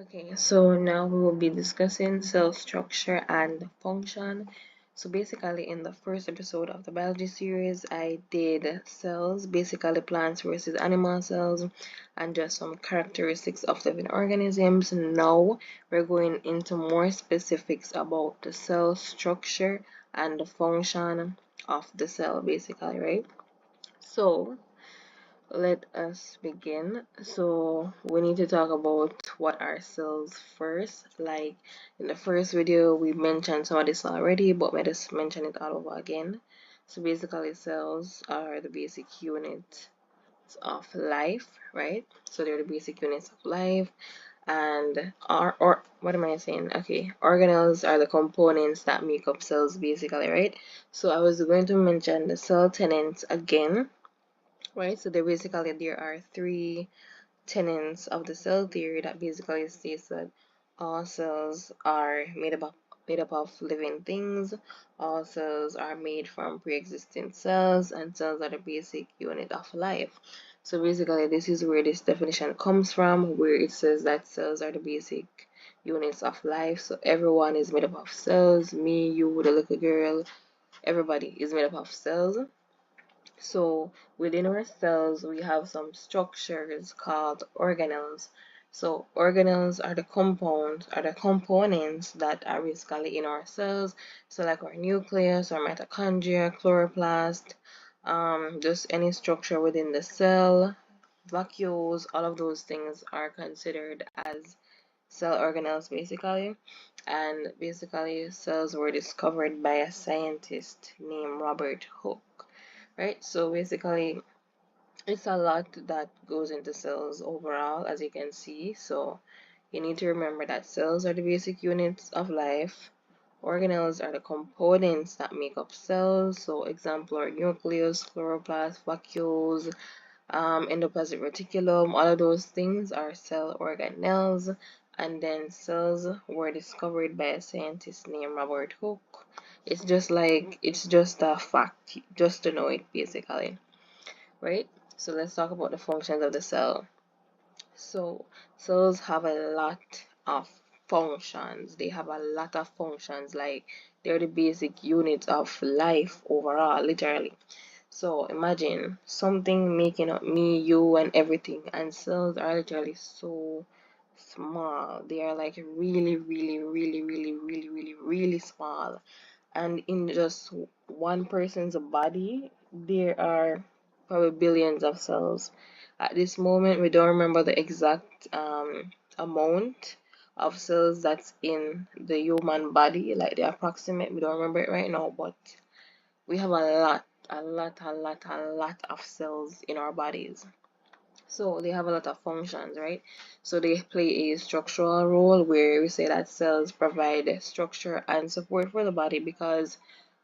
Okay, so now we will be discussing cell structure and function. So basically in the first episode of the biology series, I did cells, basically plants versus animal cells, and just some characteristics of living organisms. Now we're going into more specifics about the cell structure and the function of the cell, basically, right? So let us begin. So we need to talk about what are cells first. Like in the first video, we mentioned some of this already, but let us mention it all over again. So basically, cells are the basic units of life, right? So they're the basic units of life, and or what am I saying? Okay, organelles are the components that make up cells, basically, right? So I was going to mention the cell tenets again, right? So there are three tenets of the cell theory that basically states that all cells are made up of living things, all cells are made from pre-existing cells, and cells are the basic unit of life. So basically this is where this definition comes from, where it says that cells are the basic units of life. So everyone is made up of cells, me, you, the little girl, everybody is made up of cells. So within our cells, we have some structures called organelles. So organelles are the components that are basically in our cells. So like our nucleus, our mitochondria, chloroplast, just any structure within the cell, vacuoles, all of those things are considered as cell organelles basically. And basically cells were discovered by a scientist named Robert Hooke, right? So basically it's a lot that goes into cells overall, as you can see. So you need to remember that cells are the basic units of life. Organelles are the components that make up cells. So example are nucleus, chloroplast, vacuoles, endoplasmic reticulum, all of those things are cell organelles. And then cells were discovered by a scientist named Robert Hooke. It's just a fact, just to know it basically, right? So let's talk about the functions of the cell. So cells have a lot of functions. They have a lot of functions, like they're the basic units of life overall, literally. So imagine something making up me, you, and everything, and cells are literally so small. They are like really, really, really, really, really, really, really small. And in just one person's body, there are probably billions of cells. At this moment, we don't remember the exact amount of cells that's in the human body, like the approximate. We don't remember it right now, but we have a lot of cells in our bodies. So they have a lot of functions, right? So they play a structural role where we say that cells provide structure and support for the body, because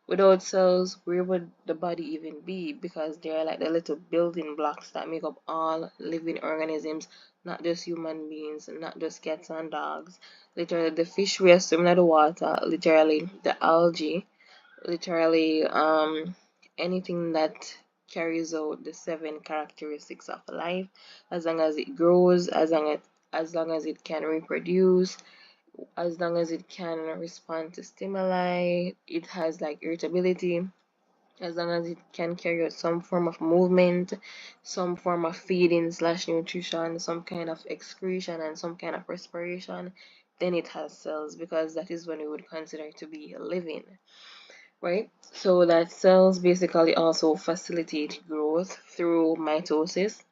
without cells, where would the body even be? Because they are like the little building blocks that make up all living organisms, not just human beings, not just cats and dogs. Literally, the fish we are swimming in the water, literally, the algae, literally anything that carries out the seven characteristics of life, as long as it grows, as long as it can reproduce, as long as it can respond to stimuli, it has like irritability, as long as it can carry out some form of movement, some form of feeding slash nutrition, some kind of excretion, and some kind of respiration, then it has cells, because that is when we would consider it to be living, right? So that cells basically also facilitate growth through mitosis.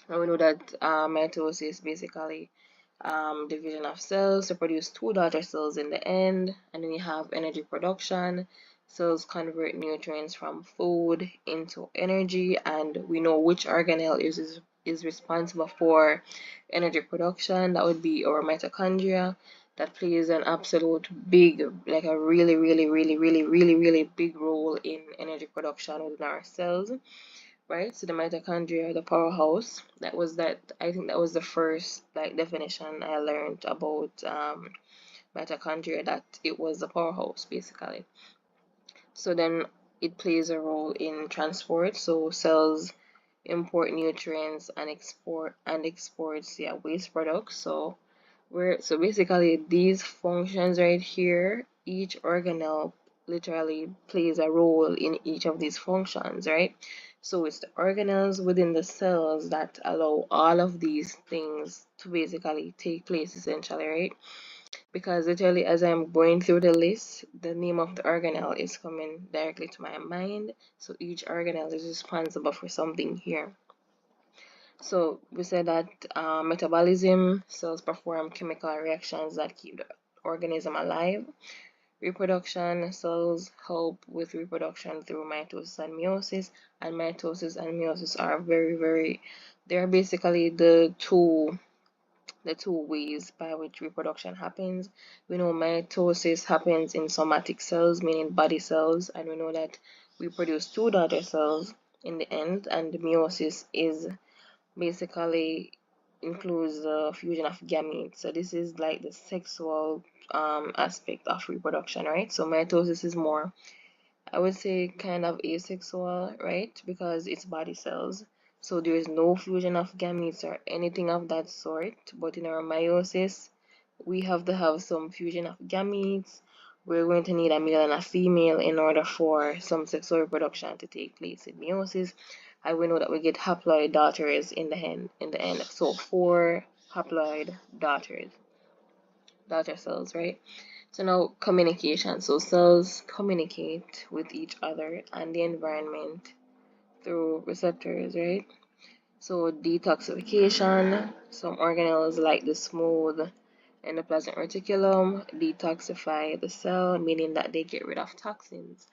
And we know that mitosis basically division of cells to produce two daughter cells in the end. And then you have energy production. Cells convert nutrients from food into energy, and we know which organelle is responsible for energy production. That would be our mitochondria. That plays an absolute big, like a really, really, really, really, really, really big role in energy production within our cells, right? So the mitochondria, the powerhouse. I think that was the first like definition I learned about mitochondria, that it was the powerhouse basically. So then it plays a role in transport. So cells import nutrients and exports waste products. So where so basically these functions right here, each organelle literally plays a role in each of these functions, right? So it's the organelles within the cells that allow all of these things to basically take place essentially, right? Because literally as I'm going through the list, the name of the organelle is coming directly to my mind. So each organelle is responsible for something here. So we said that metabolism, cells perform chemical reactions that keep the organism alive. Reproduction, cells help with reproduction through mitosis and meiosis. And mitosis and meiosis are they're basically the two ways by which reproduction happens. We know mitosis happens in somatic cells, meaning body cells, and we know that we produce two daughter cells in the end, and meiosis is basically includes the fusion of gametes. So this is like the sexual aspect of reproduction, right? So mitosis is more, I would say, kind of asexual, right? Because it's body cells. So there is no fusion of gametes or anything of that sort. But in our meiosis, we have to have some fusion of gametes. We're going to need a male and a female in order for some sexual reproduction to take place in meiosis. And we know that we get haploid daughters in the end. So four haploid daughter cells, right? So now communication. So cells communicate with each other and the environment through receptors, right? So detoxification. Some organelles like the smooth endoplasmic reticulum detoxify the cell, meaning that they get rid of toxins.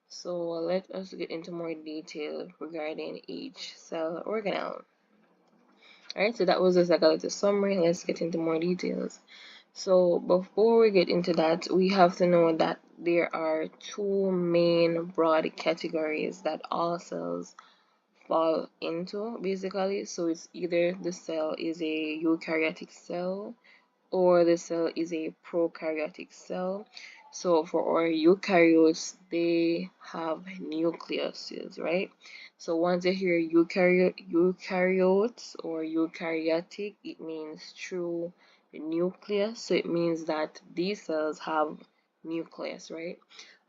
So let us get into more detail regarding each cell organelle. Alright, so that was just like a little summary. Let's get into more details. So before we get into that, we have to know that there are two main broad categories that all cells fall into basically. So it's either the cell is a eukaryotic cell or the cell is a prokaryotic cell. So for our eukaryotes, they have nucleuses, right? So once you hear eukaryotes or eukaryotic, it means true nucleus. So it means that these cells have nucleus, right?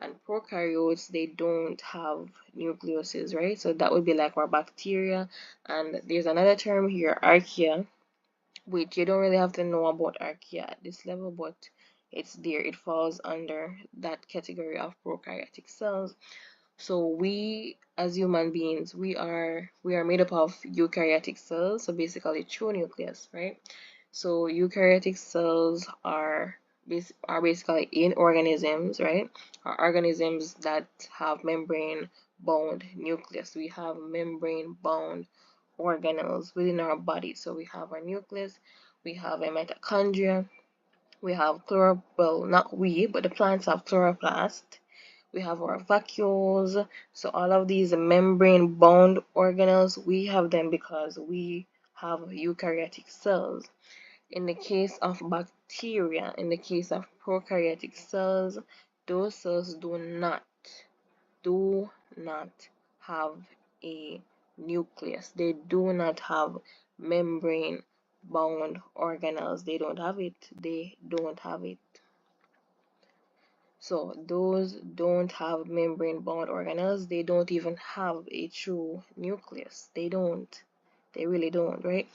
And prokaryotes, they don't have nucleuses, right? So that would be like our bacteria. And there's another term here, archaea, which you don't really have to know about archaea at this level, but it's there. It falls under that category of prokaryotic cells. So we, as human beings, we are made up of eukaryotic cells. So basically, true nucleus, right? So eukaryotic cells are basically in organisms, right? Are organisms that have membrane bound nucleus. We have membrane bound organelles within our body. So we have our nucleus, we have a mitochondria, we have well, not we, but the plants have chloroplast, we have our vacuoles. So all of these membrane bound organelles, we have them because we have eukaryotic cells. In the case of bacteria, in the case of prokaryotic cells, those cells do not have a nucleus. They do not have membrane bound organelles. They don't have it. They don't have it. So those don't have membrane bound organelles. They don't even have a true nucleus. They don't. They really don't, right?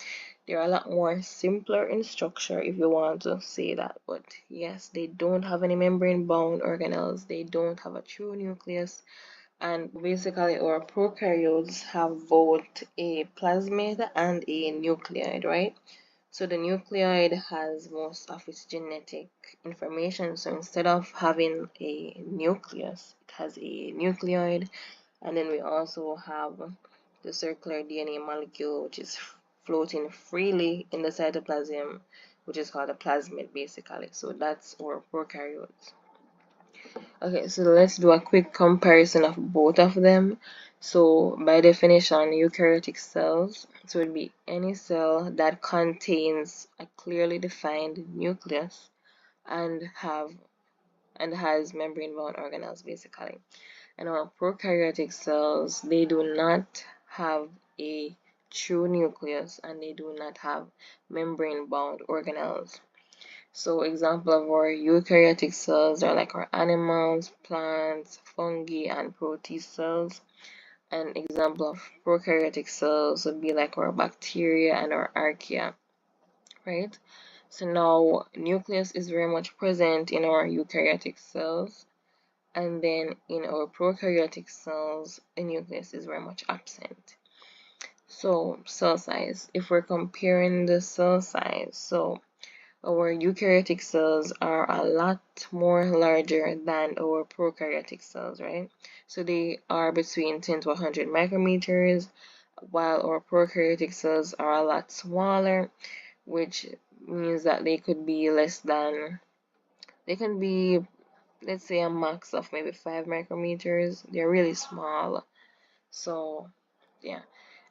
They're a lot more simpler in structure if you want to say that. But yes, they don't have any membrane bound organelles. They don't have a true nucleus. And basically our prokaryotes have both a plasmid and a nucleoid, right? So the nucleoid has most of its genetic information. So instead of having a nucleus, it has a nucleoid. And then we also have the circular DNA molecule, which is floating freely in the cytoplasm, which is called a plasmid basically. So that's our prokaryotes. Okay, so let's do a quick comparison of both of them. So by definition, eukaryotic cells, so it would be any cell that contains a clearly defined nucleus and has membrane bound organelles basically. And our prokaryotic cells, they do not have a true nucleus and they do not have membrane bound organelles. So example of our eukaryotic cells are like our animals, plants, fungi, and protist cells. An example of prokaryotic cells would be like our bacteria and our archaea, right? So now nucleus is very much present in our eukaryotic cells, and then in our prokaryotic cells, the nucleus is very much absent. So cell size, if we're comparing the cell size, so our eukaryotic cells are a lot more larger than our prokaryotic cells, right? So they are between 10 to 100 micrometers, while our prokaryotic cells are a lot smaller, which means that they could be less than, they can be, let's say, a max of maybe 5 micrometers. They're really small. So, yeah.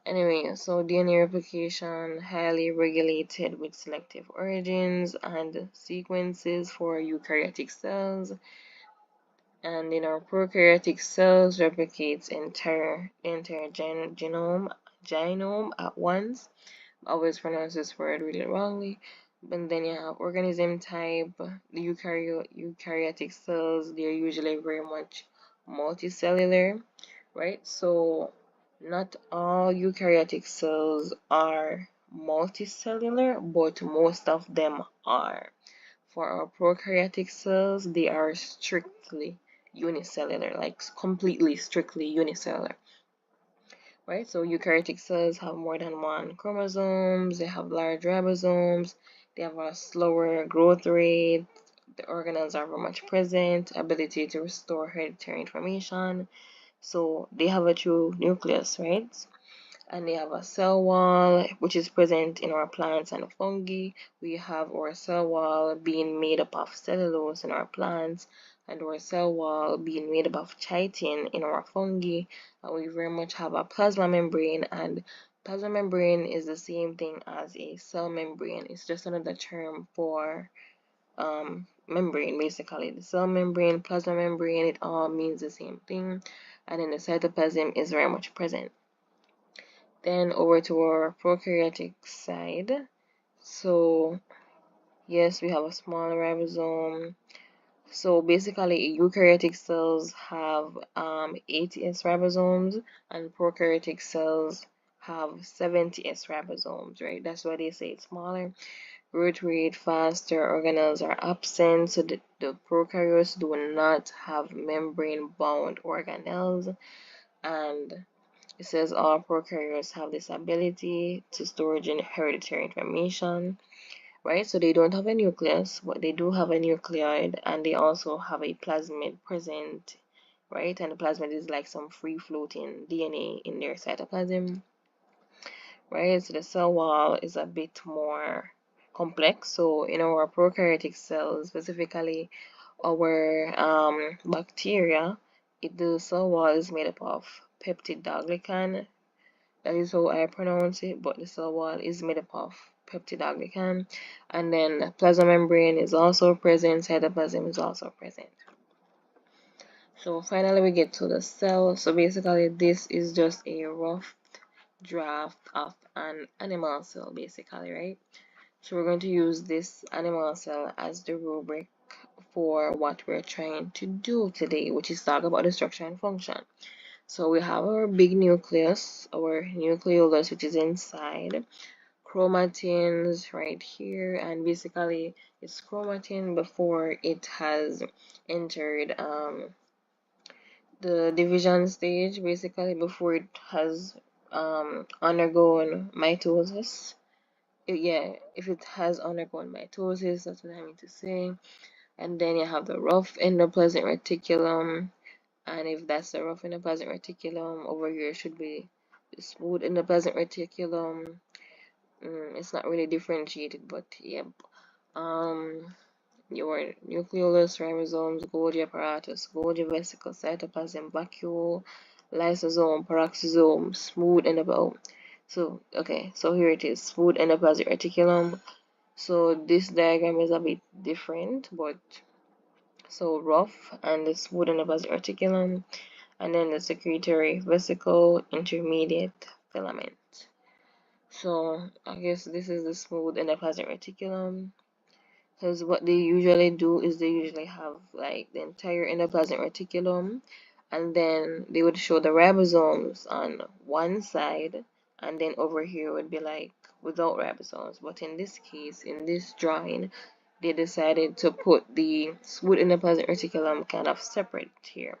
Anyway, so DNA replication highly regulated with selective origins and sequences for eukaryotic cells, and in our prokaryotic cells replicates entire genome at once. I always pronounce this word really wrongly. And then you have organism type. The eukaryotic cells, they're usually very much multicellular, right? So not all eukaryotic cells are multicellular, but most of them are. For our prokaryotic cells, they are strictly unicellular, like completely strictly unicellular, right? So eukaryotic cells have more than one chromosomes, they have large ribosomes, they have a slower growth rate, the organelles are very much present, ability to restore hereditary information. So they have a true nucleus, right? And they have a cell wall which is present in our plants and fungi. We have our cell wall being made up of cellulose in our plants, and our cell wall being made up of chitin in our fungi. And we very much have a plasma membrane, and plasma membrane is the same thing as a cell membrane. It's just another term for membrane, basically. The cell membrane, plasma membrane, it all means the same thing. And then the cytoplasm is very much present. Then over to our prokaryotic side. So yes, we have a small ribosome. So basically, eukaryotic cells have 80s ribosomes, and prokaryotic cells have 70s ribosomes, right? That's why they say it's smaller. Growth rate faster, organelles are absent, so the prokaryotes do not have membrane-bound organelles, and it says all prokaryotes have this ability to store hereditary information, right? So they don't have a nucleus, but they do have a nucleoid, and they also have a plasmid present, right? And the plasmid is like some free floating DNA in their cytoplasm, right? So the cell wall is a bit more complex. So in our prokaryotic cells, specifically our bacteria, the cell wall is made up of peptidoglycan. That is how I pronounce it, but the cell wall is made up of peptidoglycan, and then plasma membrane is also present, cytoplasm is also present. So finally we get to the cell. So basically this is just a rough draft of an animal cell, basically, right? So we're going to use this animal cell as the rubric for what we're trying to do today, which is talk about the structure and function. So we have our big nucleus, our nucleolus, which is inside, chromatins right here, and basically it's chromatin before it has entered the division stage, basically before it has undergone mitosis. Yeah, if it has undergone mitosis, that's what I mean to say. And then you have the rough endoplasmic reticulum, and if that's the rough endoplasmic reticulum, over here should be the smooth endoplasmic reticulum. It's not really differentiated, but yeah. Um, your nucleolus, ribosomes, Golgi apparatus, Golgi vesicle, cytoplasm, vacuole, lysosome, peroxisome, smooth endoplasm. So okay, so here it is, smooth endoplasmic reticulum. So this diagram is a bit different, but so rough and the smooth endoplasmic reticulum, and then the secretory vesicle, intermediate filament. So I guess this is the smooth endoplasmic reticulum. because what they usually do is they usually have like the entire endoplasmic reticulum, and then they would show the ribosomes on one side, and then over here would be like without ribosomes. But in this case, in this drawing, they decided to put the smooth endoplasmic reticulum kind of separate here.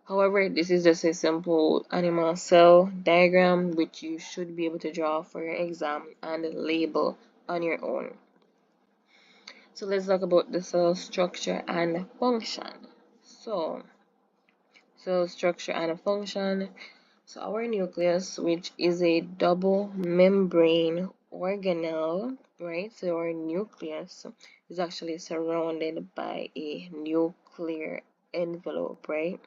However, this is just a simple animal cell diagram which you should be able to draw for your exam and label on your own. So let's talk about the cell structure and function. So, cell structure and function. So our nucleus, which is a double membrane organelle, right? So our nucleus is actually surrounded by a nuclear envelope, right?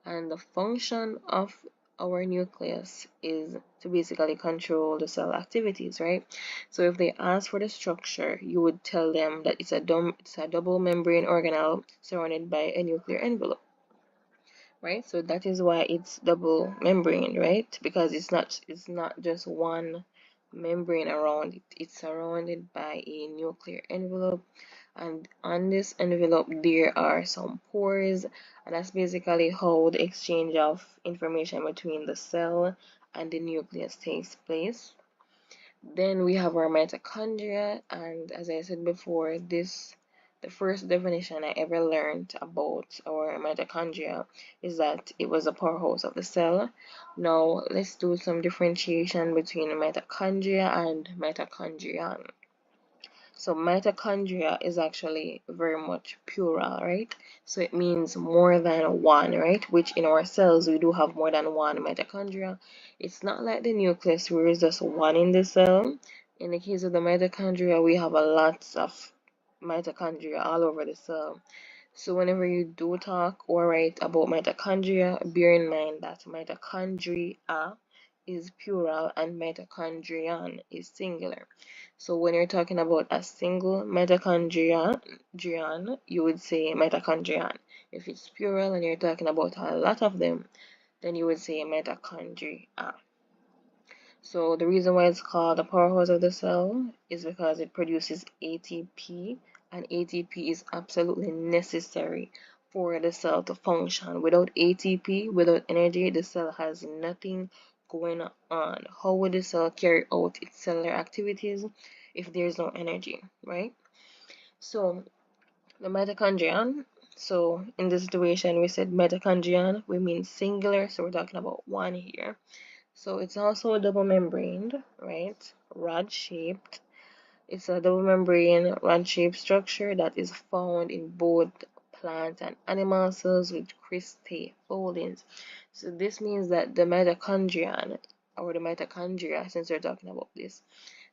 And the function of our nucleus is to basically control the cell activities, right? So if they ask for the structure, you would tell them that it's a double membrane organelle surrounded by a nuclear envelope, right? So that is why it's double membrane, right? Because it's not just one membrane around it. It's surrounded by a nuclear envelope, and on this envelope there are some pores, and that's basically how the exchange of information between the cell and the nucleus takes place. Then we have our mitochondria, and as I said before, the first definition I ever learned about our mitochondria is that it was a powerhouse of the cell. Now let's do some differentiation between mitochondria and mitochondrion. So mitochondria is actually very much plural, right? So it means more than one, right? Which in our cells we do have more than one mitochondria. It's not like the nucleus where it's just one in the cell. In the case of the mitochondria, we have a lot of mitochondria all over the cell. So whenever you do talk or write about mitochondria, bear in mind that mitochondria is plural and mitochondrion is singular. So when you're talking about a single mitochondrion, you would say mitochondrion. If it's plural and you're talking about a lot of them, then you would say mitochondria. So the reason why it's called the powerhouse of the cell is because it produces ATP, and ATP is absolutely necessary for the cell to function. Without ATP, without energy, the cell has nothing going on. How would the cell carry out its cellular activities if there's no energy, right? So the mitochondrion. So in this situation, we said mitochondrion, we mean singular, so we're talking about one here. So it's also a double membraned, right? Rod shaped. It's a double membrane rod shaped structure that is found in both plant and animal cells with cristae foldings. So this means that the mitochondrion, or the mitochondria, since we're talking about this,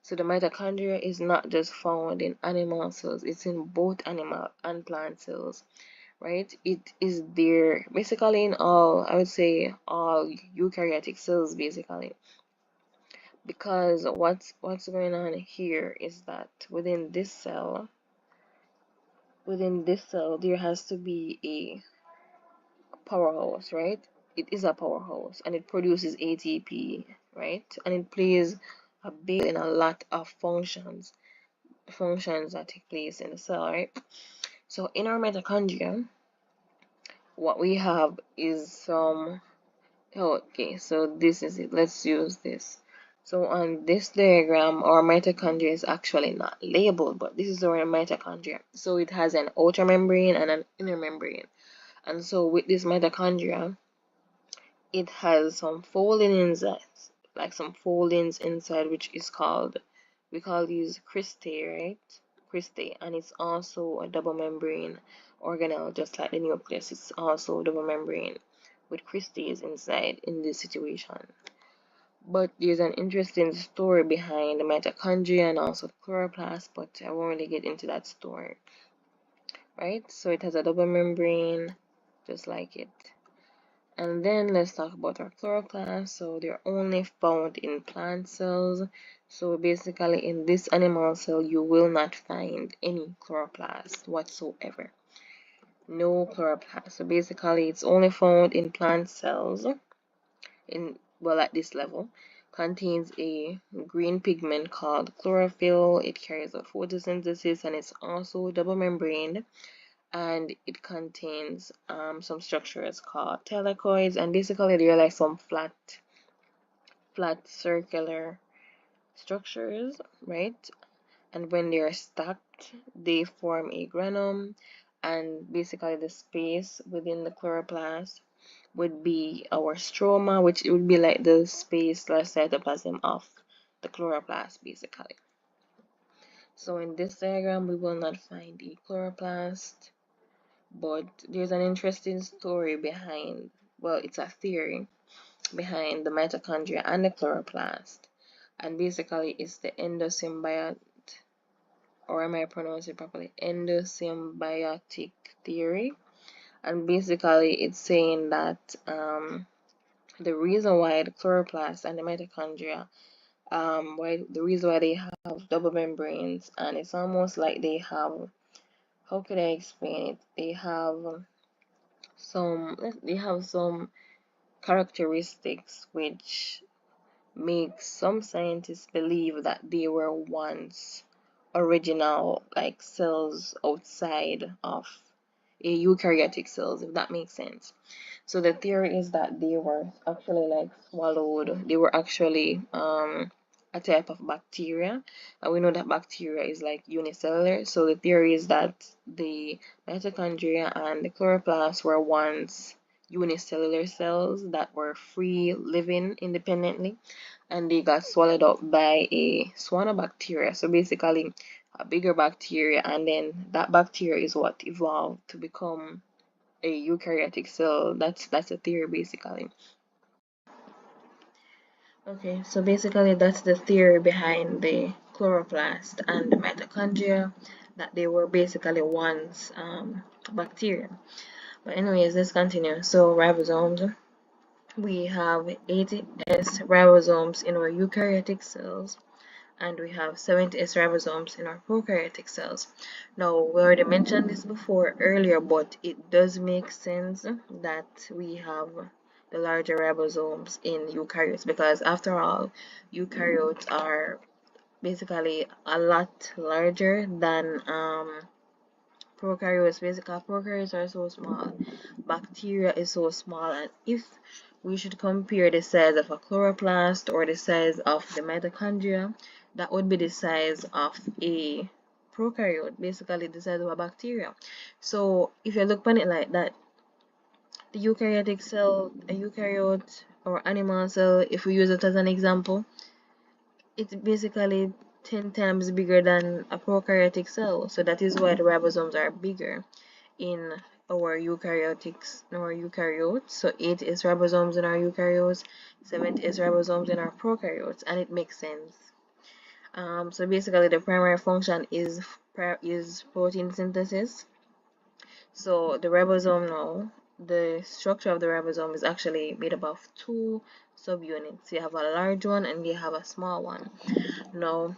so the mitochondria is not just found in animal cells, it's in both animal and plant cells, right? It is there basically in all, I would say all eukaryotic cells basically. Because what's going on here is that within this cell there has to be a powerhouse, right? It is a powerhouse and it produces ATP, right? And it plays a big in a lot of functions that take place in the cell, right? So in our mitochondria, what we have is some okay, so this is it. Let's use this. So on this diagram, our mitochondria is actually not labeled, but this is our mitochondria. So it has an outer membrane and an inner membrane. And so with this mitochondria, it has some folding inside, like some foldings inside, which is called, we call these cristae, right? Cristae, and it's also a double membrane organelle, just like the nucleus. It's also double membrane with cristae inside in this situation. But there's an interesting story behind the mitochondria and also the chloroplast, but I won't really get into that story, right? So it has a double membrane, just like it. And then let's talk about our chloroplasts. So they're only found in plant cells. So basically in this animal cell, you will not find any chloroplast whatsoever. No chloroplast. So basically it's only found in plant cells, in well at this level, contains a green pigment called chlorophyll. It carries out photosynthesis and it's also double membraned, and it contains some structures called thylakoids, and basically they're like some flat circular structures, right? And when they are stacked, they form a granum, and basically the space within the chloroplast would be our stroma, which it would be like the space slash cytoplasm of the chloroplast, basically. So in this diagram, we will not find a chloroplast, but there's an interesting story behind, well, it's a theory behind the mitochondria and the chloroplast. And basically, it's the endosymbiont, or am I pronouncing it properly? Endosymbiotic theory. And basically, it's saying that the reason why the chloroplast and the mitochondria, why the reason why they have double membranes, and it's almost like they have, how could I explain it? They have some characteristics which makes some scientists believe that they were once original like cells outside of a eukaryotic cells, if that makes sense. So the theory is that they were actually like swallowed. They were actually a type of bacteria, and we know that bacteria is like unicellular. So the theory is that the mitochondria and the chloroplasts were once unicellular cells that were free living independently, and they got swallowed up by a cyanobacteria. So basically a bigger bacteria, and then that bacteria is what evolved to become a eukaryotic cell. That's a theory basically. Okay, so basically that's the theory behind the chloroplast and the mitochondria, that they were basically once bacteria. But anyways, let's continue. So ribosomes, we have 80S ribosomes in our eukaryotic cells, and we have 70S ribosomes in our prokaryotic cells. Now, we already mentioned this before earlier, but it does make sense that we have the larger ribosomes in eukaryotes, because after all, eukaryotes are basically a lot larger than prokaryotes. Basically, prokaryotes are so small, bacteria is so small, and if we should compare the size of a chloroplast or the size of the mitochondria, that would be the size of a prokaryote, basically the size of a bacteria. So if you look on it like that, the eukaryotic cell, a eukaryote or animal cell, if we use it as an example, it's basically 10 times bigger than a prokaryotic cell. So that is why the ribosomes are bigger in our eukaryotes. So 8 is ribosomes in our eukaryotes, 7 is ribosomes in our prokaryotes, and it makes sense. So basically the primary function is protein synthesis. So the ribosome now, the structure of the ribosome is actually made up of two subunits. You have a large one and you have a small one. Now,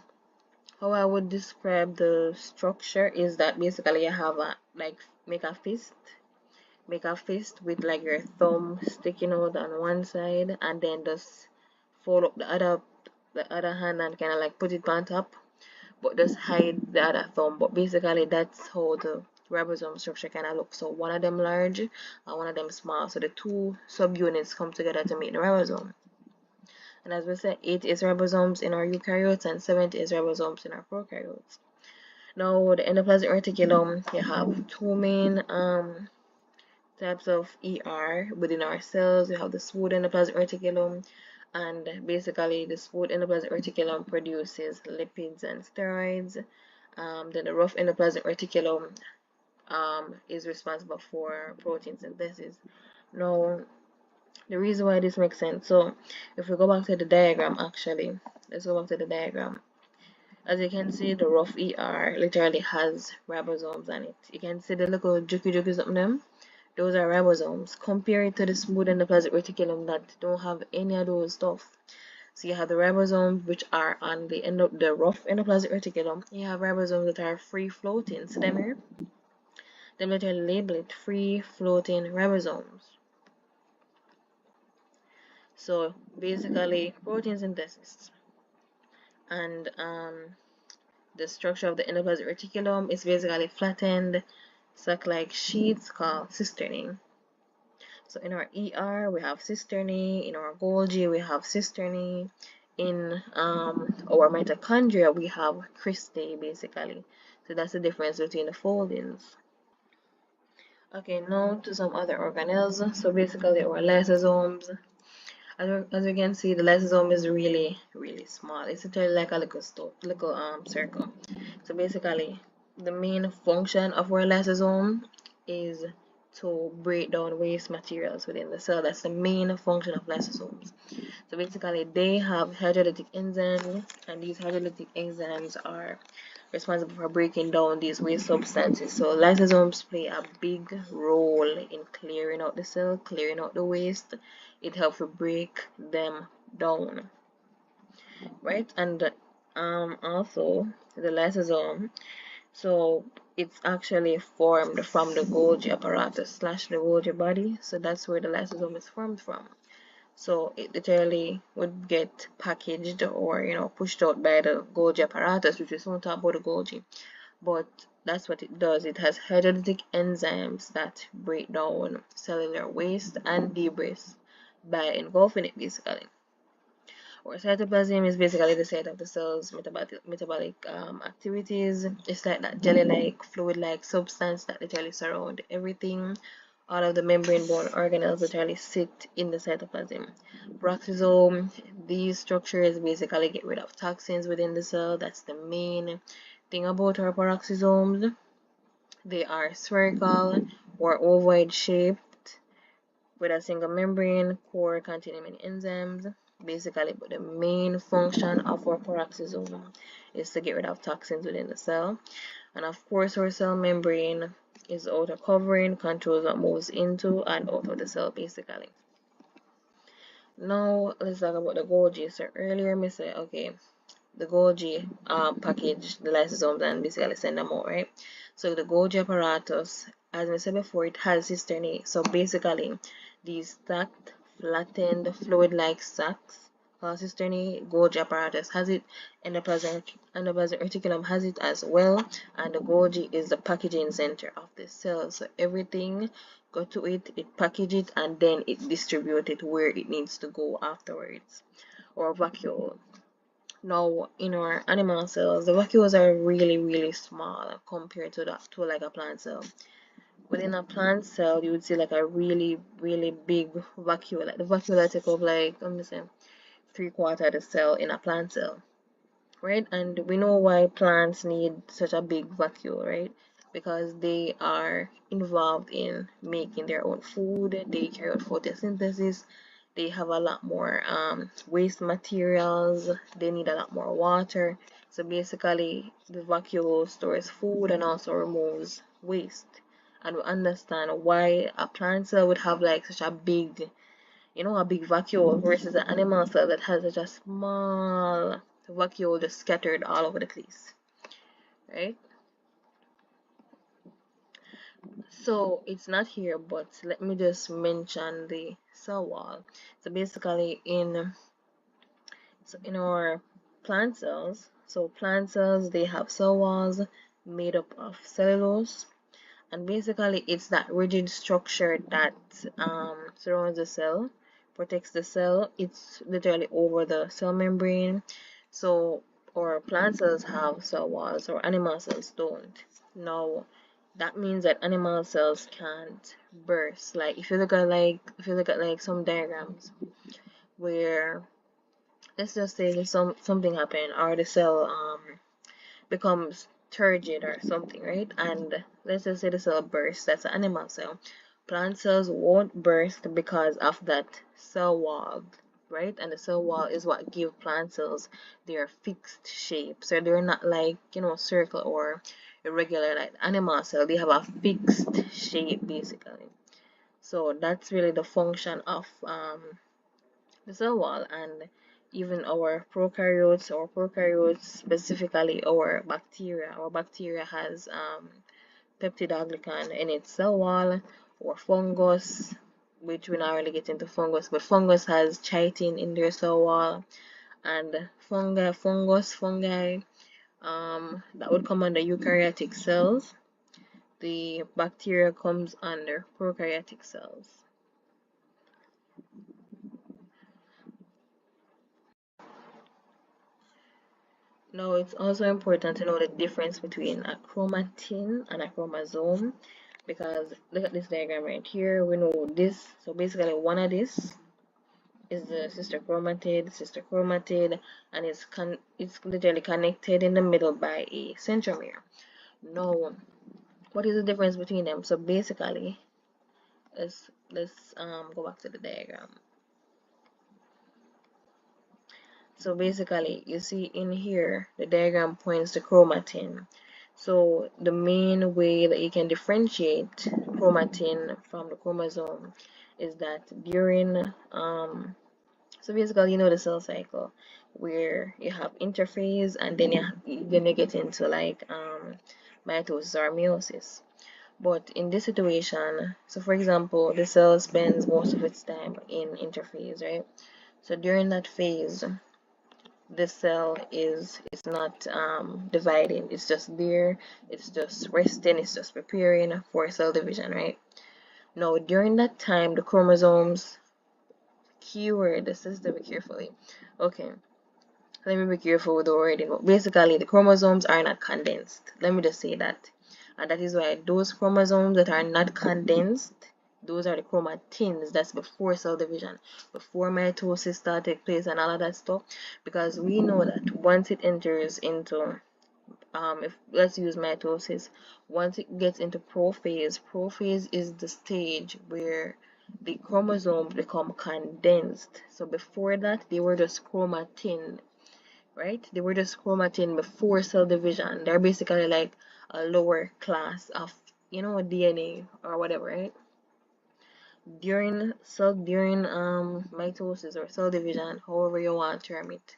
how I would describe the structure is that basically you have a, like, make a fist with like your thumb sticking out on one side, and then just fold up the other hand and kind of like put it on top, but just hide the other thumb. But basically that's how the ribosome structure kind of looks. So one of them large and one of them small, so the two subunits come together to make the ribosome. And as we said, 8 is ribosomes in our eukaryotes and 7 is ribosomes in our prokaryotes. Now the endoplasmic reticulum, you have two main types of ER within our cells. We have the smooth endoplasmic reticulum, and basically the smooth endoplasmic reticulum produces lipids and steroids. Then the rough endoplasmic reticulum is responsible for protein synthesis. Now, the reason why this makes sense, so if we go back to the diagram, actually, let's go back to the diagram. As you can see, the rough ER literally has ribosomes on it. You can see the little jukes up them. Those are ribosomes. Compare it to the smooth endoplasmic reticulum that don't have any of those stuff. So you have the ribosomes which are on the end of the rough endoplasmic reticulum. You have ribosomes that are free floating. See them here? They literally label it free floating ribosomes. So basically protein synthesis and the structure of the endoplasmic reticulum is basically flattened sac-like sheets called cisternae. So in our ER we have cisternae, in our Golgi we have cisternae, in our mitochondria we have cristae basically. So that's the difference between the foldings. Okay, now to some other organelles. So basically our lysosomes. As you can see, the lysosome is really small. It's literally like a little circle. So basically, the main function of our lysosome is to break down waste materials within the cell. That's the main function of lysosomes. So basically, they have hydrolytic enzymes, and these hydrolytic enzymes are responsible for breaking down these waste substances. So lysosomes play a big role in clearing out the cell, clearing out the waste. It helps to break them down, right? And also the lysosome. So it's actually formed from the Golgi apparatus slash the Golgi body. So that's where the lysosome is formed from. So it literally would get packaged or pushed out by the Golgi apparatus, which we soon talk about the Golgi. But that's what it does. It has hydrolytic enzymes that break down cellular waste and debris by engulfing it basically. Or cytoplasm is basically the site of the cell's metabolic activities. It's like that jelly-like, fluid-like substance that literally surround everything. All of the membrane-bound organelles literally sit in the cytoplasm. Peroxisome, these structures basically get rid of toxins within the cell. That's the main thing about our peroxisomes. They are spherical or ovoid shaped with a single membrane core containing many enzymes. Basically, but the main function of our peroxisome is to get rid of toxins within the cell. And of course, our cell membrane is the outer covering, controls what moves into and out of the cell basically. Now, let's talk about the Golgi. So earlier, I said, okay, the Golgi package the lysosomes and basically send them out, right? So the Golgi apparatus, as I said before, it has cisternae. So basically, these stacked, flattened, fluid-like sacs called cisternae, Golgi apparatus has it, and the endoplasmic reticulum has it as well. And the Golgi is the packaging center of the cell. So everything go to it, it package it, and then it distribute it where it needs to go afterwards, or vacuole. Now, in our animal cells, the vacuoles are really small compared to like a plant cell. Within a plant cell, you would see like a really big vacuole. Like the vacuole take up like, let me say, 3/4 of the cell in a plant cell, right? And we know why plants need such a big vacuole, right? Because they are involved in making their own food. They carry out photosynthesis. They have a lot more waste materials. They need a lot more water. So basically, the vacuole stores food and also removes waste. And we understand why a plant cell would have like such a big, a big vacuole versus an animal cell that has such a small vacuole just scattered all over the place, right? So it's not here, but let me just mention the cell wall. So basically in our plant cells, they have cell walls made up of cellulose, and basically it's that rigid structure that surrounds the cell, protects the cell. It's literally over the cell membrane. So our plant cells have cell walls, or animal cells don't. Now that means that animal cells can't burst. Like if you look at like some diagrams where, let's just say something happened, or the cell becomes turgid or something, right? And let's just say the cell bursts. That's an animal cell. Plant cells won't burst because of that cell wall, right? And the cell wall is what give plant cells their fixed shape. So they're not like, circle or irregular like animal cell. They have a fixed shape basically. So that's really the function of the cell wall. And even our prokaryotes, specifically our bacteria has peptidoglycan in its cell wall, or fungus which we not really get into fungus, but fungus has chitin in their cell wall, and fungi that would come under eukaryotic cells. The bacteria comes under prokaryotic cells. Now, it's also important to know the difference between a chromatin and a chromosome, because look at this diagram right here. We know this. So basically, one of this is the sister chromatid, and it's literally connected in the middle by a centromere. Now, what is the difference between them? So basically, let's go back to the diagram. So basically, you see in here, the diagram points to chromatin. So the main way that you can differentiate chromatin from the chromosome is that during so basically, you know the cell cycle where you have interphase, and then you get into like mitosis or meiosis. But in this situation, so for example, the cell spends most of its time in interphase, right? So during that phase, the cell is not dividing, it's just there, it's just resting, it's just preparing for cell division, right? Now during that time, the chromosomes, keyword, this is to be carefully, okay, let me be careful with the wording. Basically, the chromosomes are not condensed, let me just say that, and that is why those chromosomes that are not condensed, those are the chromatins. That's before cell division, before mitosis start take place and all of that stuff. Because we know that once it enters into if let's use mitosis, once it gets into prophase is the stage where the chromosomes become condensed. So before that, they were just chromatin, right? They were just chromatin before cell division. They're basically like a lower class of, DNA or whatever, right? During mitosis or cell division, however you want to term it,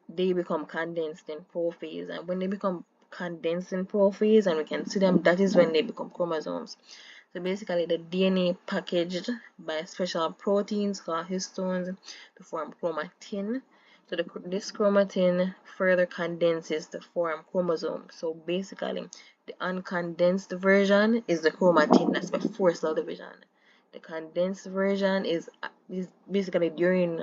they become condensed in prophase, and when they become condensed in prophase and we can see them, that is when they become chromosomes. So basically, the DNA packaged by special proteins called histones to form chromatin. So this chromatin further condenses to form chromosomes. So basically, the uncondensed version is the chromatin that's before cell division. The condensed version is basically during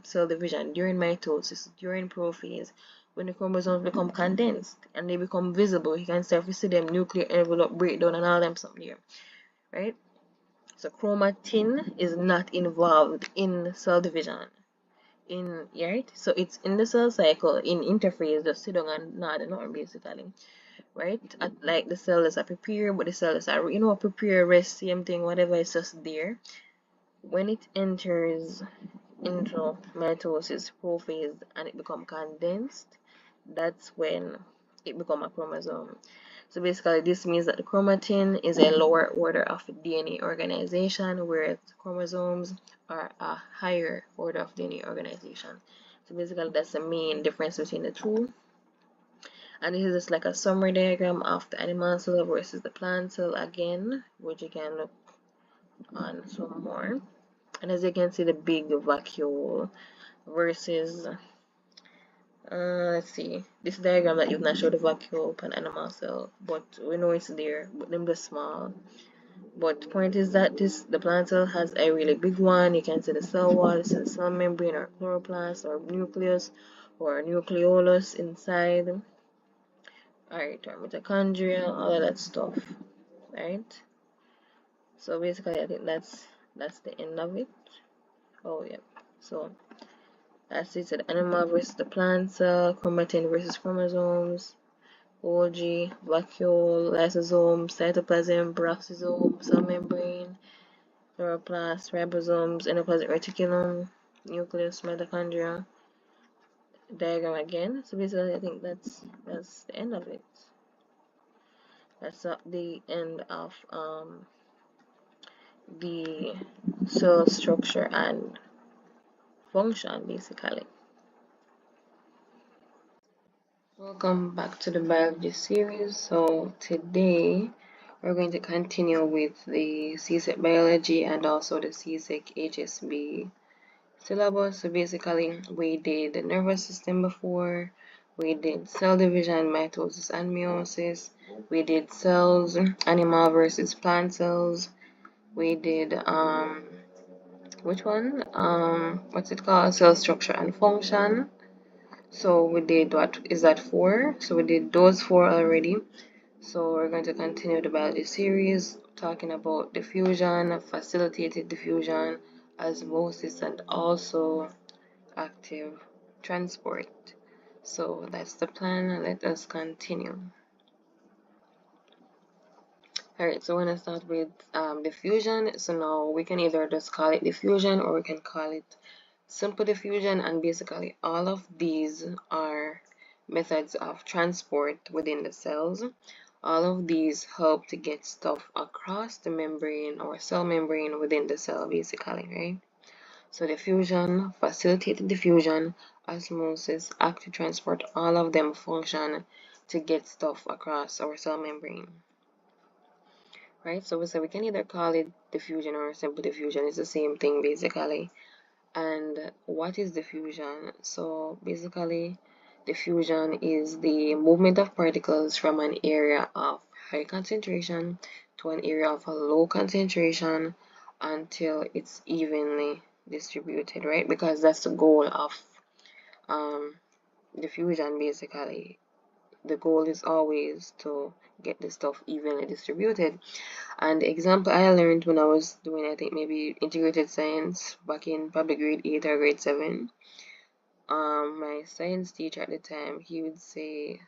cell division, during mitosis, during prophase, when the chromosomes become condensed and they become visible. You can start to see them nuclear envelope breakdown and all them something here, right? So chromatin is not involved in cell division. Right? So it's in the cell cycle in interphase, just sit down and nod and nothing basically. Right? Like the cell is a prepare, but the cell is a prepare, rest, same thing, whatever, it's just there. When it enters into mitosis prophase and it become condensed, that's when it become a chromosome. So basically, this means that the chromatin is a lower order of DNA organization, whereas chromosomes are a higher order of DNA organization. So basically, that's the main difference between the two. And this is just like a summary diagram of the animal cell versus the plant cell again, which you can look on some more. And as you can see, the big vacuole versus let's see, this diagram that you've not showed the vacuole of an animal cell, but we know it's there, but them just small. But the point is that the plant cell has a really big one. You can see the cell wall, the cell membrane or chloroplast or nucleus or nucleolus inside. Alright, or mitochondria, all of that stuff. Right? So basically, I think that's the end of it. Oh yeah. So that's it. So the animal versus the plant cell, chromatin versus chromosomes, Golgi, vacuole, lysosome, cytoplasm, peroxisome, cell membrane, chloroplast, ribosomes, endoplasmic reticulum, nucleus, mitochondria. Diagram again. So basically, I think that's the end of it. That's the end of the cell structure and function, basically. Welcome back to the biology series. So today We're going to continue with the CSEC biology and also the CSEC HSB syllabus. So basically, we did the nervous system before, we did cell division, mitosis and meiosis, we did cells, animal versus plant cells, we did which one? What's it called? Cell structure and function. So we did, what is that, 4? So we did those 4 already. So we're going to continue the biology series talking about diffusion, facilitated diffusion, osmosis, and also active transport. So that's the plan. Let us continue. Alright, so we're going to start with diffusion. So now we can either just call it diffusion or we can call it simple diffusion, and basically all of these are methods of transport within the cells. All of these help to get stuff across the membrane or cell membrane within the cell, basically, right? So diffusion, facilitated diffusion, osmosis, active transport, all of them function to get stuff across our cell membrane, right? So we can either call it diffusion or simple diffusion. It's the same thing, basically. And what is diffusion? So basically, diffusion is the movement of particles from an area of high concentration to an area of a low concentration until it's evenly distributed, right? Because that's the goal of um, diffusion, basically. The goal is always to get the stuff evenly distributed. And the example I learned when I was doing, I think, maybe integrated science back in probably grade 8 or grade 7, my science teacher at the time, he would say,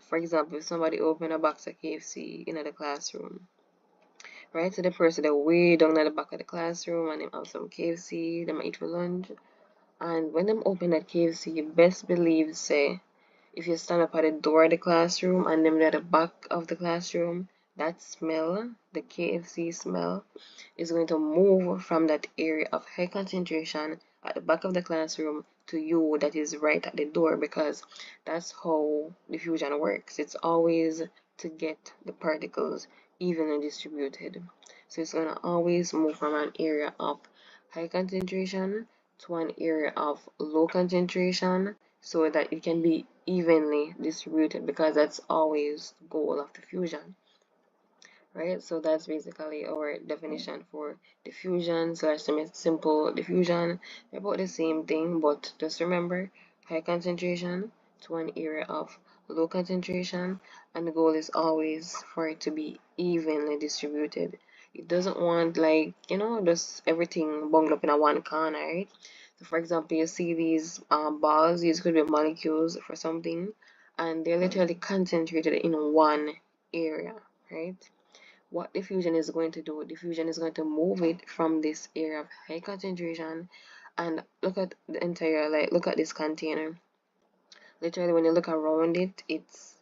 for example, if somebody opened a box of KFC in the classroom, right? So the person that way down at the back of the classroom and them have some KFC, them eat for lunch. And when them open that KFC, you best believe, say, if you stand up at the door of the classroom and them at the back of the classroom, that smell, the KFC smell, is going to move from that area of high concentration at the back of the classroom to you that is right at the door, because that's how diffusion works. It's always to get the particles evenly distributed. So it's going to always move from an area of high concentration to an area of low concentration so that it can be evenly distributed, because that's always the goal of diffusion. Right, so that's basically our definition for diffusion slash simple diffusion. They're about the same thing, but just remember, high concentration to an area of low concentration, and the goal is always for it to be evenly distributed. It doesn't want, like, just everything bunged up in a one corner, right? So for example, you see these balls, these could be molecules for something, and they're literally concentrated in one area, right? What diffusion is going to do, diffusion is going to move it from this area of high concentration, and look at the entire, like, look at this container. Literally, when you look around it, it's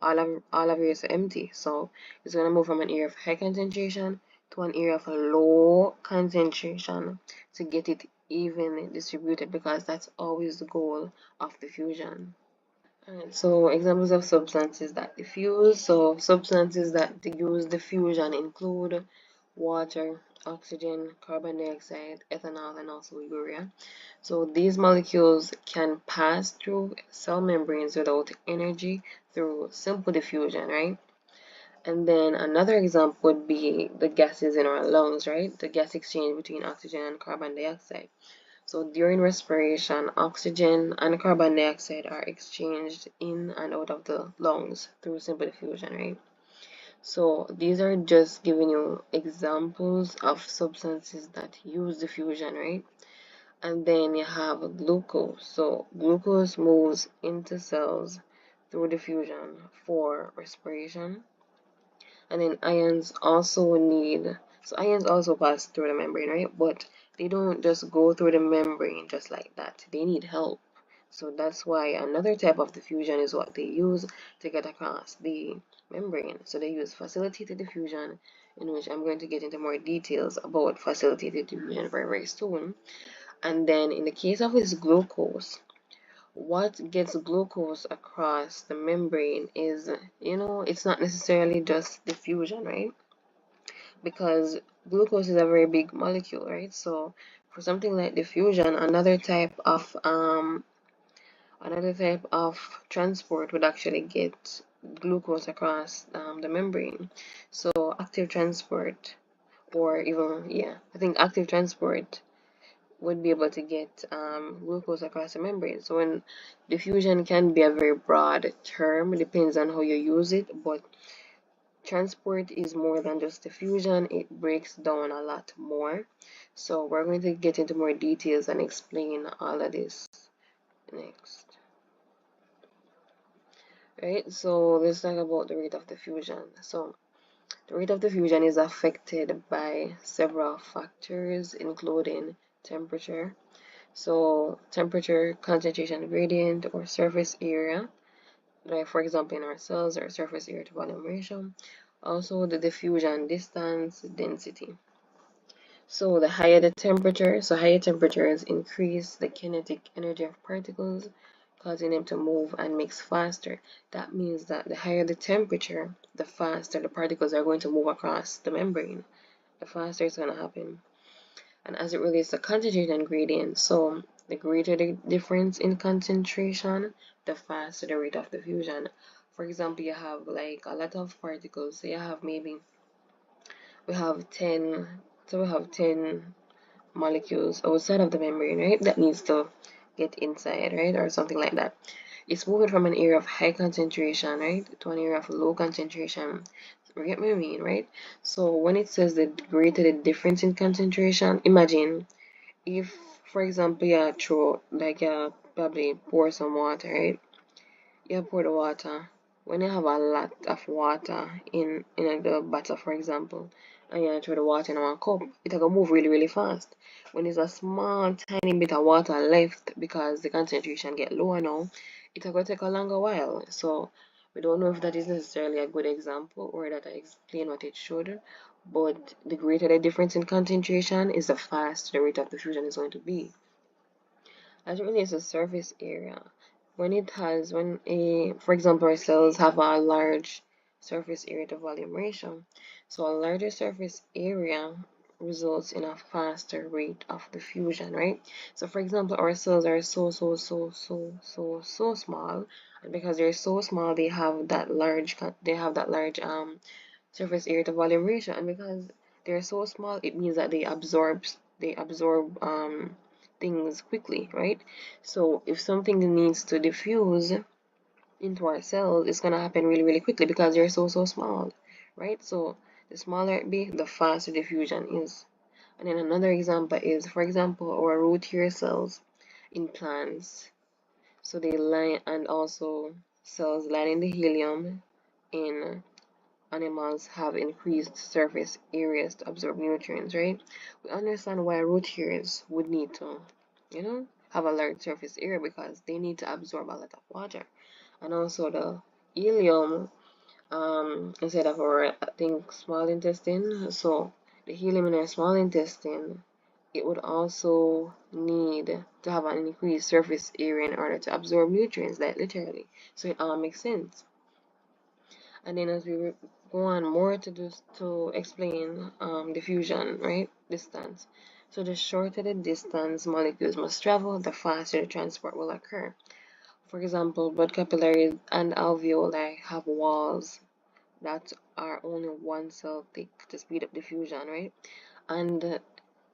all of it is empty. So it's going to move from an area of high concentration to an area of low concentration to get it evenly distributed, because that's always the goal of diffusion. Alright, so examples of substances that diffuse. So substances that use diffusion include water, oxygen, carbon dioxide, ethanol, and also urea. So these molecules can pass through cell membranes without energy through simple diffusion, right? And then another example would be the gases in our lungs, right? The gas exchange between oxygen and carbon dioxide. So during respiration, oxygen and carbon dioxide are exchanged in and out of the lungs through simple diffusion, right? So these are just giving you examples of substances that use diffusion, right? And then you have glucose. So glucose moves into cells through diffusion for respiration. And then ions also pass through the membrane, right? But they don't just go through the membrane just like that. They need help. So that's why another type of diffusion is what they use to get across the membrane. So they use facilitated diffusion, in which I'm going to get into more details about facilitated diffusion very, very soon. And then in the case of this glucose, what gets glucose across the membrane is, it's not necessarily just diffusion, right? Because glucose is a very big molecule, right? So for something like diffusion, another type of transport would actually get glucose across the membrane. So active transport, or even, yeah, I think active transport would be able to get glucose across the membrane. So when diffusion can be a very broad term, it depends on how you use it, but transport is more than just diffusion. It breaks down a lot more. So we're going to get into more details and explain all of this next. Right, so let's talk about the rate of diffusion. So the rate of diffusion is affected by several factors, including temperature. So temperature, concentration gradient, or surface area, like for example in our cells, or surface area to volume ratio. Also the diffusion distance, density. So the higher the temperature, so higher temperatures increase the kinetic energy of particles, causing them to move and mix faster. That means that the higher the temperature, the faster the particles are going to move across the membrane. The faster it's going to happen. And as it relates to concentration gradient, so the greater the difference in concentration, the faster the rate of diffusion. For example, you have like a lot of particles. So you have maybe we have 10, so we have 10 molecules outside of the membrane, right? That needs to get inside, right? Or something like that. It's moving from an area of high concentration, right, to an area of low concentration. You get what I mean, right? So when it says the greater the difference in concentration, imagine if, for example, you throw, like, you probably pour some water, right? You pour the water. When you have a lot of water in the bottle, for example, and you throw the water in one cup, it'll go move really, really fast. When there's a small, tiny bit of water left because the concentration get lower now, it'll go take a longer while. So we don't know if that is necessarily a good example or that I explain what it should, but the greater the difference in concentration is the faster the rate of diffusion is going to be. As it relates to surface area, for example, our cells have a large surface area to volume ratio, so a larger surface area results in a faster rate of diffusion, right? So for example, our cells are so small, and because they're so small, they have that large surface area to volume ratio, and because they're so small, it means that they absorb things quickly, right? So if something needs to diffuse into our cells, it's gonna happen really, really quickly because they're so small, right? So the smaller it be, the faster diffusion is. And then another example is, for example, our root hair cells in plants. So they line, and also cells lining the helium in animals have increased surface areas to absorb nutrients, right? We understand why root hairs would need to, have a large surface area because they need to absorb a lot of water. And also the ileum, instead of our, I think, small intestine, so the helium in our small intestine, it would also need to have an increased surface area in order to absorb nutrients, like literally. So it all makes sense. And then as we go on more to explain diffusion, right? Distance. So the shorter the distance molecules must travel, the faster the transport will occur. For example, blood capillaries and alveoli have walls that are only one cell thick to speed up diffusion, right? And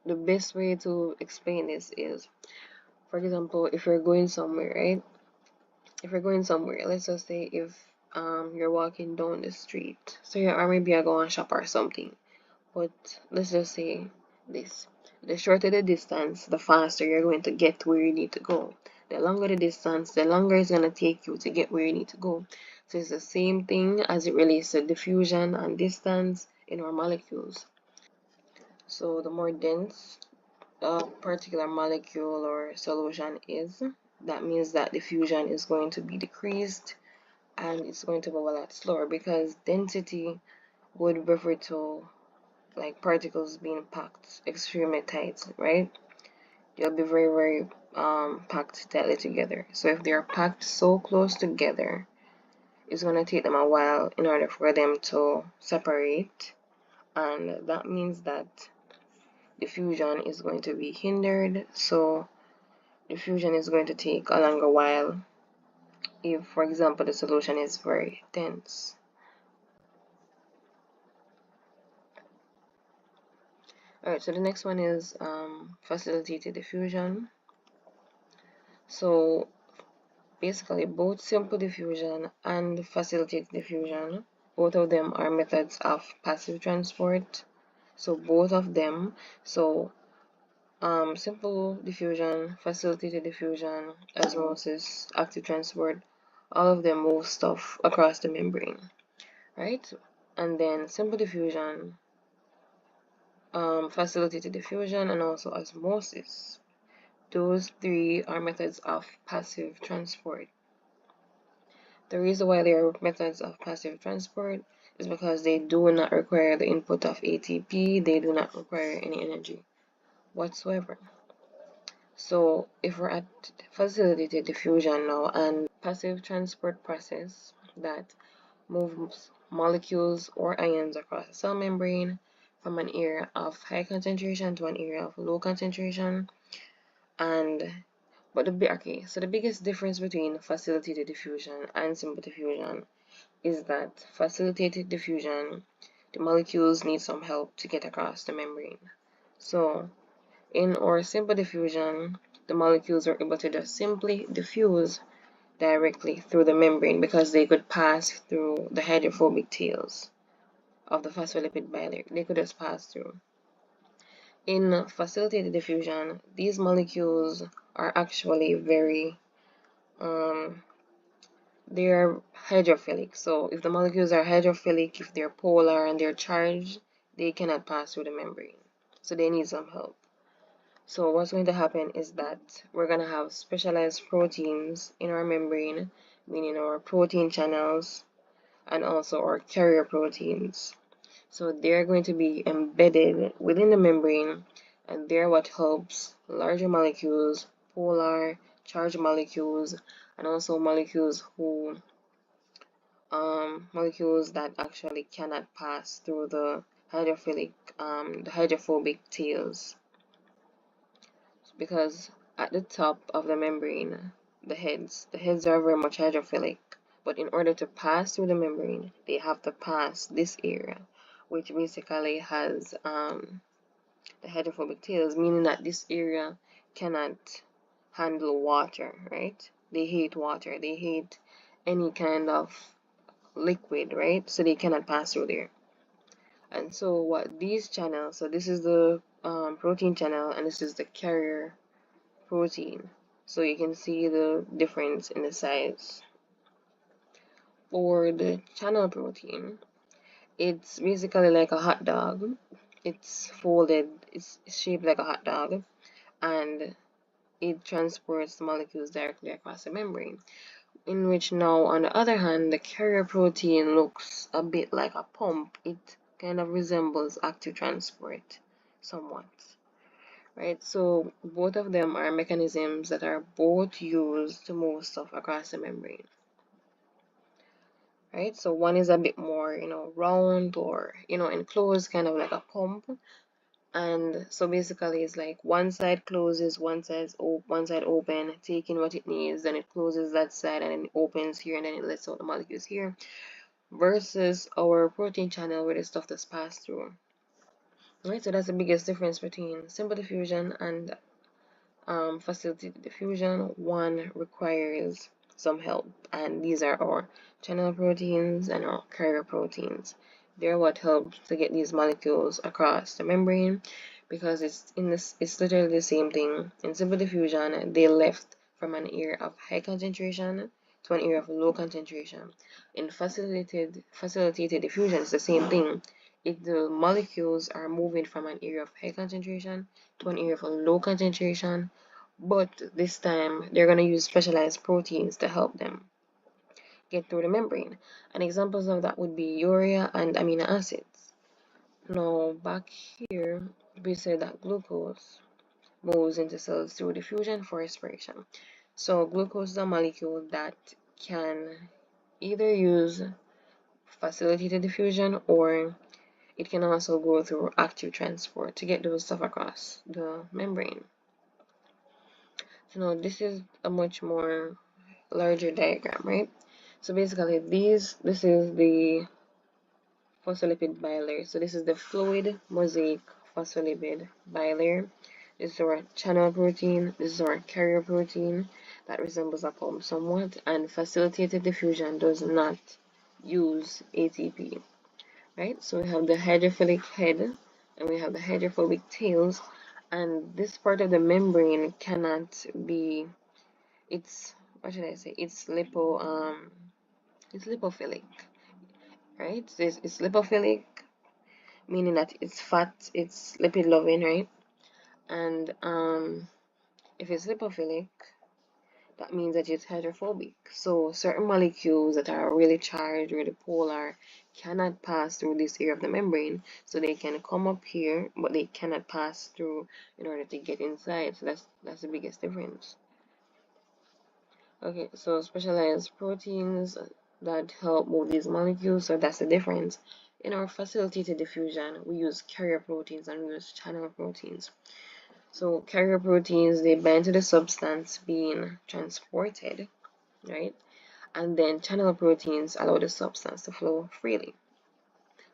the best way to explain this is, for example, if you're going somewhere, right? If you're going somewhere, let's just say if you're walking down the street, so you or maybe you go and shop or something. But let's just say this: the shorter the distance, the faster you're going to get to where you need to go. The longer the distance, the longer it's gonna take you to get where you need to go. So it's the same thing as it relates to diffusion and distance in our molecules. So the more dense a particular molecule or solution is, that means that diffusion is going to be decreased and it's going to move a lot slower because density would refer to like particles being packed extremely tight, right? They'll be very, very packed tightly together. So if they're packed so close together, it's going to take them a while in order for them to separate, and that means that diffusion is going to be hindered. So diffusion is going to take a longer while if, for example, the solution is very dense. Alright, so the next one is facilitated diffusion. So basically, both simple diffusion and facilitated diffusion, both of them are methods of passive transport. So both of them, so simple diffusion, facilitated diffusion, osmosis, active transport, all of them move stuff across the membrane, right? And then simple diffusion, facilitated diffusion, and also osmosis. Those three are methods of passive transport. The reason why they are methods of passive transport is because they do not require the input of ATP, they do not require any energy whatsoever. So if we're at facilitated diffusion now, and passive transport process that moves molecules or ions across the cell membrane from an area of high concentration to an area of low concentration. So the biggest difference between facilitated diffusion and simple diffusion is that facilitated diffusion, the molecules need some help to get across the membrane. So in our simple diffusion, the molecules are able to just simply diffuse directly through the membrane because they could pass through the hydrophobic tails of the phospholipid bilayer. They could just pass through. In facilitated diffusion, these molecules are actually they're hydrophilic. So if the molecules are hydrophilic, if they're polar and they're charged, they cannot pass through the membrane. So they need some help. So what's going to happen is that we're going to have specialized proteins in our membrane, meaning our protein channels and also our carrier proteins. So they're going to be embedded within the membrane, and they're what helps larger molecules, polar, charged molecules, and also molecules that actually cannot pass through the hydrophobic tails. Because at the top of the membrane, the heads are very much hydrophilic, but in order to pass through the membrane, they have to pass this area, which basically has the hydrophobic tails, meaning that this area cannot handle water, right? They hate water, they hate any kind of liquid, right? So they cannot pass through there. And so what these channels, so this is the protein channel and this is the carrier protein. So you can see the difference in the size. For the channel protein, it's basically like a hot dog. It's folded, it's shaped like a hot dog, and it transports the molecules directly across the membrane. In which now, on the other hand, the carrier protein looks a bit like a pump. It kind of resembles active transport somewhat. Right, so both of them are mechanisms that are both used to move stuff across the membrane. Right, so one is a bit more, round or, enclosed, kind of like a pump. And so basically it's like one side closes, one side open, taking what it needs, then it closes that side and then it opens here and then it lets out the molecules here, versus our protein channel where the stuff just passed through. Right, so that's the biggest difference between simple diffusion and facilitated diffusion. One requires some help, and these are our channel proteins and our carrier proteins. They're what helps to get these molecules across the membrane, because it's literally the same thing. In simple diffusion, they left from an area of high concentration to an area of low concentration. In facilitated diffusion, it's the same thing. If the molecules are moving from an area of high concentration to an area of low concentration, but this time they're going to use specialized proteins to help them get through the membrane. And examples of that would be urea and amino acids. Now back here we say that glucose. moves into cells through diffusion for respiration. So glucose is a molecule that can either use facilitated diffusion, or it can also go through active transport to get those stuff across the membrane. So now this is a much more larger diagram, right? So basically this is the phospholipid bilayer. So this is the fluid mosaic phospholipid bilayer. This is our channel protein. This is our carrier protein that resembles a pump somewhat, and facilitated diffusion does not use ATP, right? So we have the hydrophilic head and we have the hydrophobic tails, and this part of the membrane cannot be, it's, what should I say, it's lipophilic, right? So it's lipophilic, meaning that it's fat, it's lipid loving, right? And if it's lipophilic, that means that it's hydrophobic. So certain molecules that are really charged, really polar, cannot pass through this area of the membrane. So they can come up here, but they cannot pass through in order to get inside. So that's the biggest difference. Okay, so specialized proteins that help move these molecules, so that's the difference. In our facilitated diffusion, we use carrier proteins and we use channel proteins. So carrier proteins, they bind to the substance being transported, right? And then channel proteins allow the substance to flow freely.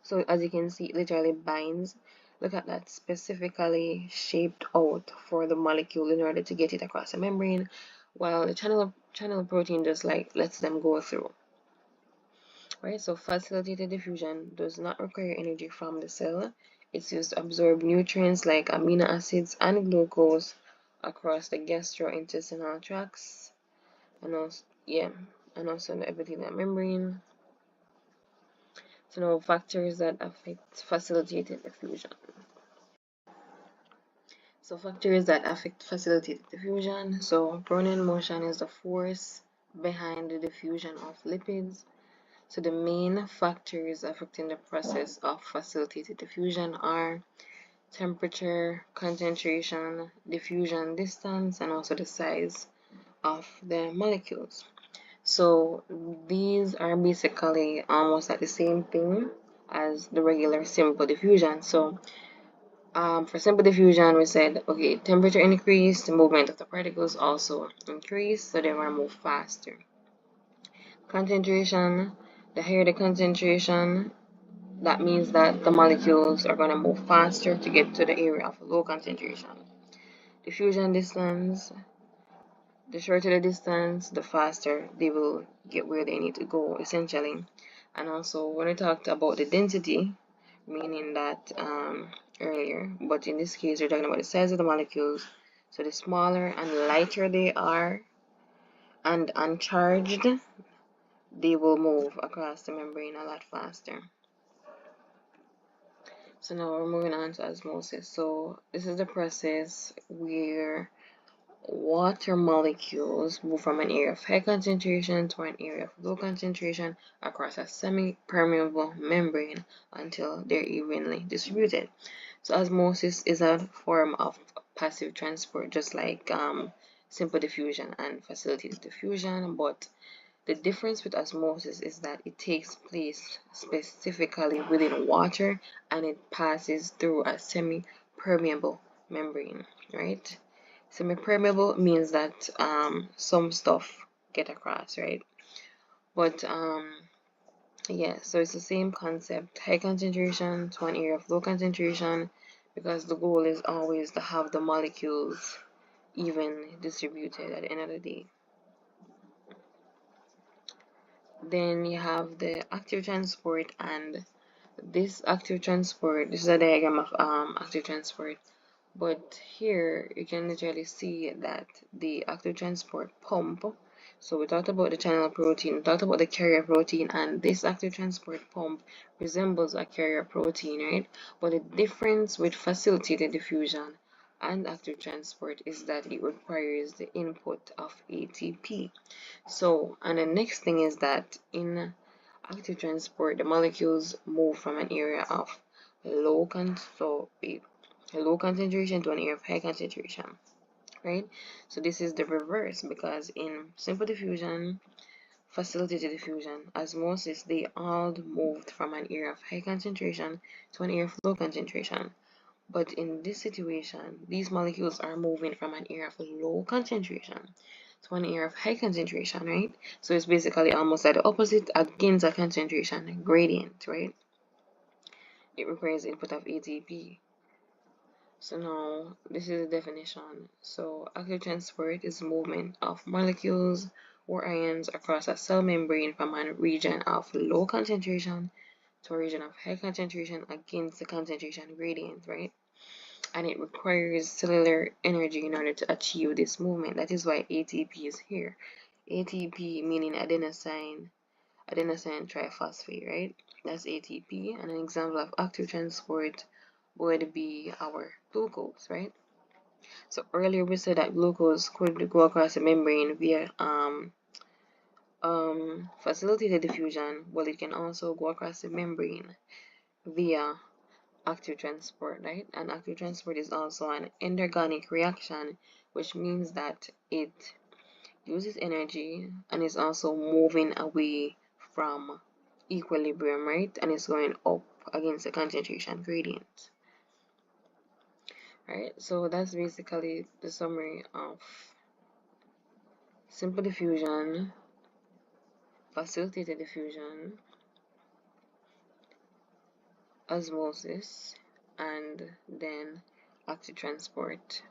So as you can see, it literally binds. Look at that, specifically shaped out for the molecule in order to get it across the membrane, while the channel protein just like lets them go through. Right, so facilitated diffusion does not require energy from the cell. It's used to absorb nutrients like amino acids and glucose across the gastrointestinal tracts, and also, yeah, and also the epithelial membrane. So now factors that affect facilitated diffusion. So factors that affect facilitated diffusion. So Brownian motion is the force behind the diffusion of lipids. So the main factors affecting the process of facilitated diffusion are temperature, concentration, diffusion distance, and also the size of the molecules. So these are basically almost like the same thing as the regular simple diffusion. So for simple diffusion, we said, okay, temperature increase, the movement of the particles also increase, so they will move faster. Concentration, the higher the concentration, that means that the molecules are going to move faster to get to the area of low concentration. Diffusion distance, the shorter the distance, the faster they will get where they need to go, essentially. And also, when we talked about the density, meaning that earlier, but in this case, we're talking about the size of the molecules. So the smaller and lighter they are and uncharged, they will move across the membrane a lot faster. So now we're moving on to osmosis. So this is the process where water molecules move from an area of high concentration to an area of low concentration across a semi-permeable membrane until they're evenly distributed. So osmosis is a form of passive transport, just like simple diffusion and facilitated diffusion, but the difference with osmosis is that it takes place specifically within water and it passes through a semi-permeable membrane, right? Semi-permeable means that some stuff get across, right? But yeah, so it's the same concept, high concentration to an area of low concentration, because the goal is always to have the molecules even distributed at the end of the day. Then you have the active transport, and this active transport, this is a diagram of active transport, but here you can literally see that the active transport pump, so we talked about the channel protein, we talked about the carrier protein, and this active transport pump resembles a carrier protein, right? But the difference with facilitated diffusion and active transport is that it requires the input of ATP. So, and the next thing is that in active transport, the molecules move from an area of low con so a low concentration to an air of high concentration, right? So this is the reverse, because in simple diffusion, facilitated diffusion, osmosis, they all moved from an area of high concentration to an area of low concentration. But in this situation, these molecules are moving from an area of low concentration to an area of high concentration, right? So it's basically almost like the opposite against a concentration gradient, right? It requires input of ATP. So now this is the definition. So active transport is movement of molecules or ions across a cell membrane from a region of low concentration to a region of high concentration against the concentration gradient, right? And it requires cellular energy in order to achieve this movement. That is why ATP is here. ATP meaning adenosine triphosphate, right? That's ATP. And an example of active transport would be our glucose, right? So earlier we said that glucose could go across the membrane via facilitated diffusion. Well, it can also go across the membrane via active transport, right? And active transport is also an endergonic reaction, which means that it uses energy and is also moving away from equilibrium, right? And it's going up against the concentration gradient. Right, so that's basically the summary of simple diffusion, facilitated diffusion, osmosis, and then active transport.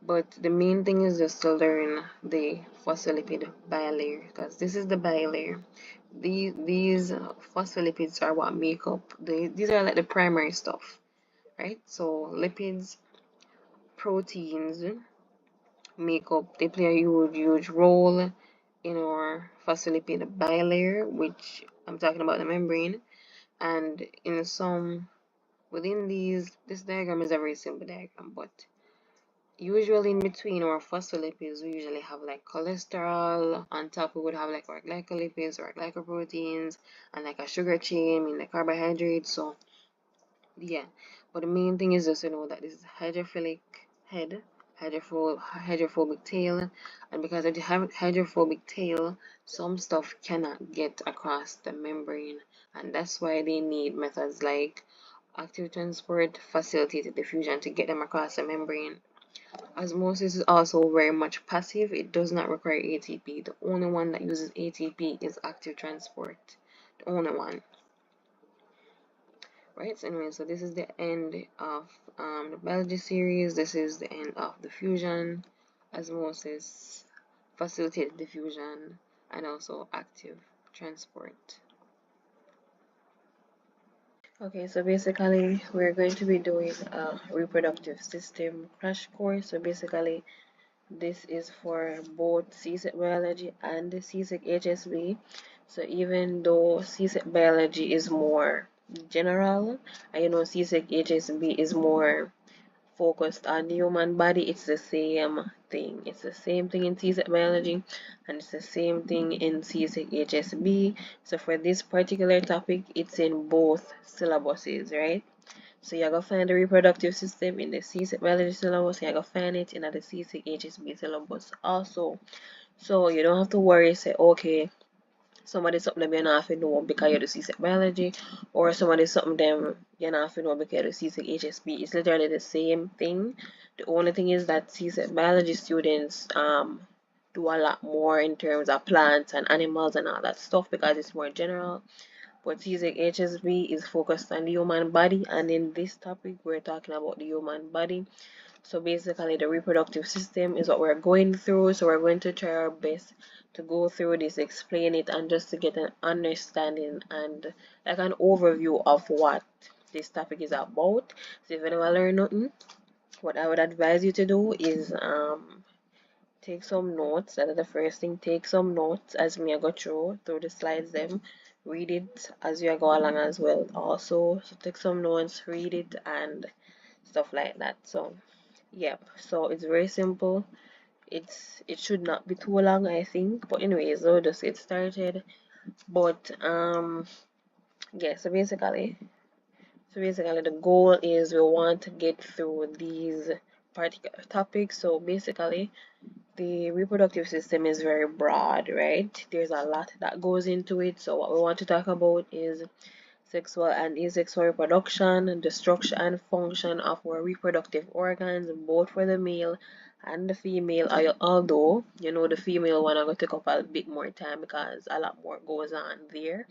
But the main thing is just to learn the phospholipid bilayer, because this is the bilayer. These phospholipids are what make up these are like the primary stuff, right? So lipids, proteins make up, they play a huge role in our phospholipid bilayer, which I'm talking about the membrane. And in some within these, this diagram is a very simple diagram, but usually in between our phospholipids we usually have like cholesterol. On top we would have like our glycolipids or glycoproteins, and like a sugar chain, I mean the carbohydrates. So yeah, but the main thing is just to know that this is hydrophilic head, hydrophobic tail, and because of the hydrophobic tail, some stuff cannot get across the membrane, and that's why they need methods like active transport, facilitated diffusion to get them across the membrane. Osmosis is also very much passive. It does not require ATP. The only one that uses ATP is active transport. The only one. Right, so anyway, so this is the end of the biology series. This is the end of diffusion, osmosis, facilitated diffusion, and also active transport. Okay, so basically we're going to be doing a reproductive system crash course. So basically this is for both CSEC biology and the CSEC HSB. So even though CSEC biology is more general, and you know CSEC HSB is more focused on the human body, it's the same thing. It's the same thing in CSEC biology, and it's the same thing in CSEC HSB. So for this particular topic, it's in both syllabuses, right? So you're gonna find the reproductive system in the CSEC biology syllabus, you're gonna find it in the CSEC HSB syllabus also. So you don't have to worry, say, okay, somebody something them you not have to know because you do CSEC biology, or somebody something them you not have to know because you do CSEC HSB. It's literally the same thing. The only thing is that CSEC biology students do a lot more in terms of plants and animals and all that stuff because it's more general. But CSEC HSB is focused on the human body, and in this topic we're talking about the human body. So basically the reproductive system is what we're going through. So we're going to try our best to go through this, explain it, and just to get an understanding and like an overview of what this topic is about. So if you never learn nothing, what I would advise you to do is take some notes. That is the first thing. Take some notes as me I go through the slides them. Read it as you go along as well. Also, so take some notes, read it, and stuff like that. So yep, so it's very simple. It should not be too long, I think, but anyways, we'll just get started. But yeah, so basically So basically the goal is we want to get through these particular topics. So basically the reproductive system is very broad, right? There's a lot that goes into it. So what we want to talk about is sexual and asexual reproduction, the structure and function of our reproductive organs, both for the male and the female. Although, you know, the female one I'm going to take up a bit more time because a lot more goes on there.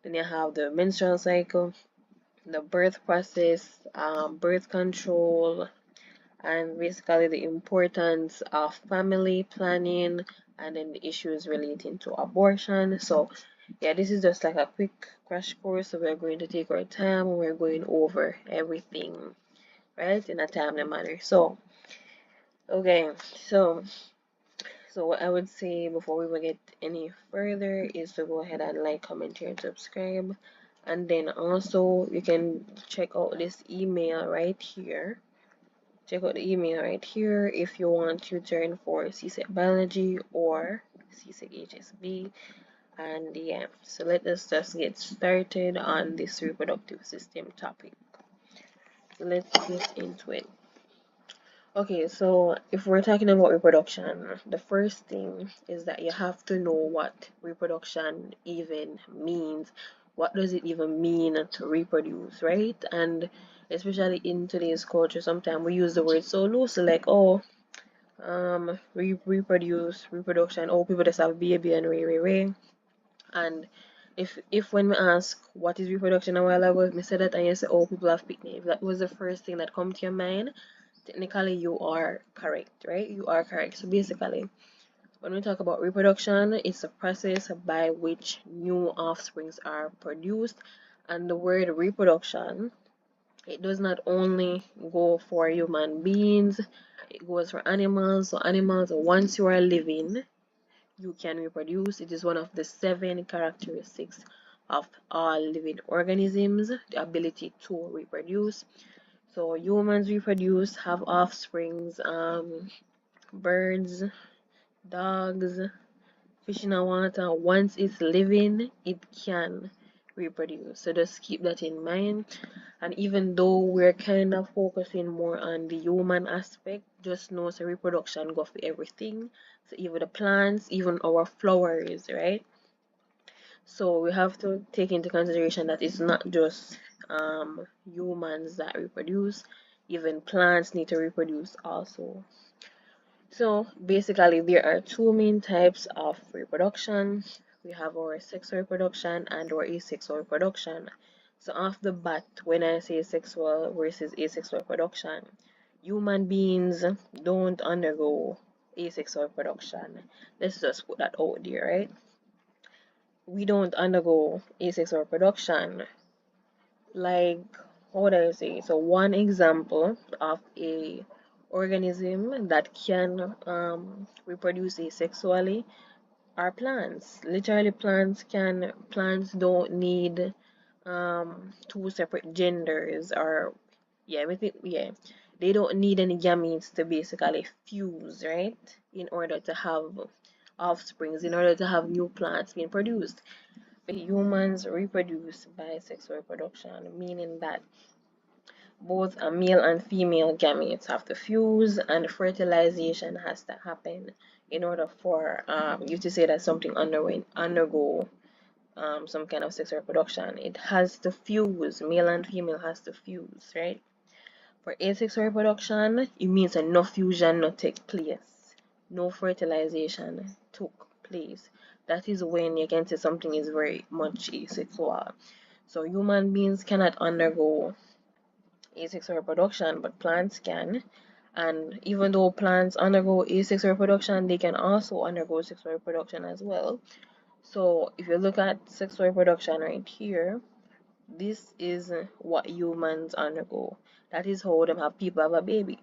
Then you have the menstrual cycle, the birth process, birth control, and basically the importance of family planning, and then the issues relating to abortion. So yeah, this is just like a quick crash course. So we're going to take our time and we're going over everything, right, in a timely manner. So okay, so what I would say before we will get any further is to go ahead and like, comment, share, and subscribe. And then also you can check out this email right here. Check out the email right here if you want tutoring for CSEC Biology or CSEC HSB. And yeah, so let us just get started on this reproductive system topic. So let's get into it. Okay, so if we're talking about reproduction, the first thing is that you have to know what reproduction even means. What does it even mean to reproduce, right? And especially in today's culture, sometimes we use the word so loosely, like, oh, reproduction, oh, people just have baby and way. And if when we ask what is reproduction a while ago, me said that and you say, oh, people have picnic. If that was the first thing that come to your mind, technically you are correct, right? You are correct. So basically, when we talk about reproduction, it's a process by which new offsprings are produced. And the word reproduction, it does not only go for human beings, it goes for animals. So animals, once you are living, you can reproduce. It is one of the 7 characteristics of all living organisms, the ability to reproduce. So humans reproduce, have offsprings, birds, dogs, fish in the water. Once it's living, it can reproduce. So just keep that in mind. And even though we're kind of focusing more on the human aspect, just know so reproduction go for everything. So even the plants, even our flowers, right? So we have to take into consideration that it's not just humans that reproduce, even plants need to reproduce also. So basically there are 2 main types of reproduction. We have our sexual reproduction and our asexual reproduction. So off the bat, when I say sexual versus asexual reproduction, human beings don't undergo asexual reproduction. Let's just put that out there, right? We don't undergo asexual reproduction. Like, how would I say? So one example of a organism that can reproduce asexually are plants. Literally, plants don't need 2 separate genders, or yeah, they don't need any gametes to basically fuse, right? In order to have offsprings, in order to have new plants being produced. Humans reproduce by sexual reproduction, meaning that both a male and female gametes have to fuse and fertilization has to happen in order for you to say that something undergo some kind of sexual reproduction. It has to fuse, male and female has to fuse, right? For asexual reproduction, it means that no fusion no take place, no fertilization took place. That is when you can say something is very much asexual. So human beings cannot undergo asexual reproduction, but plants can. And even though plants undergo asexual reproduction, they can also undergo sexual reproduction as well. So if you look at sexual reproduction right here, this is what humans undergo. That is how them have people have a baby.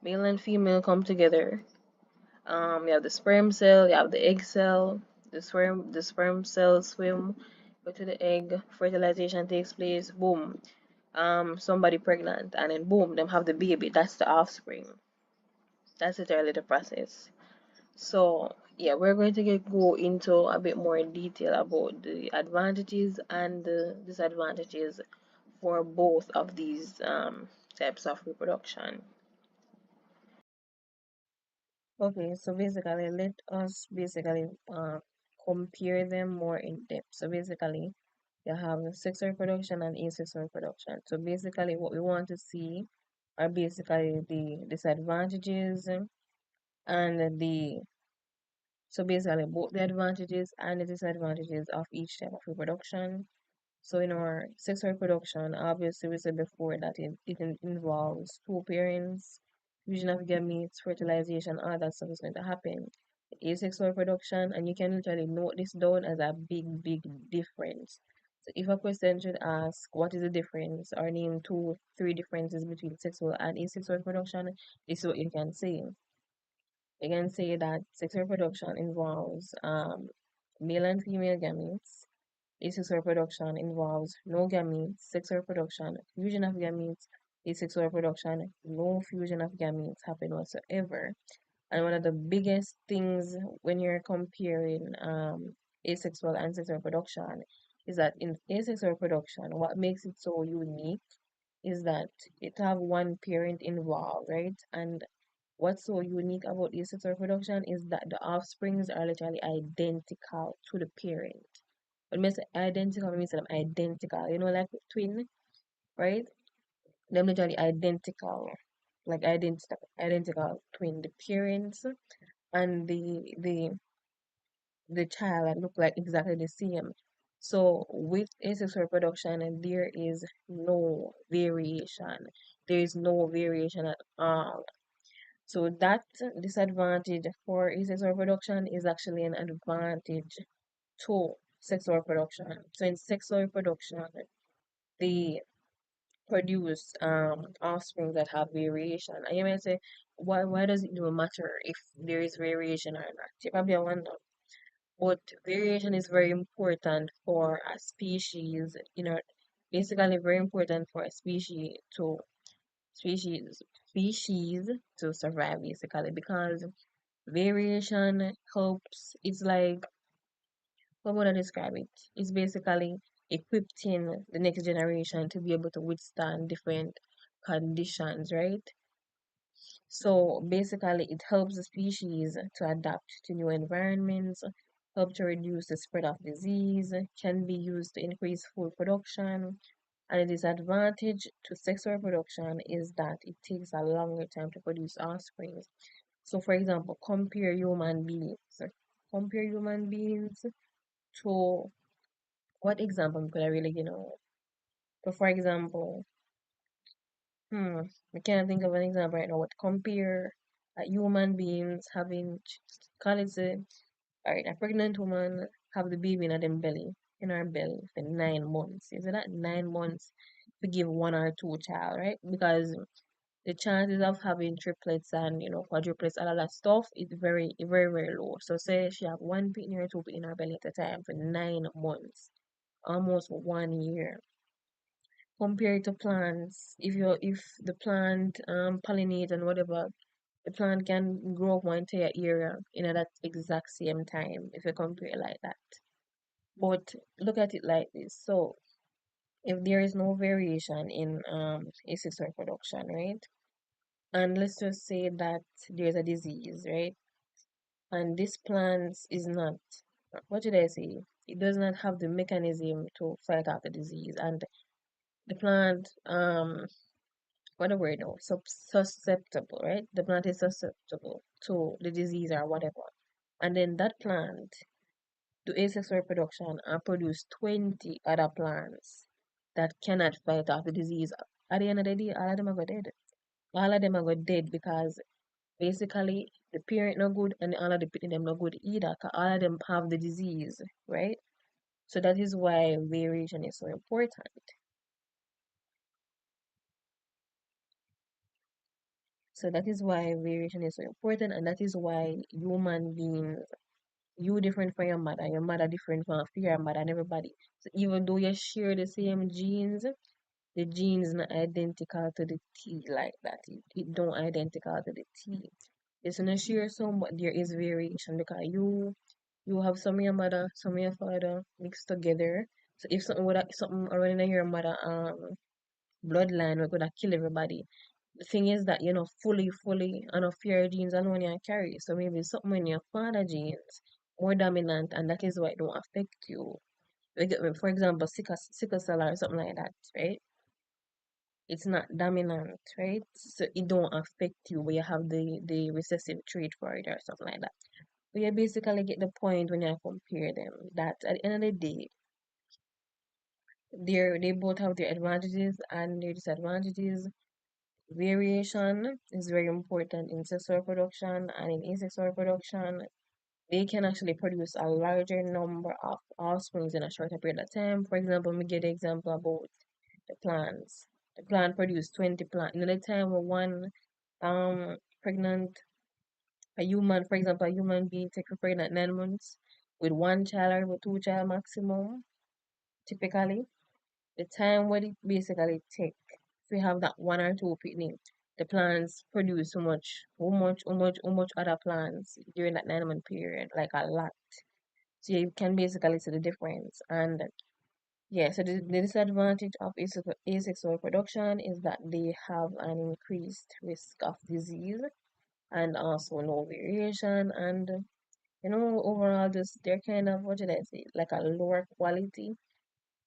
Male and female come together. You have the sperm cell, you have the egg cell, the sperm cells swim, go to the egg, fertilization takes place, boom. Somebody pregnant, and then boom, them have the baby. That's the offspring. That's literally the process. So yeah, we're going to go into a bit more detail about the advantages and the disadvantages for both of these types of reproduction. Okay, so basically, let us basically compare them more in depth. So basically, you have sexual reproduction and asexual reproduction. So basically, what we want to see are basically the disadvantages and so basically both the advantages and the disadvantages of each type of reproduction. So in our sexual reproduction, obviously we said before that it involves two parents, fusion of gametes, fertilization, all that stuff is going to happen. Asexual reproduction, and you can literally note this down as a big, big difference. So if a question should ask what is the difference or name two, three differences between sexual and asexual reproduction, this is what you can say. You can say that sexual reproduction involves male and female gametes. Asexual reproduction involves no gametes, sexual reproduction, fusion of gametes. Asexual reproduction, no fusion of gametes happen whatsoever. And one of the biggest things when you're comparing asexual and sexual reproduction is that in asexual reproduction, what makes it so unique is that it have one parent involved, right? And what's so unique about asexual reproduction is that the offsprings are literally identical to the parent. When I say identical, I mean them identical. You know, like twin, right? Them literally identical, like identical twin. The parents and the child that look like exactly the same. So with asexual reproduction, there is no variation. There is no variation at all. So that disadvantage for asexual reproduction is actually an advantage to sexual reproduction. So in sexual reproduction, they produce offspring that have variation. And you might say, why does it even matter if there is variation or not? You probably wonder. But variation is very important for a species, basically very important for a species species to survive basically because variation helps. It's like, how would I describe it? It's basically equipping the next generation to be able to withstand different conditions, right? So basically, it helps the species to adapt to new environments, help to reduce the spread of disease, can be used to increase food production. And the disadvantage to sexual reproduction is that it takes a longer time to produce offspring. So, for example, compare human beings. Compare human beings to what example could I really, So, for example, I can't think of an example right now. What compare human beings having, call it, all right, a pregnant woman have the baby in them belly, in her belly for 9 months. Is it that 9 months to give one or two child, right? Because the chances of having triplets and quadruplets and all that stuff is very, very, very low. So say she have one pit or two pit in her belly at a time for 9 months, almost 1 year. Compared to plants, if the plant pollinate and whatever, the plant can grow up one entire area in that exact same time if you compare it like that. But look at it like this. So if there is no variation in asexual reproduction, right? And let's just say that there's a disease, right? And this plant is not, what should I say? It does not have the mechanism to fight off the disease. And the plant, what the word now? Susceptible, right? The plant is susceptible to the disease or whatever. And then that plant do asexual reproduction and produce 20 other plants that cannot fight off the disease. At the end of the day, all of them are go dead. All of them are go dead because basically the parent no good and all of the picking them no good either. 'Cause all of them have the disease, right? So that is why variation is so important. So that is why variation is so important, and that is why human beings, you different from your mother different from your mother, and everybody. So even though you share the same genes, the genes not identical to the T like that. It don't identical to the T. It's not share some, but there is variation because you have some of your mother, some of your father mixed together. So if something would something already in your mother bloodline, we could have killed everybody. The thing is that you know fully enough your genes alone you carry. So maybe it's something in your father genes more dominant and that is why it don't affect you. For example, sickle cell or something like that, right? It's not dominant, right? So it don't affect you where you have the recessive trait for it or something like that. But you basically get the point when you compare them that at the end of the day, they both have their advantages and their disadvantages. Variation is very important in sexual reproduction and in asexual reproduction. They can actually produce a larger number of offspring in a shorter period of time. For example, we get the example about the plants. The plant produce 20 plants. In the time where one pregnant a human, for example, a human being take pregnant 9 months with one child or with two child maximum, typically. The time what it basically take if we have that one or two picnic, the plants produce so much other plants during that 9 month period, like a lot. So you can basically see the difference. And yeah, so the disadvantage of asexual reproduction is that they have an increased risk of disease and also no variation and you know overall just they're kind of what should I say like a lower quality.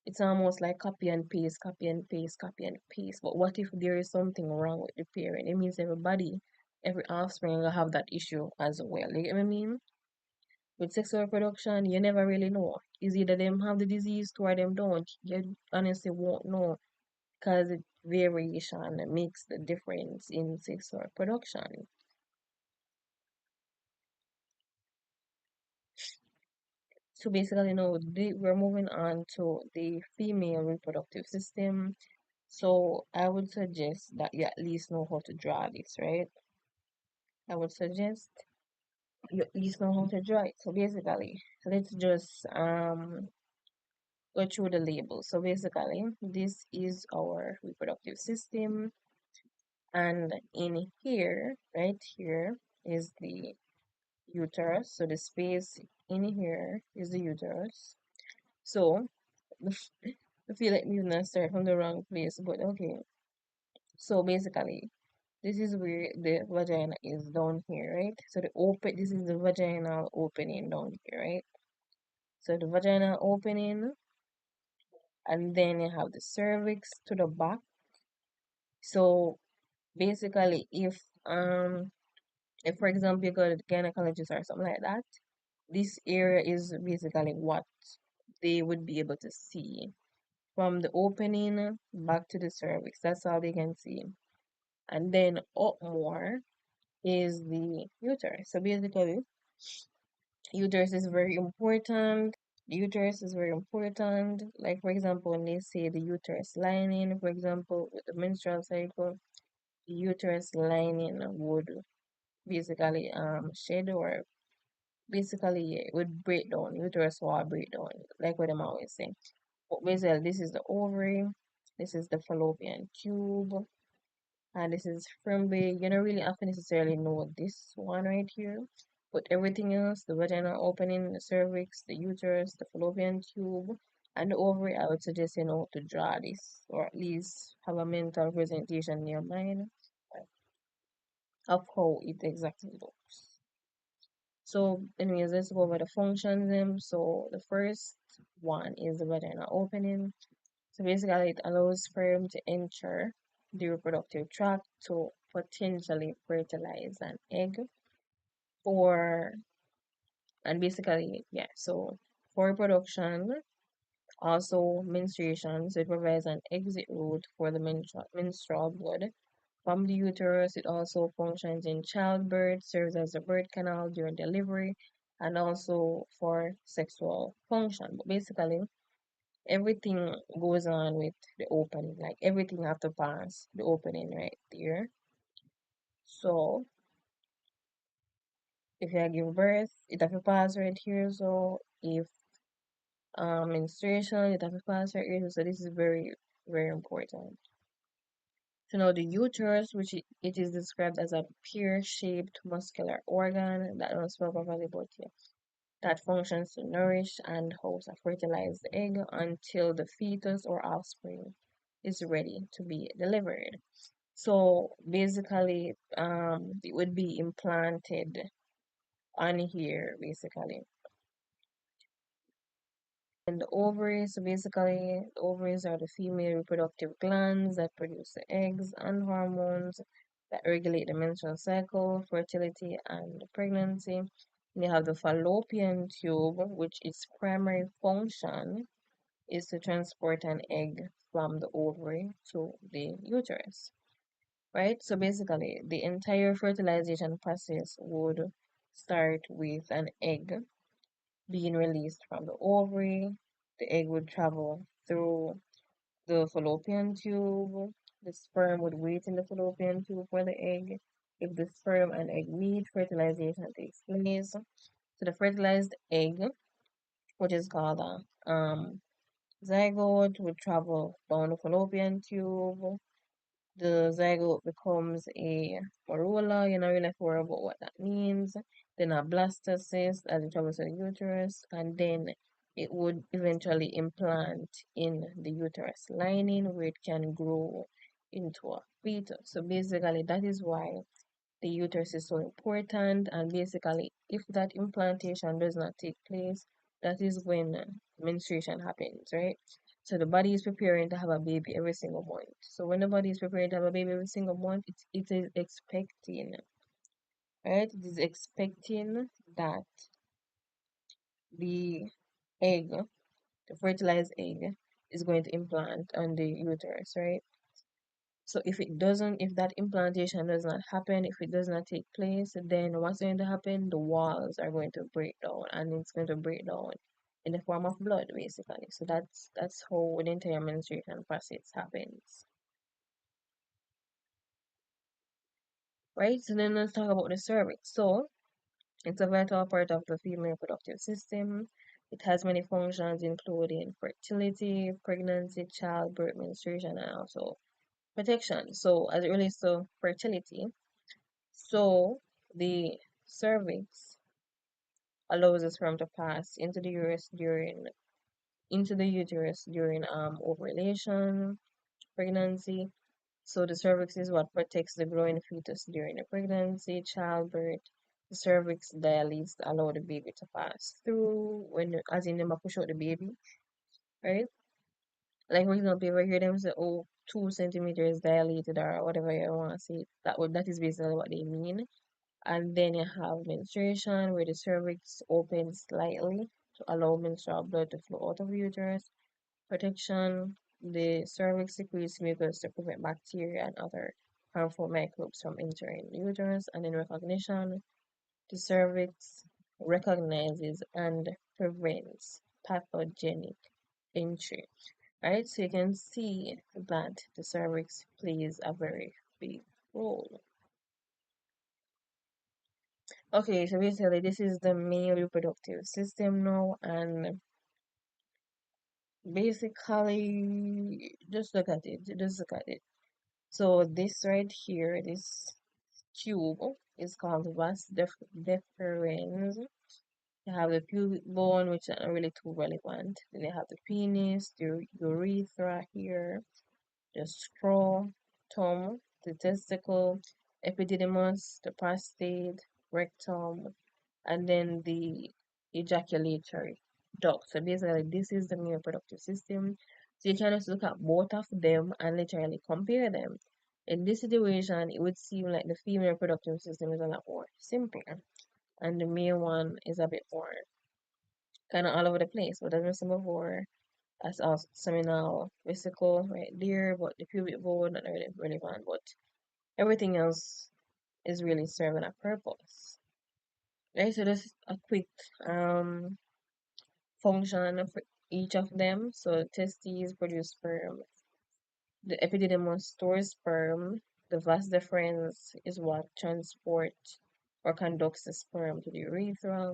It's almost like copy and paste, copy and paste, copy and paste. But what if there is something wrong with the parent? It means every offspring will have that issue as well. You get what I mean? With sexual reproduction, you never really know. Is either them have the disease or them don't. You honestly won't know because variation makes the difference in sexual reproduction. So basically, no, we're moving on to the female reproductive system. So I would suggest that you at least know how to draw this, right? I would suggest you at least know how to draw it. So basically, let's just go through the label. So basically, this is our reproductive system, and in here, right here, is the uterus. So the space in here is the uterus. So I feel like we're gonna start from the wrong place, but okay. So basically, this is where the vagina is down here, right? So this is the vaginal opening down here, right? So the vaginal opening, and then you have the cervix to the back. So basically, if for example you go to the gynecologist or something like that, this area is basically what they would be able to see from the opening back to the cervix. That's all they can see. And then up more is the uterus. So basically, uterus is very important. The uterus is very important. Like for example, when they say the uterus lining, for example, with the menstrual cycle, the uterus lining would basically shed or basically yeah, it would break down. Uterus wall break down, like what I'm always saying. But basically, this is the ovary, this is the fallopian tube, and this is firmly, you don't really have to necessarily know this one right here, but everything else, the vaginal opening, the cervix, the uterus, the fallopian tube, and the ovary, I would suggest you know to draw this, or at least have a mental presentation in your mind of how it exactly looks. So, anyways, let's go over the functions. So, the first one is the vaginal opening. So basically, it allows sperm to enter the reproductive tract to potentially fertilize an egg for, and basically, yeah, so for reproduction, also menstruation, so it provides an exit route for the menstrual blood from the uterus. It also functions in childbirth, serves as a birth canal during delivery, and also for sexual function. But basically, everything goes on with the opening, like everything have to pass the opening right there. So if you give birth, it have to pass right here. So if menstruation, it have to pass right here. So this is very important. So now the uterus, which it is described as a pear-shaped muscular organ that don't spell properly, but yeah, that functions to nourish and host a fertilized egg until the fetus or offspring is ready to be delivered. So basically, it would be implanted on here, basically. And the ovaries, so basically, the ovaries are the female reproductive glands that produce the eggs and hormones that regulate the menstrual cycle, fertility, and pregnancy. And you have the fallopian tube, which its primary function is to transport an egg from the ovary to the uterus, right? So basically, the entire fertilization process would start with an egg being released from the ovary. The egg would travel through the fallopian tube. The sperm would wait in the fallopian tube for the egg. If the sperm and egg meet, fertilization takes place. So the fertilized egg, which is called a zygote, would travel down the fallopian tube. The zygote becomes a corolla. You're not really sure about what that means. Then a blastocyst as it travels to the uterus, and then it would eventually implant in the uterus lining where it can grow into a fetus. So basically, that is why the uterus is so important. And basically, if that implantation does not take place, that is when menstruation happens, right? So the body is preparing to have a baby every single month. So when the body is preparing to have a baby every single month, it is expecting, right? It is expecting that the egg, the fertilized egg, is going to implant on the uterus, right? So if that implantation does not happen, if it does not take place, then what's going to happen? The walls are going to break down, and it's going to break down in the form of blood, basically. So that's how the entire menstruation process happens. Right? So then let's talk about the cervix. So it's a vital part of the female reproductive system. It has many functions, including fertility, pregnancy, childbirth, menstruation, and also protection. So as it relates to fertility, so the cervix allows the sperm to pass into the uterus during ovulation, pregnancy. So the cervix is what protects the growing fetus during the pregnancy, childbirth. The cervix dilates to allow the baby to pass through as in them a push out the baby, right? Like for example, if I hear them say, "Oh, 2 centimeters dilated" or whatever you want to say, that is basically what they mean. And then you have menstruation where the cervix opens slightly to allow menstrual blood to flow out of the uterus. Protection, the cervix secretes mucus to prevent bacteria and other harmful microbes from entering the uterus. And in recognition, the cervix recognizes and prevents pathogenic entry. Right? So you can see that the cervix plays a very big role. Okay, so basically this is the male reproductive system now, and basically just look at it, just look at it. So this right here, this tube is called vas deferens. You have the pubic bone, which are not really too relevant. Then you have the penis, the urethra here, the scrotum, the testicle, epididymis, the prostate, rectum, and then the ejaculatory duct. So basically, this is the male reproductive system. So you can just look at both of them and literally compare them. In this situation, it would seem like the female reproductive system is a lot more simpler, and the male one is a bit more kind of all over the place. But as I mentioned before, that's also seminal vesicle right there, but the pubic bone not really relevant, but everything else is really serving a purpose. Right, so just a quick function for each of them. So testes produce sperm. The epididymis stores sperm. The vas deferens is what transport or conducts the sperm to the urethra.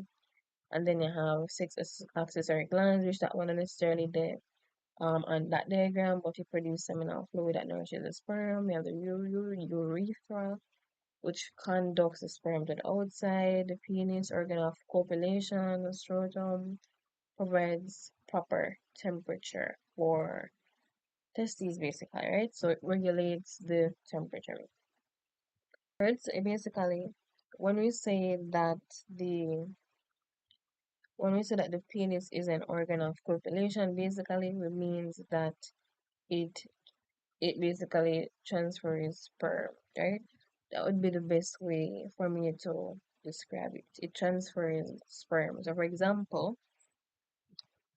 And then you have six accessory glands, which that one not necessarily there on that diagram, but it produce seminal fluid that nourishes the sperm. We have the urethra, which conducts the sperm to the outside. The penis, organ of copulation, the scrotum, provides proper temperature for testes basically, right? So it regulates the temperature. Right? So it basically, when we say that the when we say that the penis is an organ of copulation, basically it means that it it basically transfers sperm, right? That would be the best way for me to describe it. It transfers sperm. So for example,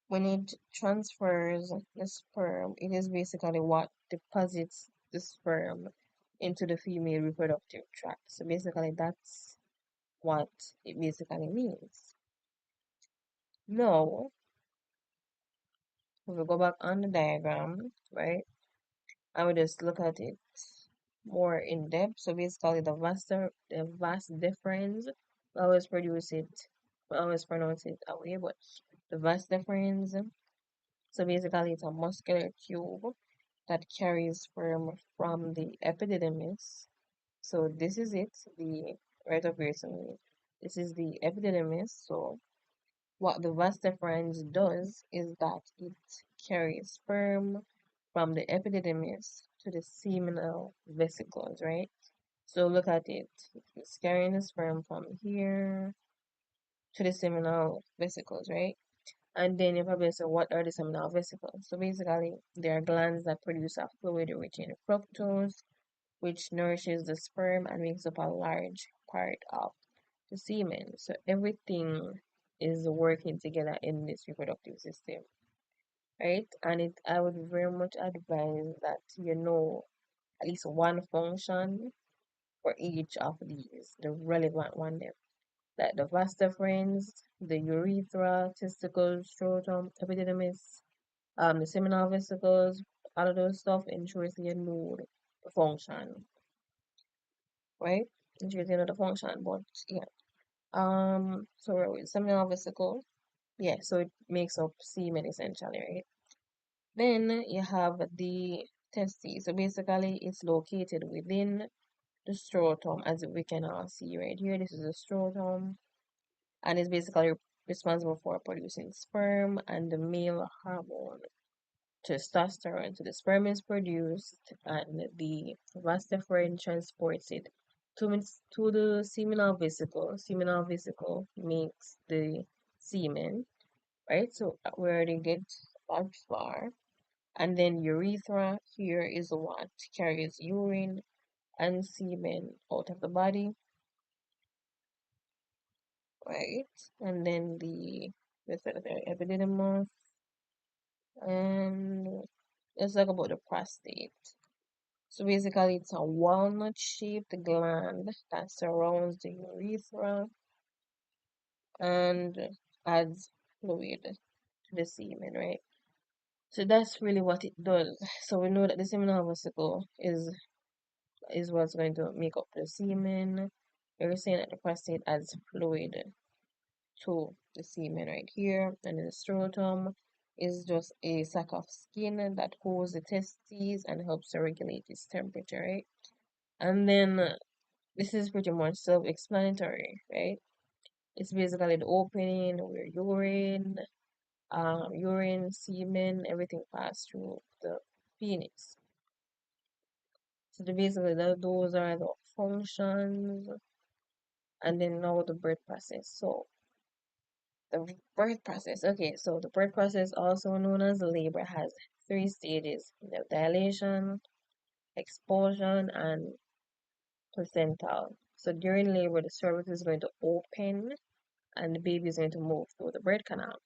when it transfers the sperm, it is basically what deposits the sperm into the female reproductive tract. So basically that's what it basically means. Now, if we go back on the diagram, right, I would just look at it more in depth. So basically the vast difference, we always produce it, we always pronounce it away, but the vast difference, so basically it's a muscular tube that carries sperm from the epididymis. So this is it, the right of here. So this is the epididymis. So what the vas deferens does is that it carries sperm from the epididymis to the seminal vesicles, right? So look at it. It's carrying the sperm from here to the seminal vesicles, right? And then you probably say, what are the seminal vesicles? So basically, they are glands that produce a fluid rich in fructose, which nourishes the sperm and makes up a large part of the semen. So everything is working together in this reproductive system, right? And I would very much advise that you know at least one function for each of these, the relevant one there. Like the vas deferens, the urethra, testicles, scrotum, epididymis, the seminal vesicles, all of those stuff ensures you know the function, right? Ensures you know the function, but yeah. So we're with seminal vesicle. Yeah, so it makes up semen essentially, right? Then you have the testes. So basically, it's located within the scrotum, as we can all see right here. This is the scrotum, and it's basically responsible for producing sperm and the male hormone testosterone. So the sperm is produced, and the vas deferens transports it to the seminal vesicle. Seminal vesicle makes the semen, right? So we already get that far. And then urethra here is what carries urine and semen out of the body, right? And then let's look at the epididymis, and let's talk about the prostate. So basically, it's a walnut-shaped gland that surrounds the urethra and adds fluid to the semen, right? So that's really what it does. So we know that the seminal vesicle is what's going to make up the semen. We're saying that the prostate adds fluid to the semen right here, and then the scrotum is just a sack of skin that holds the testes and helps to regulate its temperature, right? And then this is pretty much self-explanatory, right? It's basically the opening where urine, semen, everything pass through the penis. So basically, those are the functions, and then now the birth process. So the birth process. Okay, so the birth process, also known as labor, has three stages: the dilation, expulsion, and placental. So during labor, the cervix is going to open and the baby is going to move through the birth canal.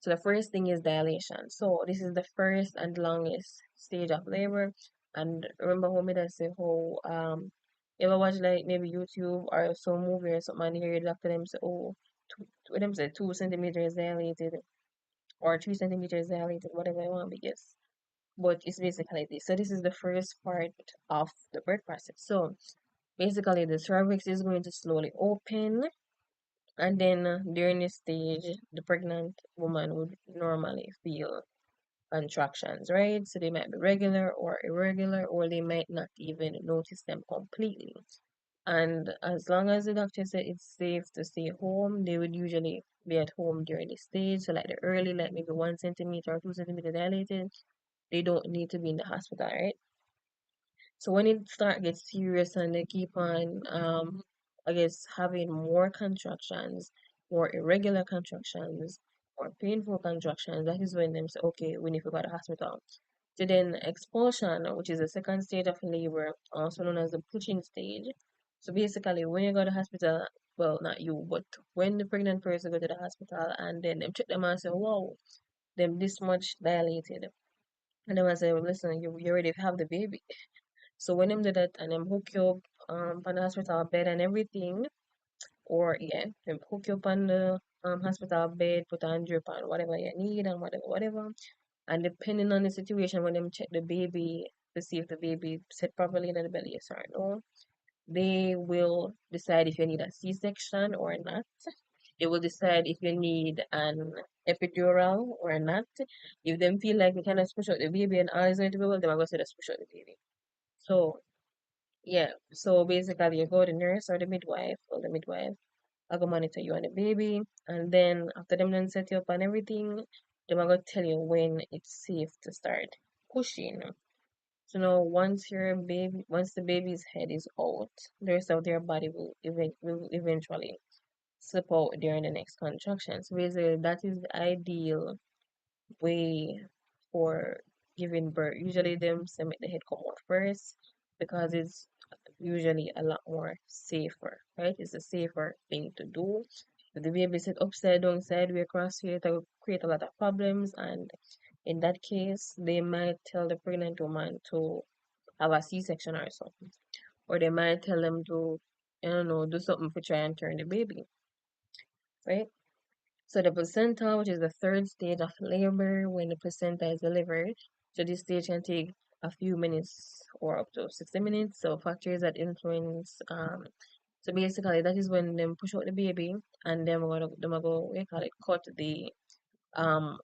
So the first thing is dilation. So this is the first and longest stage of labor. And remember how me that say how you ever watch like maybe YouTube or some movie or something and you hear the doctor them say, oh, them say 2 centimeters dilated or 3 centimeters dilated, whatever you want to guess. But it's basically this. So this is the first part of the birth process. So basically the cervix is going to slowly open, and then during this stage, the pregnant woman would normally feel contractions, right? So they might be regular or irregular, or they might not even notice them completely. And as long as the doctor said it's safe to stay home, they would usually be at home during this stage. So like the early, like maybe 1 centimeter or 2 centimeter dilated, they don't need to be in the hospital, right? So when it start gets serious and they keep on, I guess, having more contractions, more irregular contractions, more painful contractions, that is when them say, okay, we need to go to the hospital. So then expulsion, which is the second stage of labor, also known as the pushing stage. So basically, when you go to the hospital, well, not you, but when the pregnant person go to the hospital and then them check them and say, wow, them this much dilated. And then I say, well, listen, you already have the baby. So when them do that and them hook you up on the hospital bed and everything, or yeah, them hook you up on the hospital bed, put on drip on whatever you need and whatever. And depending on the situation, when them check the baby to see if the baby sit properly in the belly, yes or no, they will decide if you need a C-section or not. They will decide if you need an epidural or not. If them feel like they cannot push out the baby and all is going to be well, they are going to just push out the baby. So yeah, so basically you go to the nurse or the midwife I go monitor you and the baby, and then after them done set you up and everything, them I go tell you when it's safe to start pushing. So now once the baby's head is out, the rest of their body will eventually slip out during the next contraction. So basically that is the ideal way for giving birth. Usually them say make the head come out first because it's usually a lot more safer, right? It's a safer thing to do. If the baby sit upside down, sideways, across here, it will create a lot of problems. And in that case, they might tell the pregnant woman to have a C-section or something. Or they might tell them to, I don't know, do something to try and turn the baby, right? So the placenta, which is the third stage of labor when the placenta is delivered, so this stage can take a few minutes or up to 60 minutes. So factors that influence, so basically that is when them push out the baby and them gonna go, we call it cut the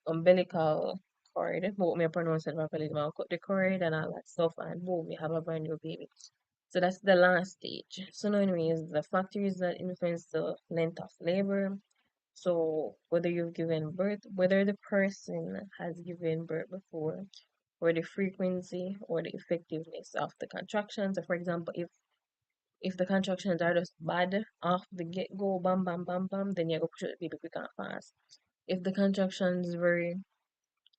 umbilical cord. Both me pronounce it properly. Them gonna cut the cord and all that stuff, and boom, we have a brand new baby. So that's the last stage. So now anyways, the factors that influence the length of labor, so whether you've given birth, whether the person has given birth before, or the frequency or the effectiveness of the contractions. So for example, if the contractions are just bad off the get go, bam bam bam bam, then you go push it the baby quick and fast. If the contractions very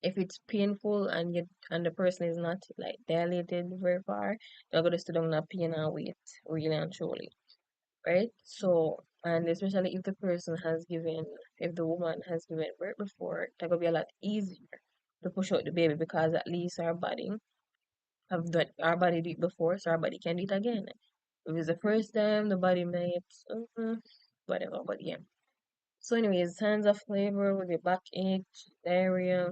if it's painful and the person is not like dilated very far, you're gonna sit down and pain and wait really and truly, right? So, and especially if the woman has given birth before, that could be a lot easier to push out the baby because at least our body did it before, so our body can do it again. If it's the first time, the body might, whatever, but yeah. So anyways, signs of labor with the backache, diarrhea,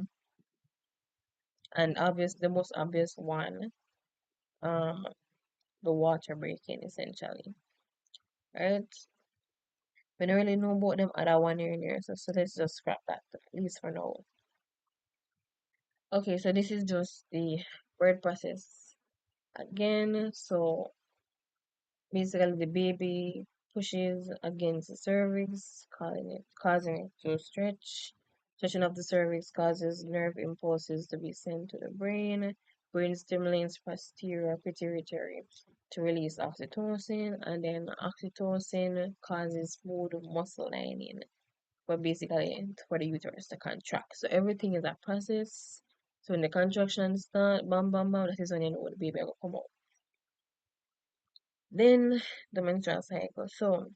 and the most obvious one, um, the water breaking essentially, right? We don't really know about them other one here, so let's just scrap that at least for now. Okay, so this is just the birth process again. So basically, the baby pushes against the cervix, causing it to stretch. Stretching of the cervix causes nerve impulses to be sent to the brain. Brain stimulates posterior pituitary to release oxytocin, and then oxytocin causes smooth muscle lining, but basically for the uterus to contract. So everything is a process. So when the contractions start, bam, bam, bam, that is when you know the baby will come out. Then the menstrual cycle. So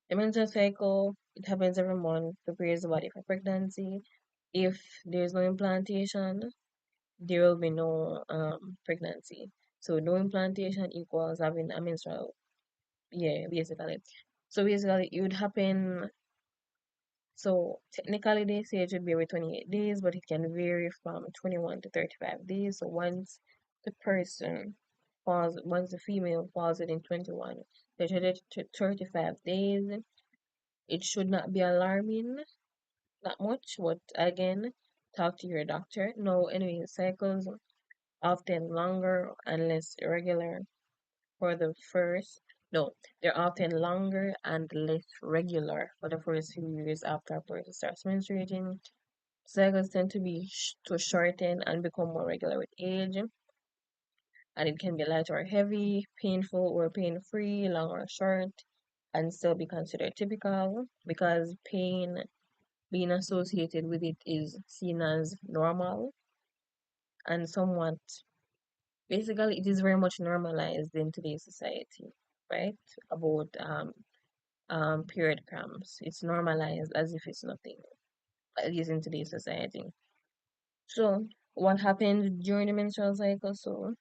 the menstrual cycle, it happens every month, prepares the body for pregnancy. If there's no implantation, there will be no pregnancy. So no implantation equals having a menstrual, yeah, basically. So basically it would happen. So technically they say it should be every 28 days, but it can vary from 21 to 35 days. So once the female falls within 21 to 35 days, it should not be alarming that much, but again, talk to your doctor. No, anyway, cycles often longer and less irregular for the first. No, they're often longer and less regular for the first few years after a person starts menstruating. Cycles tend to shorten and become more regular with age, and it can be light or heavy, painful or pain-free, long or short, and still be considered typical because pain being associated with it is seen as normal and somewhat basically it is very much normalized in today's society, right? About period cramps. It's normalized as if it's nothing, at least in today's society. So what happens during the menstrual cycle? So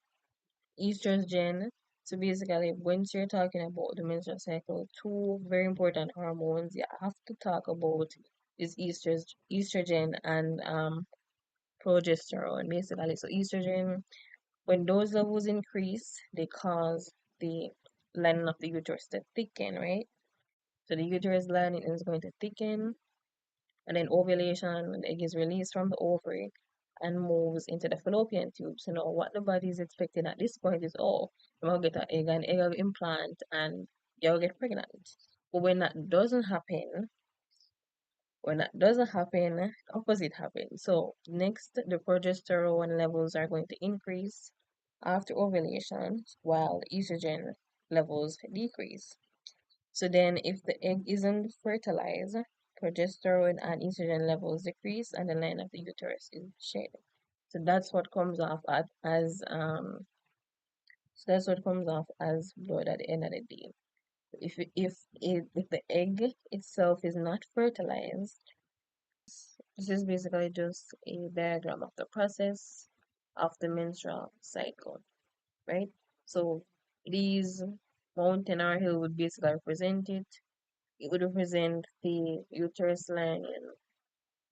estrogen. So basically, once you're talking about the menstrual cycle, two very important hormones you have to talk about is estrogen and progesterone. Basically, so estrogen, when those levels increase, they cause the lining of the uterus to thicken, right? So the uterus lining is going to thicken, and then ovulation, when the egg is released from the ovary and moves into the fallopian tube. So now what the body is expecting at this point is, oh, I'm gonna get an egg will implant and you'll get pregnant. But when that doesn't happen, the opposite happens. So next, the progesterone levels are going to increase after ovulation, while estrogen levels decrease. So then if the egg isn't fertilized, progesterone and estrogen levels decrease and the line of the uterus is shed. So that's what comes off as blood at the end of the day. If the egg itself is not fertilized, this is basically just a diagram of the process of the menstrual cycle, right? So these mountain or hill would basically represent it. It would represent the uterus lining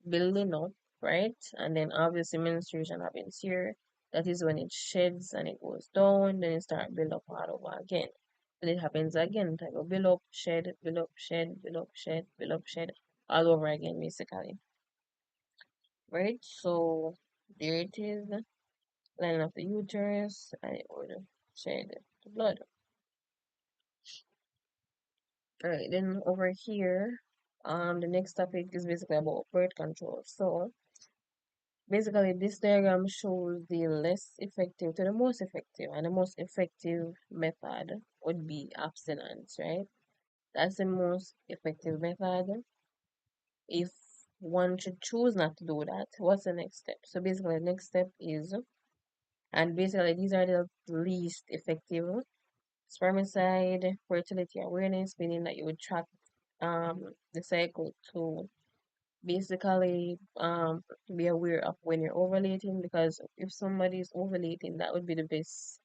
building up, right? And then obviously menstruation happens here. That is when it sheds and it goes down, then it starts build up all over again. Then it happens again, type of build up, shed, build up, shed, build up, shed, build up, shed, all over again basically. Right? So there it is, lining of the uterus, and it would shed the blood. Alright, then over here, the next topic is basically about birth control. So basically, this diagram shows the less effective to the most effective, and the most effective method would be abstinence, right? That's the most effective method. If one should choose not to do that, what's the next step? So basically, the next step is, and basically, these are the least effective spermicide, fertility awareness, meaning that you would track the cycle to basically be aware of when you're ovulating, because if somebody is ovulating, that would be the best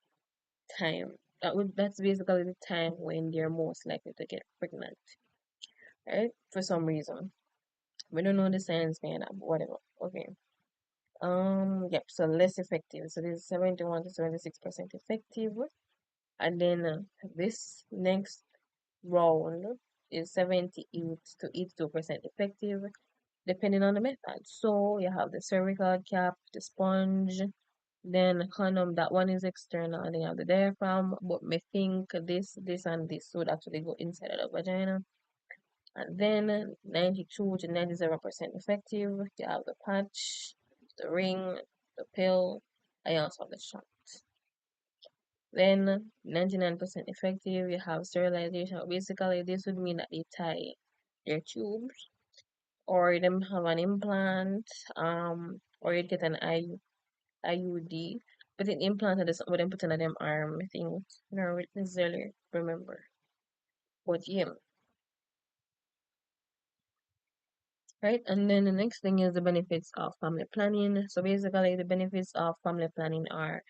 time. That's basically the time when they're most likely to get pregnant, right? For some reason. We don't know the science behind that, but whatever. Okay. Yep, so less effective. So this is 71 to 76% effective. And then this next round is 78 to 82% effective, depending on the method. So you have the cervical cap, the sponge, then condom. That one is external, and then you have the diaphragm. But me think this, and this would actually go inside of the vagina. And then 92 to 97% effective. You have the patch, the ring, the pill. I also have the shot. Then 99% effective. You have sterilization. Basically, this would mean that they tie their tubes, or them have an implant, or you get an IUD. But an implant is what them put in them arm, I think. I don't necessarily remember. But yeah, right? And then the next thing is the benefits of family planning. So basically, the benefits of family planning are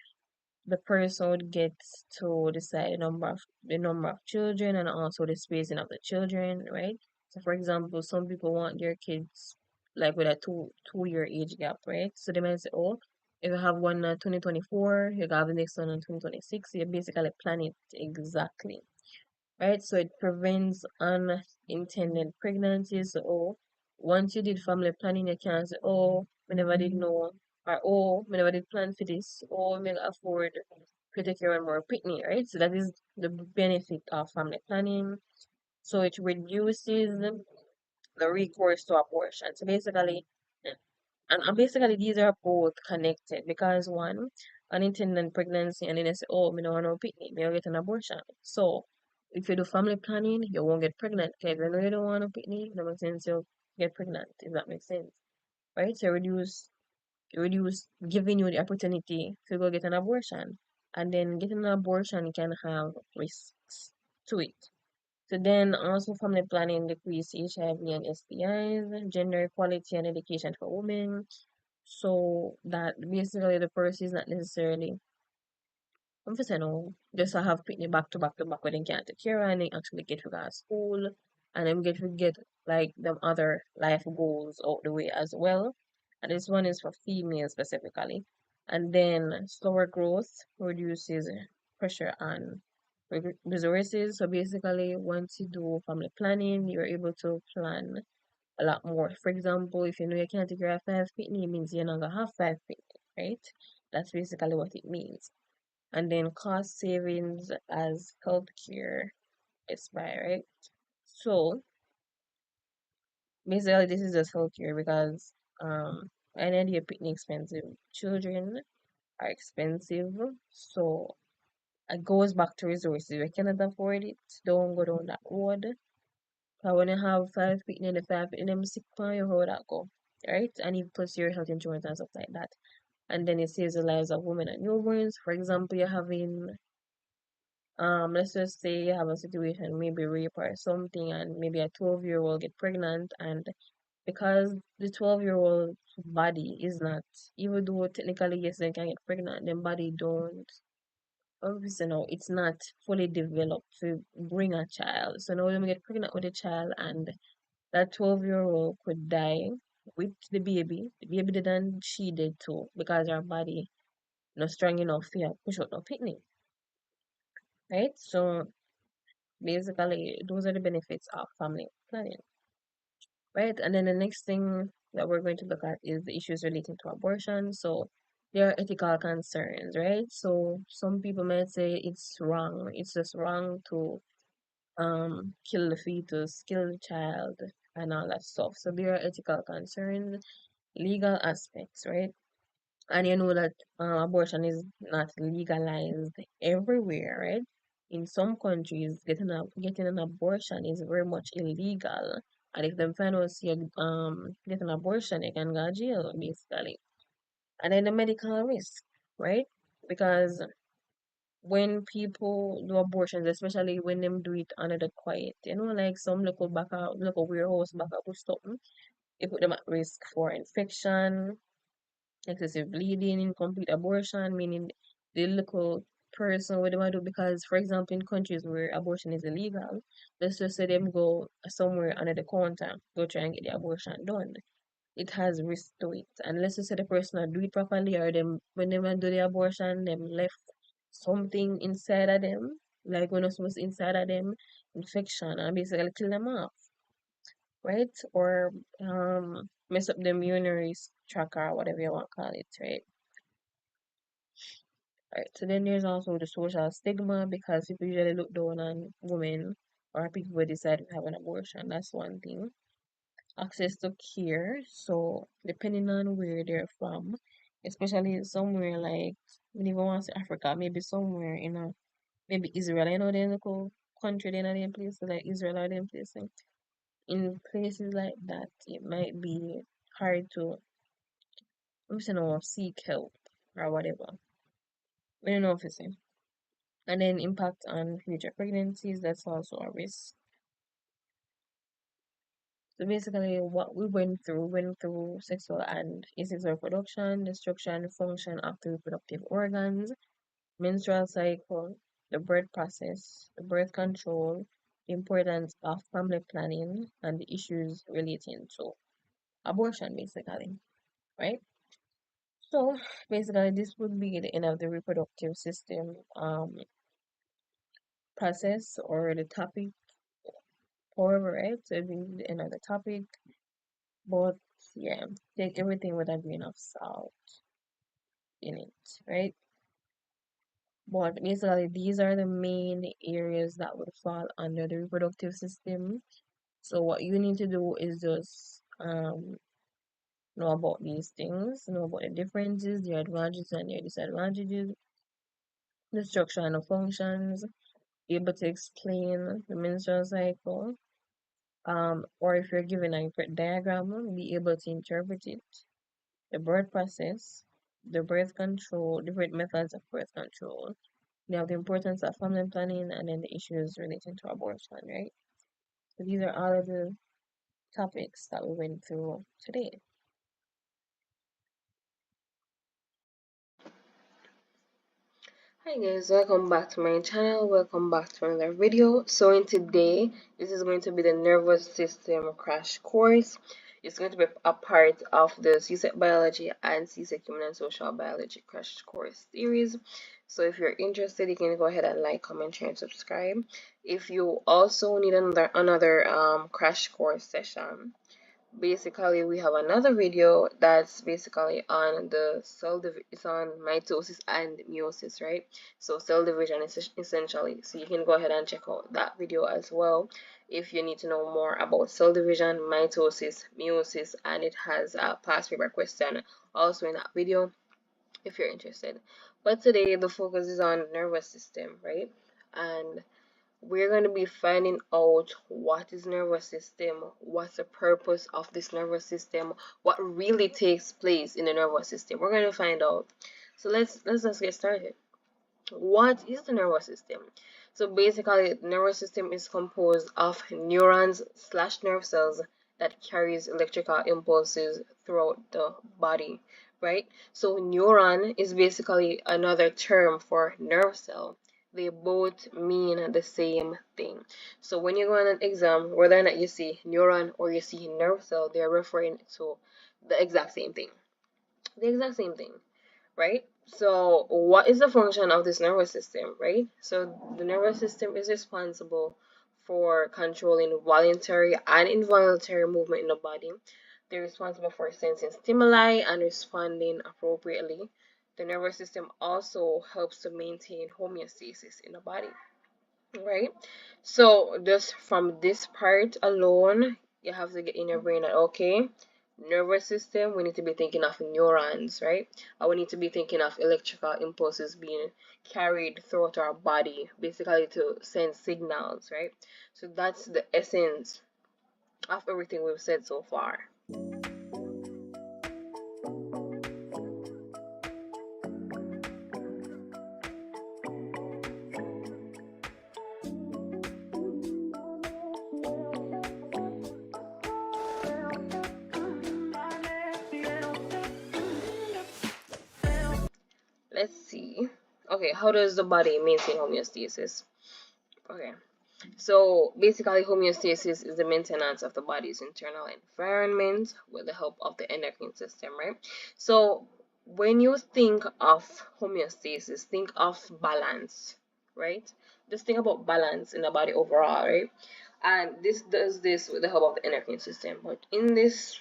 the person gets to decide the number of children and also the spacing of the children, right? So for example, some people want their kids like with a two year age gap, right? So they might say, oh, if you have one in 2024, you have the next one in 2026. So you basically plan it exactly, right? So it prevents unintended pregnancies. So, oh, once you did family planning, you can't say, oh, we never did know, or oh, we never did plan for this, or we can afford to take care of more pitney, right? So that is the benefit of family planning. So it reduces the recourse to abortion. So basically, And basically, these are both connected because one, unintended pregnancy, and then they say, oh, me don't want no picnic, me will get an abortion. So, if you do family planning, you won't get pregnant. Okay, if you know you don't want a picnic, it makes sense you'll get pregnant, if that makes sense. Right? So, reduce giving you the opportunity to go get an abortion. And then getting an abortion can have risks to it. So then also family planning decrease HIV and STIs, gender equality and education for women, so that basically the person is not necessarily professional, just to have picnic back to back to back when they can't take care and they actually get to go to school and then get like them other life goals out the way as well. And this one is for females specifically. And then slower growth reduces pressure on resources. So basically once you do family planning, you're able to plan a lot more. For example, if you know you can't take care of five picnic, it means you're not gonna have five picnic, right? That's basically what it means. And then cost savings as healthcare is by, right? So basically this is just healthcare because I know your picnic expensive. Children are expensive. So it goes back to resources. If you cannot afford it, don't go down that road. But when you have five picnic and the five picnic them sick pan you, how would that go? Right? And you plus your health insurance and stuff like that. And then it saves the lives of women and newborns. For example, you're having let's just say you have a situation, maybe rape or something, and maybe a 12-year-old get pregnant, and because the 12-year-old body is not, even though technically yes they can get pregnant, their body don't obviously no, it's not fully developed to bring a child. So now when we get pregnant with a child and that 12-year-old could die with the baby didn't she did too because her body not strong enough to push out no picnic, right? So basically, those are the benefits of family planning, right? And then the next thing that we're going to look at is the issues relating to abortion. So there are ethical concerns, right? So some people might say it's wrong. It's just wrong to kill the fetus, kill the child, and all that stuff. So there are ethical concerns, legal aspects, right? And you know that abortion is not legalized everywhere, right? In some countries, getting an abortion is very much illegal. And if them find out you get an abortion, you can go to jail, basically. And then the medical risk, right? Because when people do abortions, especially when them do it under the quiet, like some local warehouse back up with something, it put them at risk for infection, excessive bleeding, incomplete abortion, meaning the little person what they want to do because for example in countries where abortion is illegal, let's just say them go somewhere under the counter, go try and get the abortion done. It has risk to it. And let's just say the person not do it properly or them when they want to do the abortion, them left something inside of them, like when it's supposed inside of them, infection and basically kill them off, right? Or mess up them urinary tract or whatever you want to call it, right? Right. So then there's also the social stigma because people usually look down on women or people who decide to have an abortion. That's one thing. Access to care. So depending on where they're from, especially somewhere like when you want to say Africa, maybe somewhere in a maybe Israel. I know they're in a cool country, they're not in places like Israel or them places. In places like that, it might be hard to, seek help or whatever. We don't know if it's and then impact on future pregnancies, that's also a risk. So basically what we went through sexual and asexual reproduction, destruction, function of the reproductive organs, menstrual cycle, the birth process, the birth control, the importance of family planning, and the issues relating to abortion basically, right? So basically this would be the end of the reproductive system process or the topic. However, right, so it'd be the end of the topic. But yeah, take everything with a grain of salt in it, right? But basically, these are the main areas that would fall under the reproductive system. So what you need to do is just know about these things, know about the differences, their advantages and their disadvantages, the structure and the functions, able to explain the menstrual cycle, or if you're given a diagram, be able to interpret it, the birth process, the birth control, different methods of birth control. You have the importance of family planning and then the issues relating to abortion, right? So these are all of the topics that we went through today. Hi guys, welcome back to my channel. Welcome back to another video. So in today, this is going to be the nervous system crash course. It's going to be a part of the CSEC biology and CSEC human and social biology crash course series. So if you're interested, you can go ahead and like, comment, share, and subscribe. If you also need another crash course session, basically we have another video that's basically on the it's on mitosis and meiosis, right? So cell division is essentially, so you can go ahead and check out that video as well if you need to know more about cell division, mitosis, meiosis, and it has a past paper question also in that video if you're interested. But today the focus is on nervous system, right? And we're going to be finding out what is nervous system, what's the purpose of this nervous system, what really takes place in the nervous system. We're going to find out. So let's just get started. What is the nervous system? So basically, the nervous system is composed of neurons slash nerve cells that carries electrical impulses throughout the body, right? So neuron is basically another term for nerve cell. They both mean the same thing. So when you go on an exam, whether or not you see neuron or you see nerve cell, they're referring to the exact same thing. The exact same thing, right? So, what is the function of this nervous system, right? So, the nervous system is responsible for controlling voluntary and involuntary movement in the body. They're responsible for sensing stimuli and responding appropriately. The nervous system also helps to maintain homeostasis in the body, right? So just from this part alone, you have to get in your brain that okay, nervous system, we need to be thinking of neurons, right? And we need to be thinking of electrical impulses being carried throughout our body, basically to send signals, right? So that's the essence of everything we've said so far. Let's see. Okay, how does the body maintain homeostasis? Okay, so basically, homeostasis is the maintenance of the body's internal environment with the help of the endocrine system, right? So when you think of homeostasis, think of balance, right? Just think about balance in the body overall, right? And this does this with the help of the endocrine system. But in this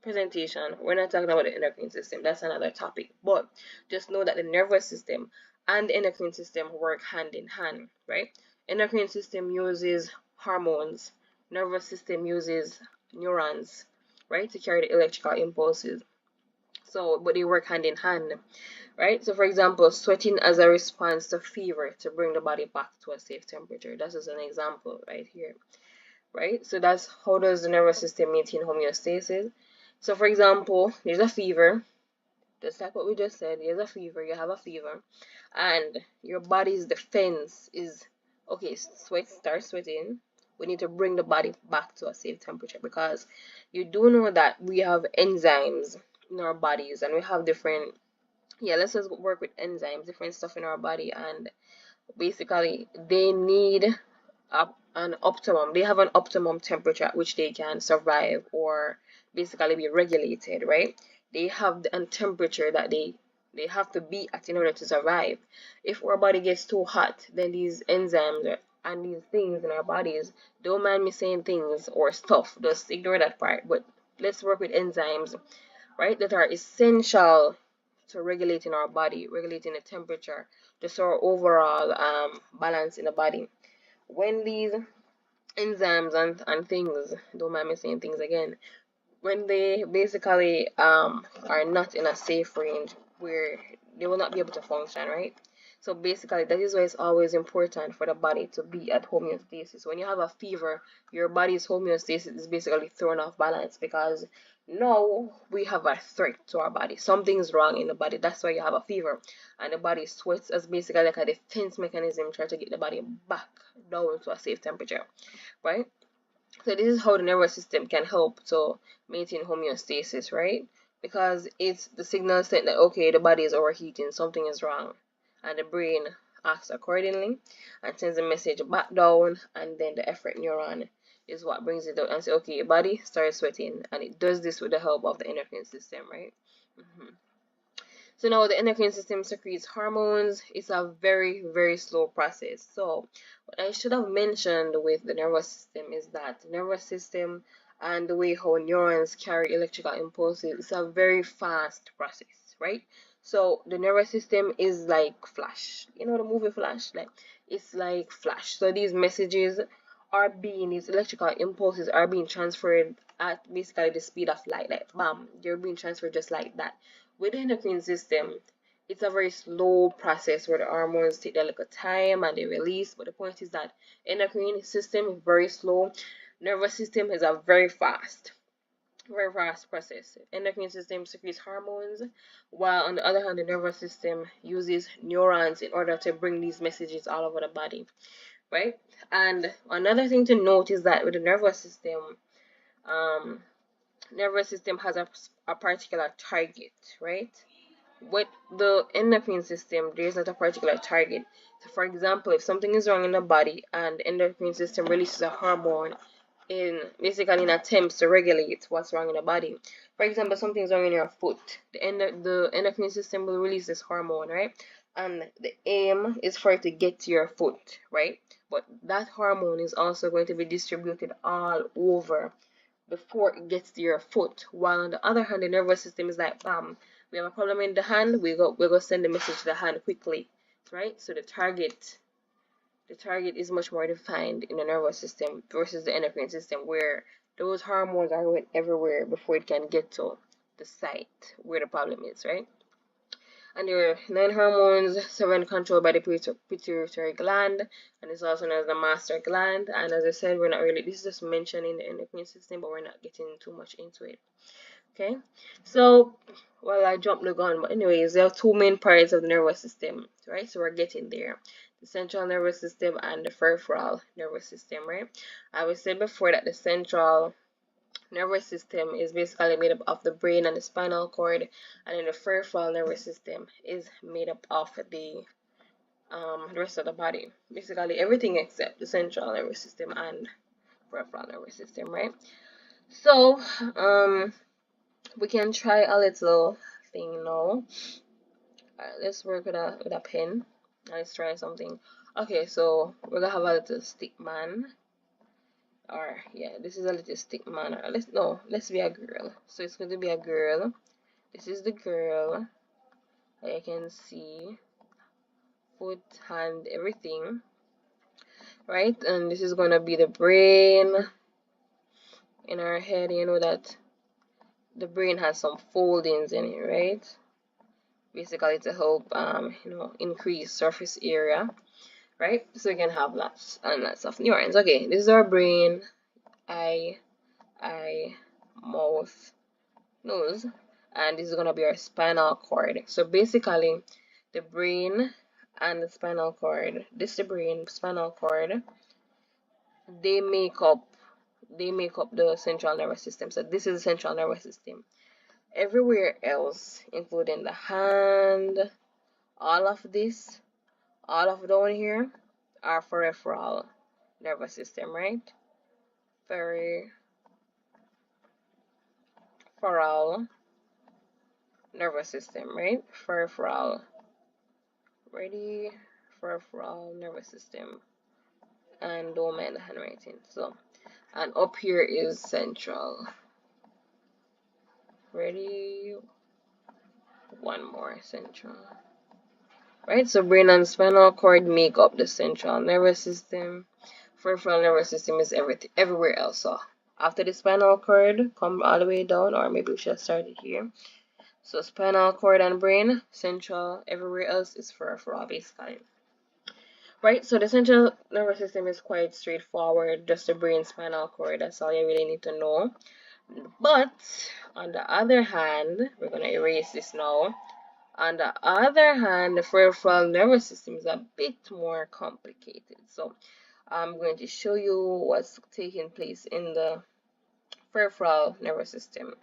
presentation, we're not talking about the endocrine system. That's another topic. But just know that the nervous system and the endocrine system work hand in hand, right? Endocrine system uses hormones. Nervous system uses neurons, right, to carry the electrical impulses. So, but they work hand in hand, right? So, for example, sweating as a response to fever to bring the body back to a safe temperature. That is an example right here, right? So that's how does the nervous system maintain homeostasis. So for example, there's a fever, just like what we just said, there's a fever, you have a fever, and your body's defense is okay, start sweating. We need to bring the body back to a safe temperature because you do know that we have enzymes in our bodies and we have different, yeah, let's just work with enzymes, different stuff in our body, and basically they need an optimum, they have an optimum temperature at which they can survive or basically be regulated, right? They have a temperature that they have to be at in order to survive. If our body gets too hot, then these enzymes and these things in our bodies, don't mind me saying things or stuff, just ignore that part, but let's work with enzymes, right, that are essential to regulating our body, regulating the temperature, just our overall balance in the body. When these enzymes and things, don't mind me saying things again, when they basically are not in a safe range where they will not be able to function, right? So basically that is why it's always important for the body to be at homeostasis. When you have a fever, your body's homeostasis is basically thrown off balance because now we have a threat to our body. Something's wrong in the body. That's why you have a fever. And the body sweats as basically like a defense mechanism trying to get the body back down to a safe temperature, right? So this is how the nervous system can help to maintain homeostasis, right? Because it's the signal saying that okay, the body is overheating, something is wrong, and the brain acts accordingly and sends a message back down, and then the efferent neuron is what brings it out and say, okay, your body starts sweating, and it does this with the help of the endocrine system, right? So now the endocrine system secretes hormones. It's a very, very slow process. So what I should have mentioned with the nervous system is that the nervous system and the way how neurons carry electrical impulses is a very fast process, right? So the nervous system is like Flash. You know the movie Flash? Like it's like Flash. So these electrical impulses are being transferred at basically the speed of light. Like bam, they're being transferred just like that. With the endocrine system, it's a very slow process where the hormones take their little time and they release. But the point is that endocrine system is very slow. Nervous system is a very fast process. Endocrine system secretes hormones, while on the other hand, the nervous system uses neurons in order to bring these messages all over the body, right? And another thing to note is that with the um, nervous system has a particular target, right? With the endocrine system, there's not a particular target. So, for example, if something is wrong in the body and the endocrine system releases a hormone in basically in attempts to regulate what's wrong in the body. For example, something's wrong in your foot. The endocrine system will release this hormone, right? And the aim is for it to get to your foot, right? But that hormone is also going to be distributed all over before it gets to your foot. While on the other hand, the nervous system is like, bam, we have a problem in the hand, we're gonna send the message to the hand quickly, right? So the target is much more defined in the nervous system versus the endocrine system, where those hormones are going everywhere before it can get to the site where the problem is, right? And there are 9 hormones, 7 controlled by the pituitary gland, and it's also known as the master gland. And as I said, we're not really, this is just mentioning the endocrine system, but we're not getting too much into it. Okay, so well, I jumped the gun, but anyways, there are 2 main parts of the nervous system, right? So we're getting there: the central nervous system and the peripheral nervous system, right? I was said before that the central nervous system is basically made up of the brain and the spinal cord, and then the peripheral nervous system is made up of the rest of the body. Basically everything except the central nervous system and peripheral nervous system, right? So we can try a little thing now. Alright, let's work with a pen. Let's try something. Okay, so we're gonna have a little stick man. Or yeah, this is a little stick man. Or let's be a girl. So it's going to be a girl. This is the girl. I can see foot, hand, everything. Right? And this is gonna be the brain in our head. You know that the brain has some foldings in it, right? Basically to help increase surface area, right? So we can have lots and lots of neurons. Okay, this is our brain, eye, mouth, nose, and this is gonna be our spinal cord. So basically the brain and the spinal cord, this is the brain, spinal cord, they make up the central nervous system. So this is the central nervous system. Everywhere else, including the hand, all of this, all of down here are peripheral nervous system, right? Peripheral nervous system, right? Peripheral. Ready? Peripheral nervous system. And don't mind the handwriting. So, and up here is central. Ready? One more, central. Right? So brain and spinal cord make up the central nervous system. Peripheral nervous system is everywhere else. So After the spinal cord, come all the way down, or maybe we should start it here. So spinal cord and brain, central, everywhere else is peripheral basically. Right, so the central nervous system is quite straightforward, just the brain, spinal cord, that's all you really need to know. But on the other hand, we're going to erase this now. On the other hand, the peripheral nervous system is a bit more complicated. So I'm going to show you what's taking place in the peripheral nervous system.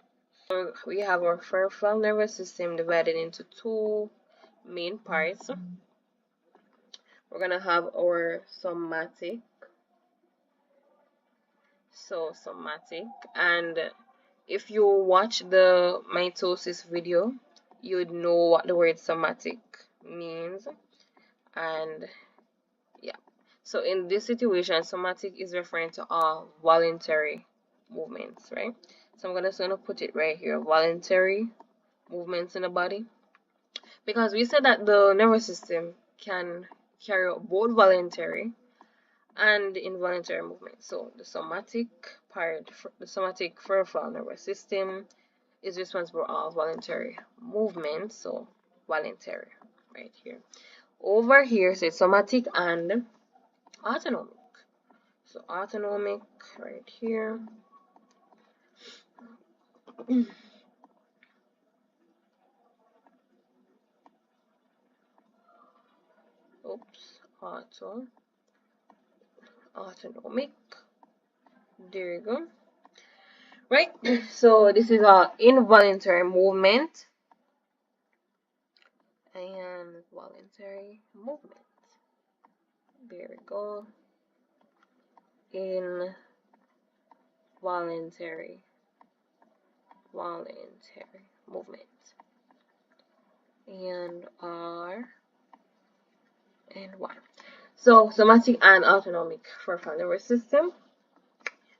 So we have our peripheral nervous system divided into two main parts. We're going to have our somatic. So somatic, and if you watch the mitosis video, you'd know what the word somatic means. And yeah, so in this situation, somatic is referring to all voluntary movements, right? So I'm gonna put it right here, voluntary movements in the body, because we said that the nervous system can carry out both voluntary and involuntary movement. So the somatic part, the somatic peripheral nervous system is responsible for all voluntary movement. So voluntary right here. Over here, so it's somatic and autonomic. So autonomic right here. Oops, autonomic. There you go. Right. So this is our involuntary movement and voluntary movement. There we go. Involuntary movement. And R and Y. So somatic and autonomic peripheral nervous system.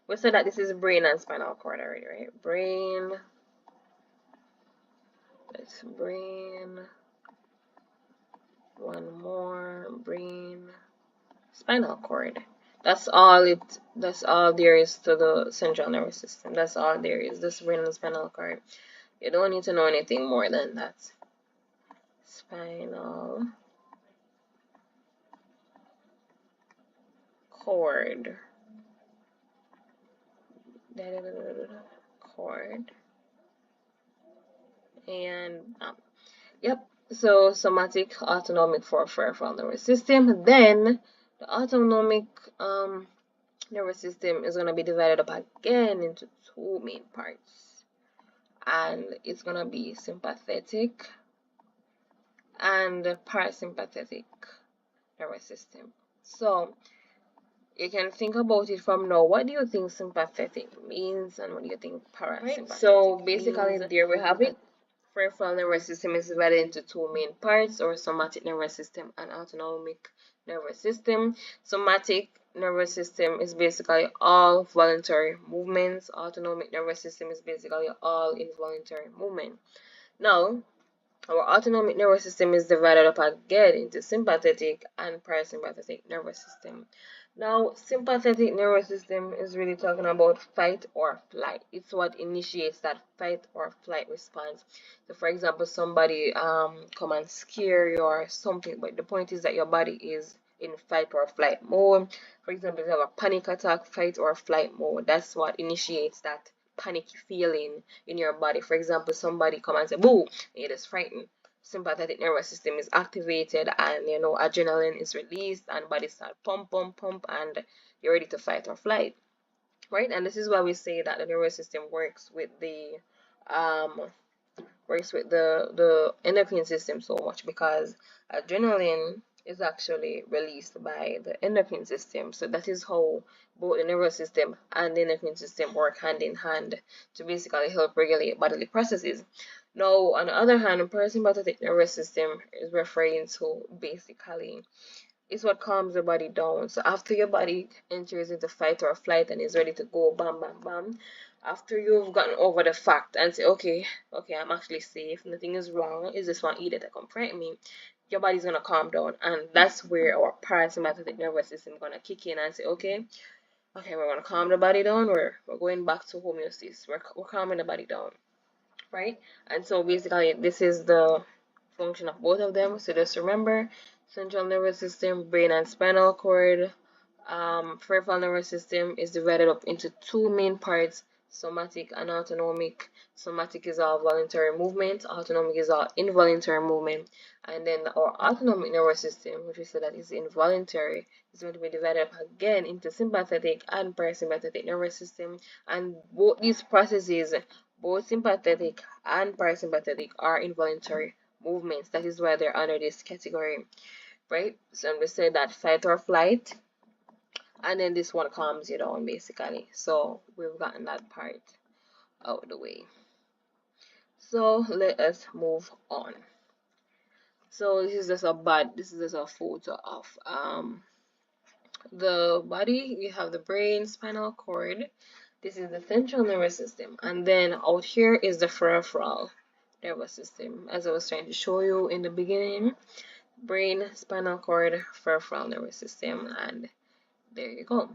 We said that this is brain and spinal cord already, right? Brain. That's brain. One more. Brain. Spinal cord. That's all there is to the central nervous system. That's all there is. This brain and spinal cord. You don't need to know anything more than that. Spinal cord. Cord. And yep. So somatic, autonomic for peripheral nervous system. Then the autonomic nervous system is gonna be divided up again into two main parts, and it's gonna be sympathetic and parasympathetic nervous system. So you can think about it from now. What do you think sympathetic means, and what do you think parasympathetic? Right. So basically, there we have it. Peripheral nervous system is divided into two main parts, or somatic nervous system and autonomic nervous system. Somatic nervous system is basically all voluntary movements. Autonomic nervous system is basically all involuntary movement. Now, our autonomic nervous system is divided up again into sympathetic and parasympathetic nervous system. Now, sympathetic nervous system is really talking about fight or flight. It's what initiates that fight or flight response. So, for example, somebody come and scare you or something, but the point is that your body is in fight or flight mode. For example, if you have a panic attack, fight or flight mode. That's what initiates that panicky feeling in your body. For example, somebody come and say boo, it is frightened. Sympathetic nervous system is activated, and adrenaline is released, and body start pump and you're ready to fight or flight, right? And this is why we say that the nervous system works with the endocrine system so much, because adrenaline is actually released by the endocrine system. So that is how both the nervous system and the endocrine system work hand in hand to basically help regulate bodily processes. Now, on the other hand, the parasympathetic nervous system is referring to basically is what calms the body down. So after your body enters into fight or flight and is ready to go, bam, bam, bam, after you've gotten over the fact and say, okay, I'm actually safe, nothing is wrong, is this one either to confront me, your body's gonna calm down, and that's where our parasympathetic nervous system is gonna kick in and say, okay, Okay, we're gonna calm the body down. We're going back to homeostasis. We're calming the body down, right? And so basically, this is the function of both of them. So just remember, central nervous system, brain and spinal cord. Peripheral nervous system is divided up into two main parts, somatic and autonomic. Somatic is all voluntary movement, autonomic is all involuntary movement. And then our autonomic nervous system, which we said that is involuntary, is going to be divided up again into sympathetic and parasympathetic nervous system. And both these processes, both sympathetic and parasympathetic, are involuntary movements. That is why they're under this category, right? So I'm going to say that fight or flight, and then this one calms you down basically. So we've gotten that part out of the way. So let us move on. So this is just a photo of the body. You have the brain, spinal cord. This is the central nervous system, and then out here is the peripheral nervous system, as I was trying to show you in the beginning. Brain, spinal cord, peripheral nervous system, and there you go.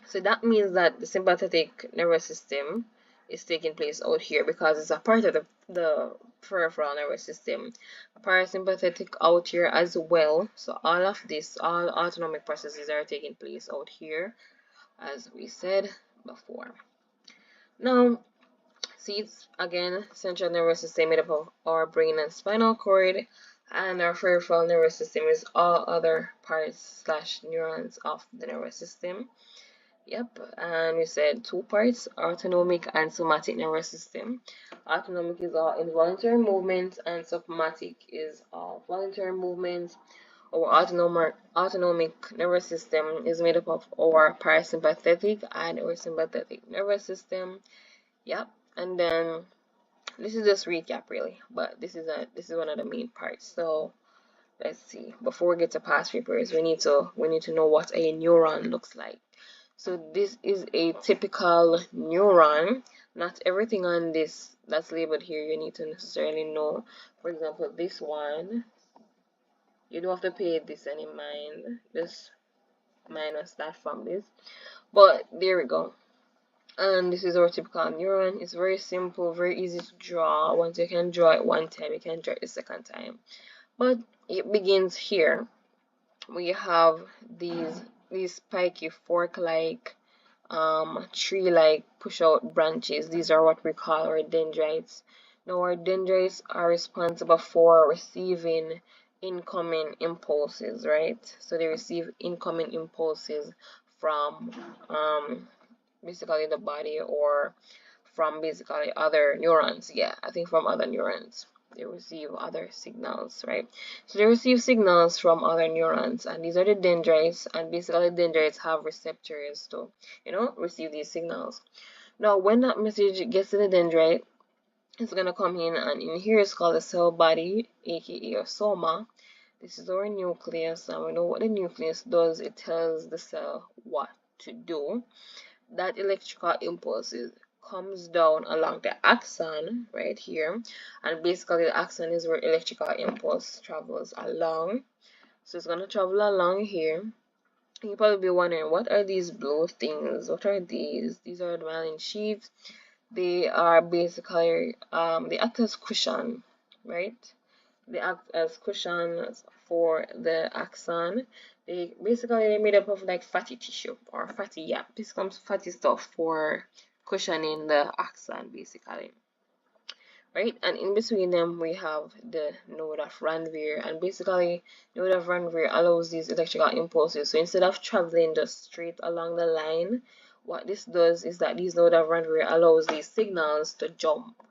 So that means that the sympathetic nervous system is taking place out here because it's a part of the peripheral nervous system. Parasympathetic out here as well. So all of this, all autonomic processes are taking place out here, as we said before. Now, see, it's again central nervous system made up of our brain and spinal cord, and our peripheral nervous system is all other parts slash neurons of the nervous system. Yep, and we said two parts, autonomic and somatic nervous system. Autonomic is all involuntary movements, and somatic is all voluntary movements. Our autonomic nervous system is made up of our parasympathetic and our sympathetic nervous system. Yep, and then this is just recap really, but this is one of the main parts. So let's see. Before we get to past papers, we need to know what a neuron looks like. So this is a typical neuron. Not everything on this that's labeled here you need to necessarily know. For example, this one, you don't have to pay this any mind. Just minus that from this. But there we go. And this is our typical neuron. It's very simple, very easy to draw. Once you can draw it one time, you can draw it the second time. But it begins here. We have these spiky fork-like tree-like push-out branches. These are what we call our dendrites. Now our dendrites are responsible for receiving incoming impulses, right? So they receive incoming impulses from basically the body, or from basically other neurons. Yeah, I think from other neurons. They receive other signals, right? So they receive signals from other neurons, and these are the dendrites, and basically dendrites have receptors to, receive these signals. Now, when that message gets to the dendrite, it's gonna come in, and in here it's called the cell body, aka or soma. This is our nucleus, and we know what the nucleus does. It tells the cell what to do. That electrical impulse comes down along the axon right here, and basically the axon is where electrical impulse travels along. So it's going to travel along here. You probably be wondering, what are these blue things? What are these? These are the myelin sheaths. They are basically they act as cushion, right? They act as cushions for the axon. They're made up of like fatty tissue, or fatty, yeah, this comes fatty stuff for cushioning the axon basically, right? And in between them we have the node of Ranvier, and basically node of Ranvier allows these electrical impulses. So instead of traveling just straight along the line, what this does is that these node of Ranvier allows these signals to jump.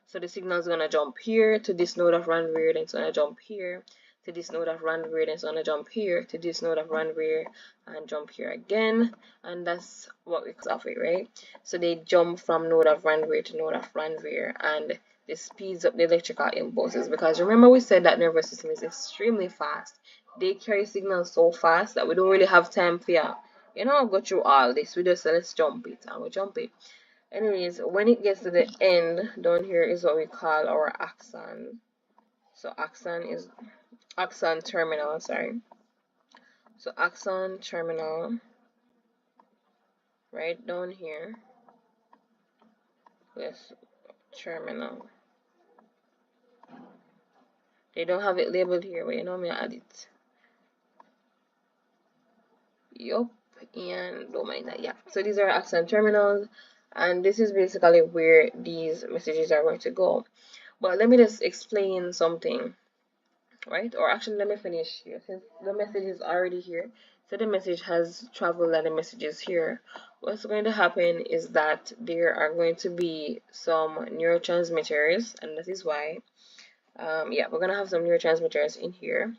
So the signal is gonna jump here to this node of Ranvier, then it's gonna jump here to this node of Ranvier, then it's gonna jump here to this node of Ranvier, and jump here again, and that's what we call it, right? So they jump from node of Ranvier to node of Ranvier, and this speeds up the electrical impulses, because remember we said that nervous system is extremely fast. They carry signals so fast that we don't really have time for go through all this. We just say let's jump it, and we jump it. Anyways, when it gets to the end, down here is what we call our axon. So axon terminal, sorry. So axon terminal right down here, this terminal. They don't have it labeled here, but you know me, I add it. Yup, and don't mind that. Yeah, so these are accent terminals, and this is basically where these messages are going to go. But let me just explain something, right? Or actually, let me finish here since the message is already here. So the message has traveled and the message is here. What's going to happen is that there are going to be some neurotransmitters, and that is why, yeah, we're gonna have some neurotransmitters in here,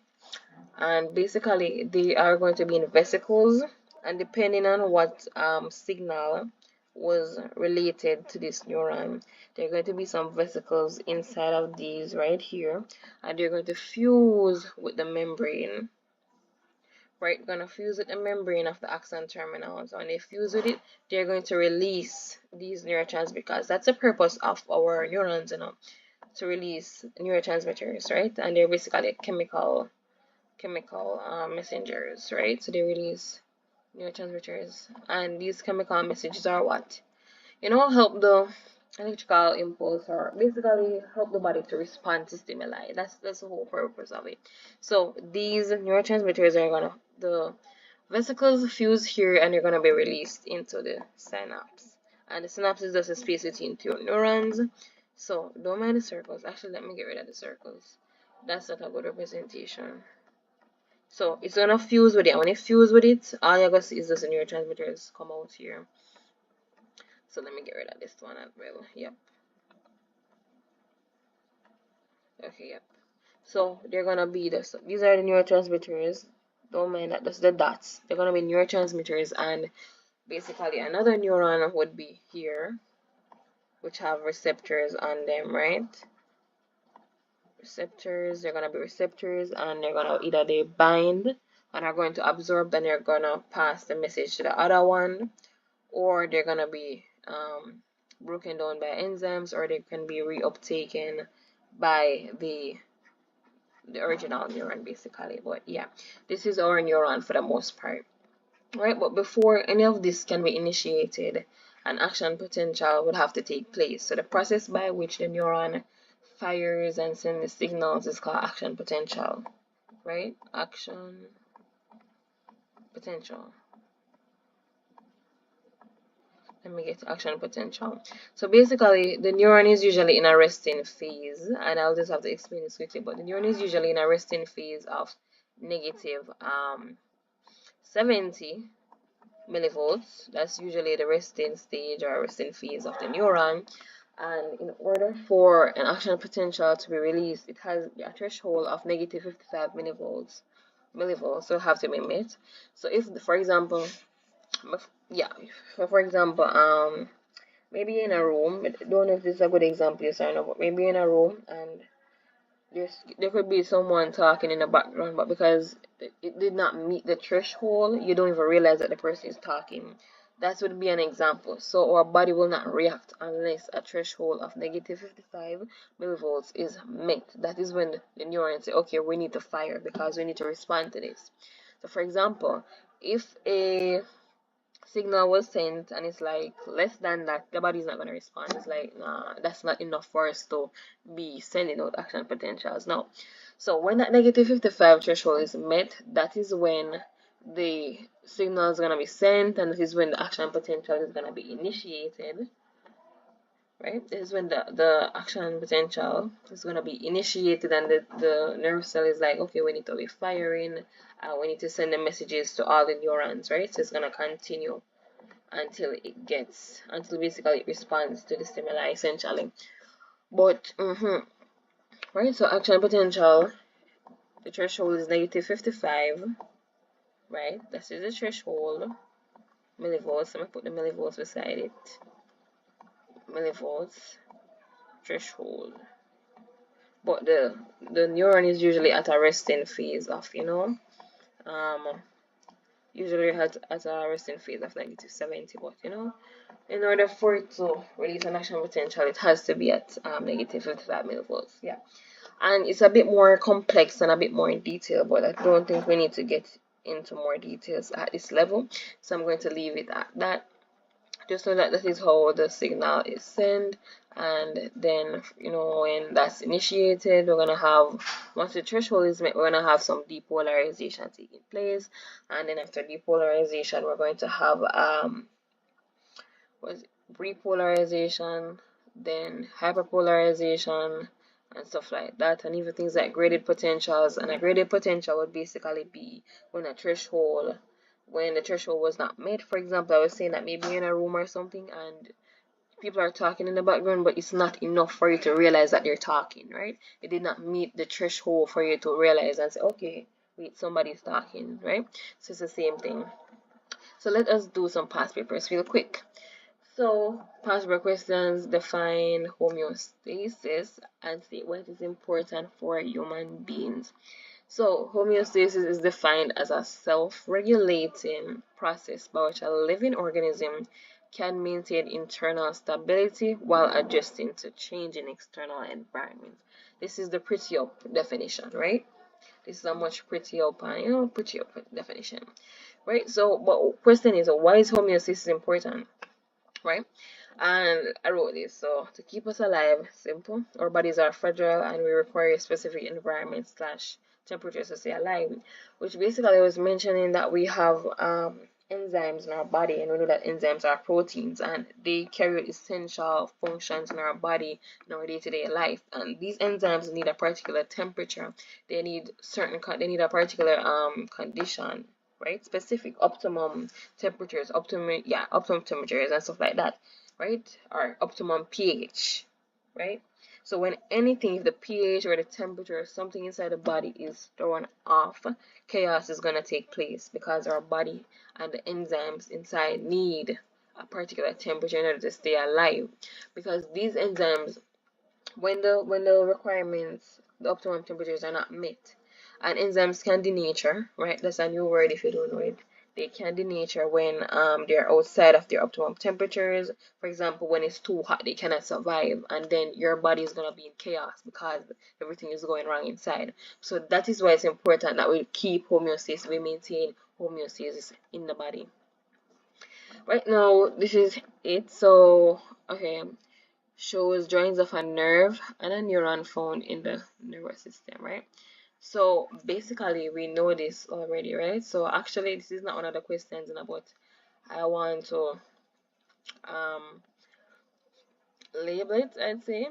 and basically they are going to be in vesicles, and depending on what signal was related to this neuron, there are going to be some vesicles inside of these right here, and they're going to fuse with the membrane, right? Going to fuse with the membrane of the axon terminals. When they fuse with it, they're going to release these neurotransmitters, because that's the purpose of our neurons, you know, to release neurotransmitters, right? And they're basically chemical messengers, right? So they release neurotransmitters, and these chemical messages are what, you know, help the electrical impulse, or basically help the body to respond to stimuli. That's the whole purpose of it. So these neurotransmitters are gonna, the vesicles fuse here, and they're gonna be released into the synapse, and the synapse is just a space between two neurons. So don't mind the circles. Actually, let me get rid of the circles. That's not a good representation. So it's gonna fuse with it. When it fuse with it, all you're gonna see is just the neurotransmitters come out here. So let me get rid of this one as well. Yep. Okay, yep. So they're gonna be this. These are the neurotransmitters. Don't mind that. That's the dots. They're gonna be neurotransmitters, and basically another neuron would be here, which have receptors on them, right? Receptors. They're gonna be receptors, and they're gonna either they bind and are going to absorb, then they're gonna pass the message to the other one, or they're gonna be broken down by enzymes, or they can be reuptaken by the original neuron, basically. But yeah, this is our neuron for the most part, right? But before any of this can be initiated, an action potential would have to take place. So the process by which the neuron fires and sends the signals is called action potential, right? Action potential. Let me get to action potential. So basically, the neuron is usually in a resting phase, and I'll just have to explain this quickly. But the neuron is usually in a resting phase of negative 70 millivolts. That's usually the resting stage or resting phase of the neuron. And in order for an action potential to be released, it has a threshold of negative 55 millivolts, so have to be met. So if, for example, yeah, for example, maybe in a room, I don't know if this is a good example, yes or no, but maybe in a room, and there could be someone talking in the background, but because it did not meet the threshold, you don't even realize that the person is talking. That would be an example. So our body will not react unless a threshold of negative 55 millivolts is met. That is when the neurons say, okay, we need to fire because we need to respond to this. So for example, if a signal was sent and it's like less than that, the body's not going to respond. It's like, nah, that's not enough for us to be sending out action potentials now. So when that negative 55 threshold is met, that is when the signal is going to be sent, and this is when the action potential is going to be initiated, right? This is when the action potential is going to be initiated, and the nerve cell is like, okay, we need to be firing, we need to send the messages to all the neurons, right? So it's going to continue until basically it responds to the stimuli, essentially. But right, so action potential, the threshold is negative 55, right? This is the threshold millivolts. Let me put the millivolts beside it. Millivolts threshold. But the neuron is usually at a resting phase of, usually at a resting phase of negative 70, but in order for it to release an action potential, it has to be at negative 55 millivolts. Yeah, and it's a bit more complex and a bit more in detail, but I don't think we need to get into more details at this level, so I'm going to leave it at that. Just know that that is how the signal is sent. And then, when that's initiated, we're gonna have, once the threshold is met, we're gonna have some depolarization taking place. And then after depolarization, we're going to have was repolarization, then hyperpolarization, and stuff like that, and even things like graded potentials. And a graded potential would basically be when the threshold was not met. For example, I was saying that maybe you're in a room or something and people are talking in the background, but it's not enough for you to realize that they're talking, right? It did not meet the threshold for you to realize and say, okay, wait, somebody's talking, right? So it's the same thing. So let us do some past papers real quick. So, past paper questions define homeostasis and state what is important for human beings. So, homeostasis is defined as a self-regulating process by which a living organism can maintain internal stability while adjusting to changing external environments. This is the pretty up definition, right? This is a much pretty up and pretty up definition, right? So, but question is, why is homeostasis important, right? And I wrote this. So to keep us alive, simple. Our bodies are fragile and we require a specific environment slash temperatures to stay alive. Which basically was mentioning that we have enzymes in our body, and we know that enzymes are proteins and they carry out essential functions in our body in our day-to-day life. And these enzymes need a particular temperature. They need they need a particular condition, right? Specific optimum temperatures, optimum temperatures and stuff like that, right? Or optimum pH, right? So when anything, if the pH or the temperature or something inside the body is thrown off, chaos is going to take place because our body and the enzymes inside need a particular temperature in order to stay alive. Because these enzymes, when the requirements, the optimum temperatures are not met, and enzymes can denature, right? That's a new word if you don't know it. They can denature when they're outside of their optimum temperatures. For example, when it's too hot, they cannot survive, and then your body is gonna be in chaos because everything is going wrong inside. So that is why it's important that we keep homeostasis, we maintain homeostasis in the body. Right now, this is it. So, okay, shows drawings of a nerve and a neuron found in the nervous system, right? So basically we know this already, right? So actually this is not one of the questions in but I want to um label it, I'd say.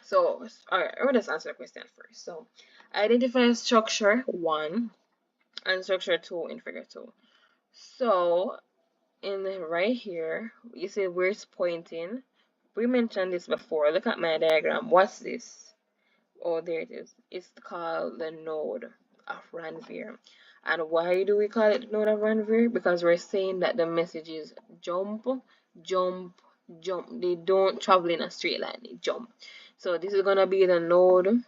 So alright, I will just answer the question first. So identify structure 1 and structure 2 in figure 2. So in right here, you see where it's pointing. We mentioned this before. Look at my diagram. What's this? Oh, there it is. It's called the node of Ranvier. And why do we call it the node of Ranvier? Because we're saying that the message is jump, jump, jump. They don't travel in a straight line, they jump. So this is gonna be the node of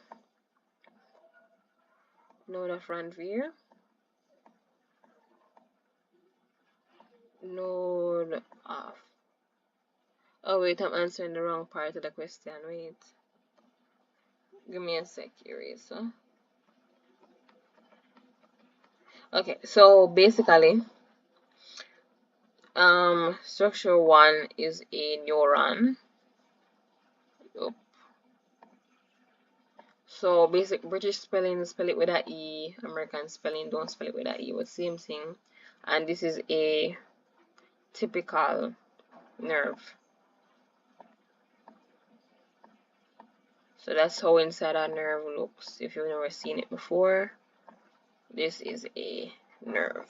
Ranvier, node of. Oh wait, I'm answering the wrong part of the question. Wait, give me a sec, eraser. Okay, so basically, structure 1 is a neuron. Yup. So basic British spelling, spell it with a E. American spelling, don't spell it with a E, but same thing. And this is a typical nerve. So that's how inside a nerve looks. If you've never seen it before, this is a nerve.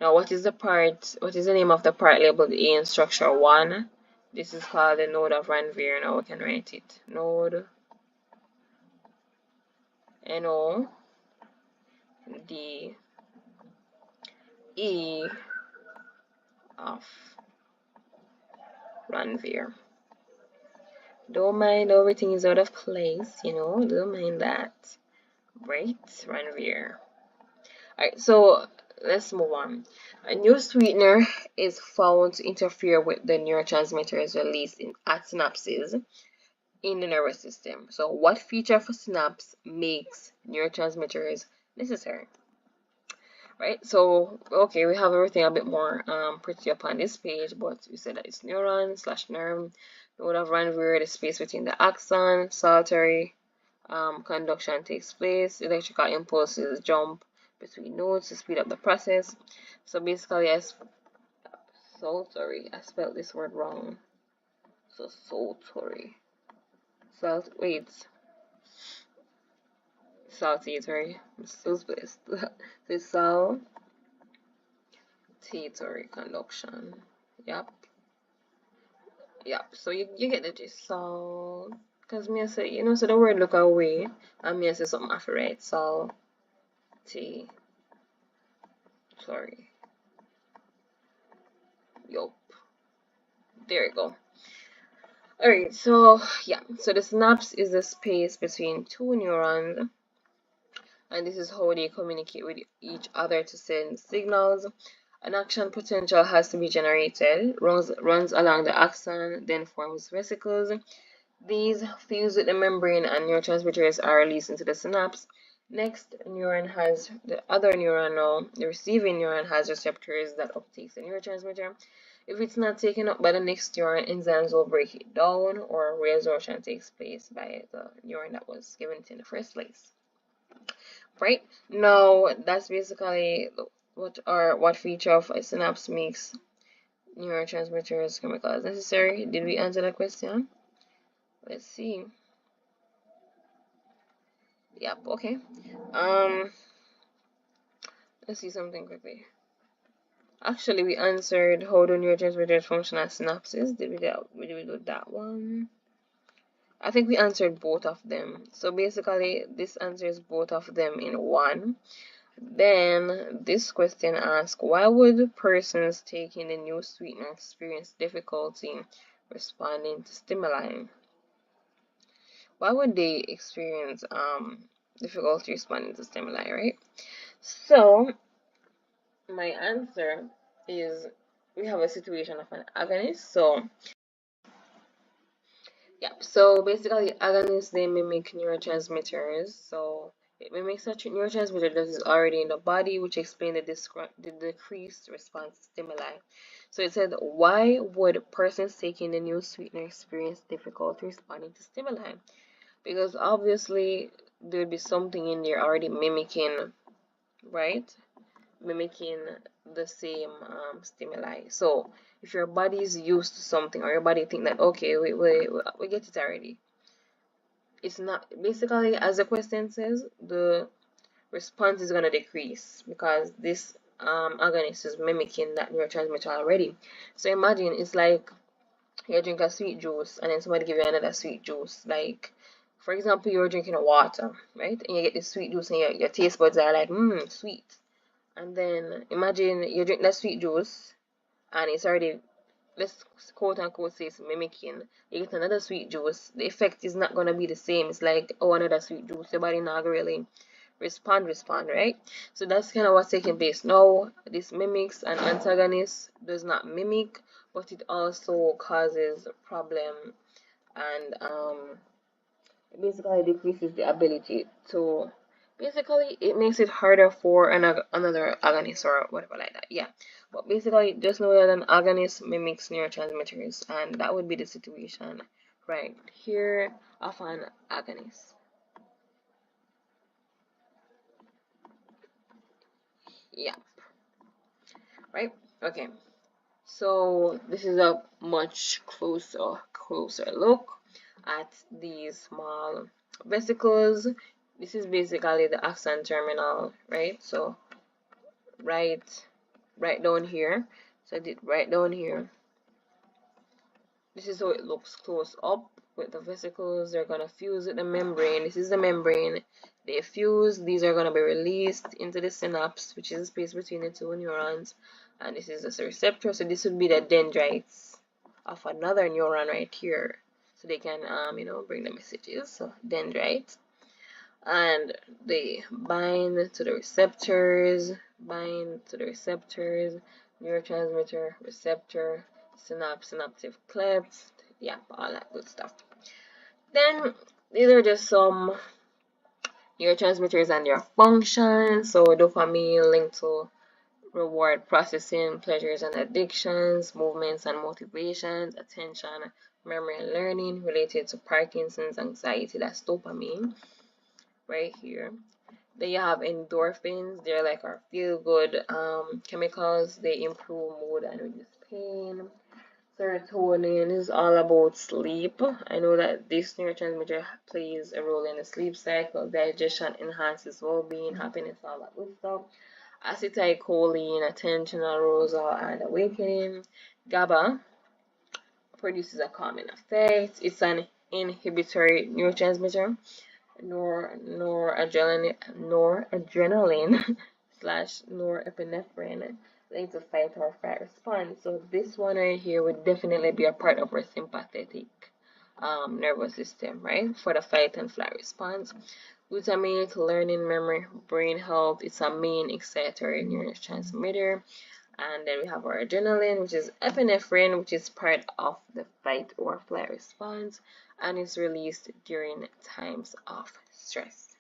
Now what is the name of the part labeled A in structure 1? This is called the node of Ranvier. Now we can write it. Node NODE of Ranvier. Don't mind everything is out of place, don't mind that. Right, Ranvier. Alright, so let's move on. A new sweetener is found to interfere with the neurotransmitters released at synapses in the nervous system. So what feature of a synapse makes neurotransmitters necessary? right? So, okay, we have everything a bit more pretty up on this page, but we said that it's neuron slash nerve. We would have run where the space between the axon, solitary conduction takes place. Electrical impulses jump between nodes to speed up the process. So basically, I spelled this word wrong. So solitary. Wait, saltatory. I'm so spaced. So it's saltatory conduction. Yep. Yep. So you get the gist. So, because me I say, so the word look away, and me I say something after right. Salty. Sorry. Yup. There you go. Alright, so yeah, so the synapse is the space between two neurons, and this is how they communicate with each other to send signals. An action potential has to be generated, runs along the axon, then forms vesicles. These fuse with the membrane and neurotransmitters are released into the synapse. Next, the other neuron now, the receiving neuron has receptors that uptakes the neurotransmitter. If it's not taken up by the next neuron, enzymes will break it down or reabsorption takes place by the neuron that was given it in the first place. Right? Now, that's basically what feature of a synapse makes neurotransmitters chemicals necessary. Did we answer that question? Let's see. Yep, okay. Um, let's see something quickly. Actually, we answered how do neurotransmitters function as synapses. Did we do that one? I think we answered both of them. So basically, this answers both of them in one. Then this question asks, why would persons taking the new sweetener experience difficulty responding to stimuli? Why would they experience difficulty responding to stimuli, right? So my answer is we have a situation of an agonist. So yeah, so basically agonists they mimic neurotransmitters. So it mimics a neurotransmitter that is already in the body, which explains the decreased response to stimuli. So it said, why would persons taking the new sweetener experience difficulty responding to stimuli? Because obviously there would be something in there already mimicking, right? Mimicking the same stimuli. So if your body is used to something, or your body think that okay, we get it already, it's not basically, as the question says, the response is going to decrease because this agonist is mimicking that neurotransmitter already. So imagine it's like you drink a sweet juice and then somebody give you another sweet juice. Like for example, you're drinking a water, right? And you get this sweet juice and your taste buds are like sweet. And then imagine you drink that sweet juice and it's already, let's quote unquote say it's mimicking. You get another sweet juice, the effect is not gonna be the same. It's like, oh, another sweet juice, your body not really respond, right? So that's kind of what's taking place now. This mimics and antagonist does not mimic, but it also causes a problem, and basically decreases the ability to, basically it makes it harder for another agonist or whatever like that. Yeah, but basically just know that an agonist mimics neurotransmitters, and that would be the situation right here of an agonist. Yeah, right. Okay, so this is a much closer look at these small vesicles. This is basically the axon terminal, right? So right down here. So I did right down here. This is how it looks close up with the vesicles. They're gonna fuse with the membrane. This is the membrane. They fuse. These are gonna be released into the synapse, which is the space between the two neurons. And this is the receptor. So this would be the dendrites of another neuron right here. So they can bring the messages. So dendrites. And they bind to the receptors, neurotransmitter, receptor, synaptic clefts, yeah, all that good stuff. Then these are just some, neurotransmitters and their function. So dopamine linked to reward processing, pleasures and addictions, movements and motivations, attention, memory and learning related to Parkinson's, anxiety. That's dopamine right here. Then you have endorphins. They're like our feel-good chemicals. They improve mood and reduce pain. Serotonin is all about sleep. I know that this neurotransmitter plays a role in the sleep cycle. Digestion enhances well-being, happiness, all that good stuff. Acetylcholine, attention, arousal, and awakening. GABA produces a calming effect. It's an inhibitory neurotransmitter. Noradrenaline slash norepinephrine linked to fight or flight response. So this one right here would definitely be a part of our sympathetic nervous system, right? For the fight and flight response. Glutamate, learning, memory, brain health. It's a main excitatory neurotransmitter. And then we have our adrenaline, which is epinephrine, which is part of the fight or flight response and is released during times of stress.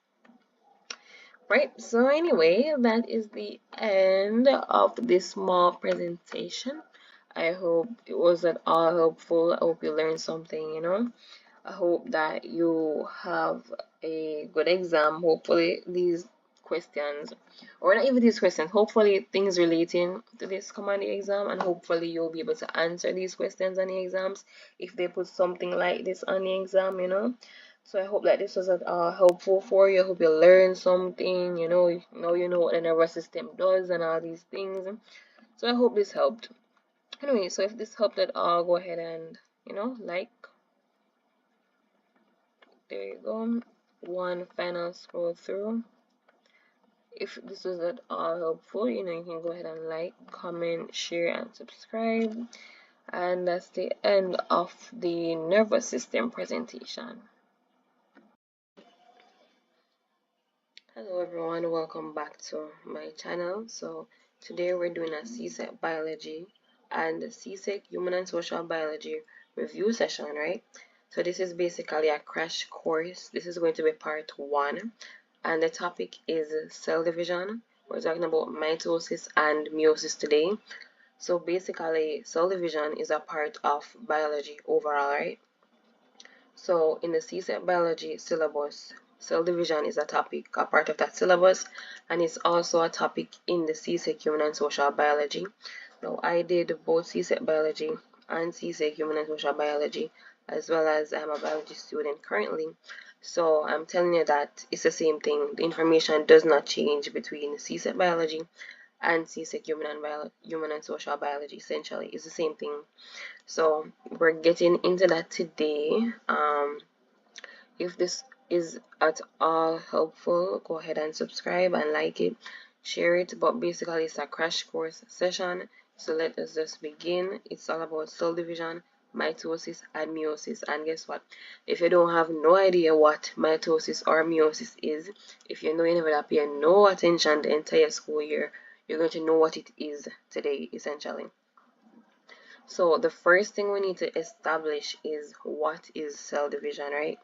Right, so anyway, that is the end of this small presentation. I hope it was at all helpful. I hope you learned something. I hope that you have a good exam. Hopefully, these questions, or not even these questions, hopefully things relating to this come on the exam, and hopefully you'll be able to answer these questions on the exams if they put something like this on the exam. So I hope that this was helpful for you. I hope you learned something. Now you know what the nervous system does and all these things. So I hope this helped. Anyway, so if this helped at all, go ahead and like. There you go. One final scroll through. If this was at all helpful, you can go ahead and like, comment, share, and subscribe. And that's the end of the nervous system presentation. Hello everyone, welcome back to my channel. So today we're doing a CSEC biology and CSEC human and social biology review session, right? So this is basically a crash course. This is going to be part 1 and the topic is cell division. We're talking about mitosis and meiosis today. So basically cell division is a part of biology overall, right? So in the CSEC biology syllabus, cell division is a topic, a part of that syllabus, and it's also a topic in the CSEC human and social biology. Now I did both CSEC biology and CSEC human and social biology, as well as I'm a biology student currently. So I'm telling you that it's the same thing. The information does not change between CSEC biology and CSEC human and social biology. Essentially, it's the same thing. So we're getting into that today. If this is at all helpful, go ahead and subscribe and like it, share it. But basically, it's a crash course session. So let us just begin. It's all about cell division, mitosis, and meiosis. And guess what? If you don't have no idea what mitosis or meiosis is, if you never pay no attention the entire school year, you're going to know what it is today, essentially. So the first thing we need to establish is what is cell division, right?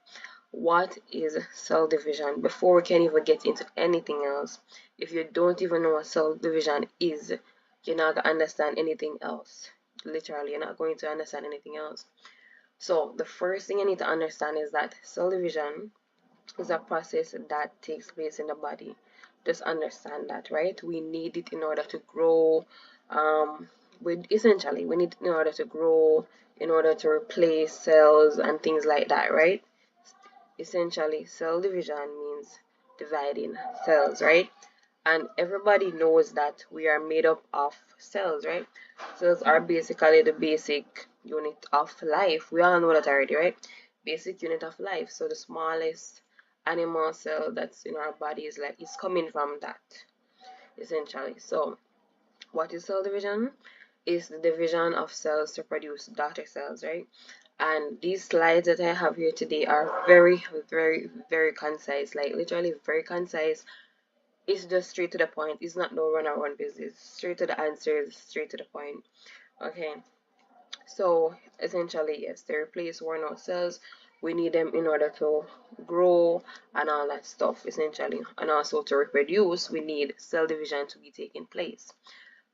What is cell division before we can even get into anything else? If you don't even know what cell division is, you're not going to understand anything else. Literally, you're not going to understand anything else. So the first thing you need to understand is that cell division is a process that takes place in the body. Just understand that, right? We need it in order to grow. Essentially, we need it in order to grow, in order to replace cells and things like that, right? Essentially, cell division means dividing cells, right? And everybody knows that we are made up of cells, right? Cells are basically the basic unit of life. We all know that already, right? Basic unit of life. So the smallest animal cell that's in our body is coming from that, essentially. So what is cell division? Is the division of cells to produce daughter cells, right? And these slides that I have here today are very, very, very concise, like literally very concise. It's just straight to the point. It's not no run around business. Straight to the answers, straight to the point. Okay. So essentially, yes, they replace worn out cells. We need them in order to grow and all that stuff, essentially. And also to reproduce, we need cell division to be taking place.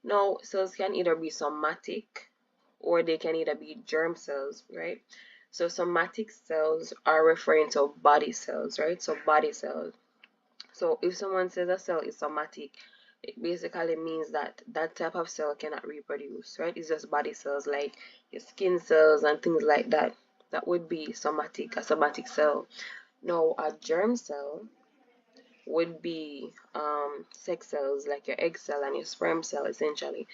Now, cells can either be somatic or they can either be germ cells, right? So somatic cells are referring to body cells, right? So body cells. So if someone says a cell is somatic, it basically means that that type of cell cannot reproduce, right? It's just body cells like your skin cells and things like that. That would be somatic, a somatic cell. Now, a germ cell would be sex cells like your egg cell and your sperm cell, essentially.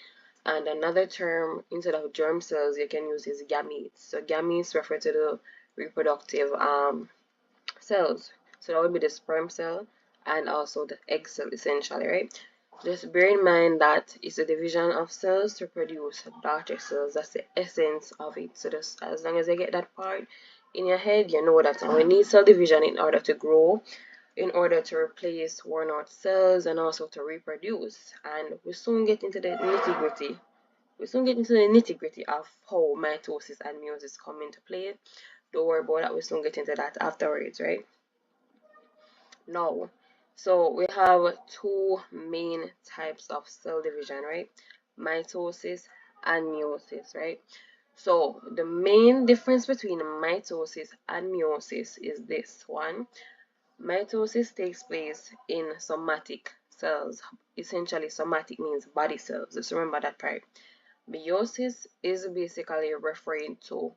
And another term instead of germ cells you can use is gametes. So gametes refer to the reproductive cells. So that would be the sperm cell and also the egg cell, essentially, right? Just bear in mind that it's a division of cells to produce daughter cells. That's the essence of it. So just as long as you get that part in your head, you know that we need cell division in order to grow, in order to replace worn out cells, and also to reproduce. And we soon get into the nitty gritty. We soon get into the nitty gritty of how mitosis and meiosis come into play. Don't worry about that. We soon get into that afterwards, right? Now, so we have two main types of cell division, right? Mitosis and meiosis, right? So the main difference between mitosis and meiosis is this one. Mitosis takes place in somatic cells. Essentially, somatic means body cells. Just remember that part. Meiosis is basically referring to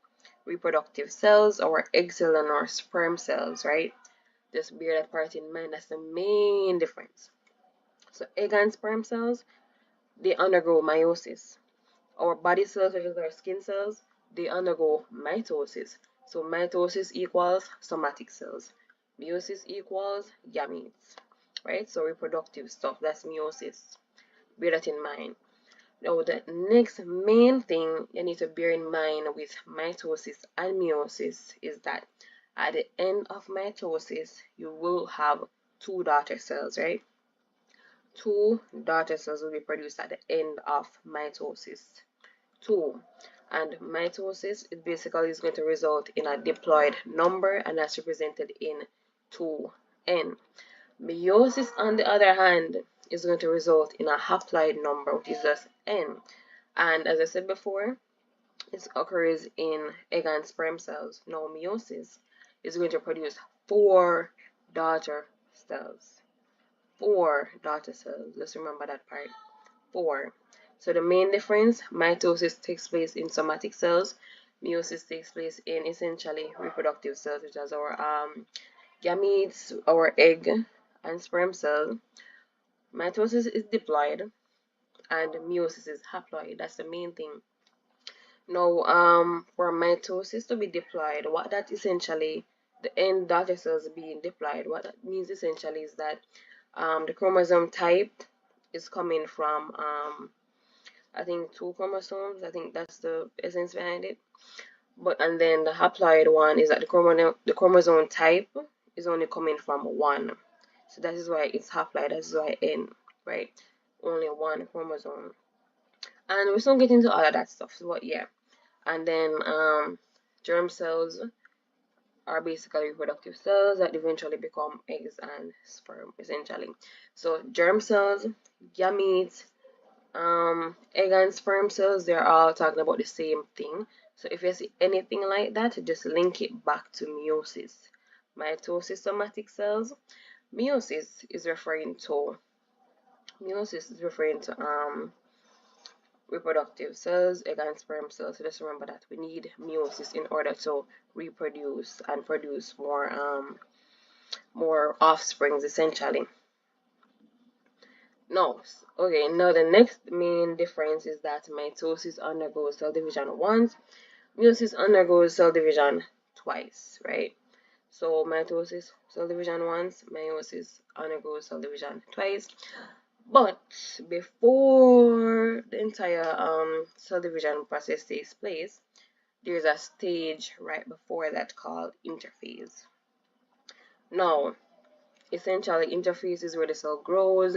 reproductive cells, or egg cell and or sperm cells, right? Just bear that part in mind. That's the main difference. So egg and sperm cells, they undergo meiosis. Our body cells, which is our skin cells, they undergo mitosis. So mitosis equals somatic cells. Meiosis equals gametes. Right? So reproductive stuff, that's meiosis. Bear that in mind. Now the next main thing you need to bear in mind with mitosis and meiosis is that at the end of mitosis, you will have two daughter cells, right? Two daughter cells will be produced at the end of mitosis. Two. And mitosis, it basically is going to result in a diploid number, and that's represented in 2n. Meiosis, on the other hand, is going to result in a haploid number, which is just n. And as I said before, this occurs in egg and sperm cells. Now, meiosis is going to produce four daughter cells. Four daughter cells. Let's remember that part. Four. So the main difference, mitosis takes place in somatic cells. Meiosis takes place in essentially reproductive cells, which is our gametes, our egg and sperm cell. Mitosis is diploid and meiosis is haploid. That's the main thing. Now, for mitosis to be diploid, what that essentially, the end daughter cells being diploid, what that means essentially is that the chromosome type is coming from, I think, two chromosomes. I think that's the essence behind it. But and then the haploid one is that the chromosome type is only coming from one. So that is why it's haploid. That is why N, right? Only one chromosome. And we're still getting into all of that stuff. So what, yeah. And then germ cells are basically reproductive cells that eventually become eggs and sperm, essentially. So germ cells, gametes, egg and sperm cells, they're all talking about the same thing. So if you see anything like that, just link it back to meiosis. Mitosis, somatic cells. Meiosis is referring to reproductive cells, egg and sperm cells. So just remember that we need meiosis in order to reproduce and produce more offsprings, essentially. No. Okay, now the next main difference is that mitosis undergoes cell division once, meiosis undergoes cell division twice, right? So mitosis cell division once, meiosis undergoes cell division twice. But before the entire cell division process takes place, there's a stage right before that called interphase. Now, essentially, interphase is where the cell grows.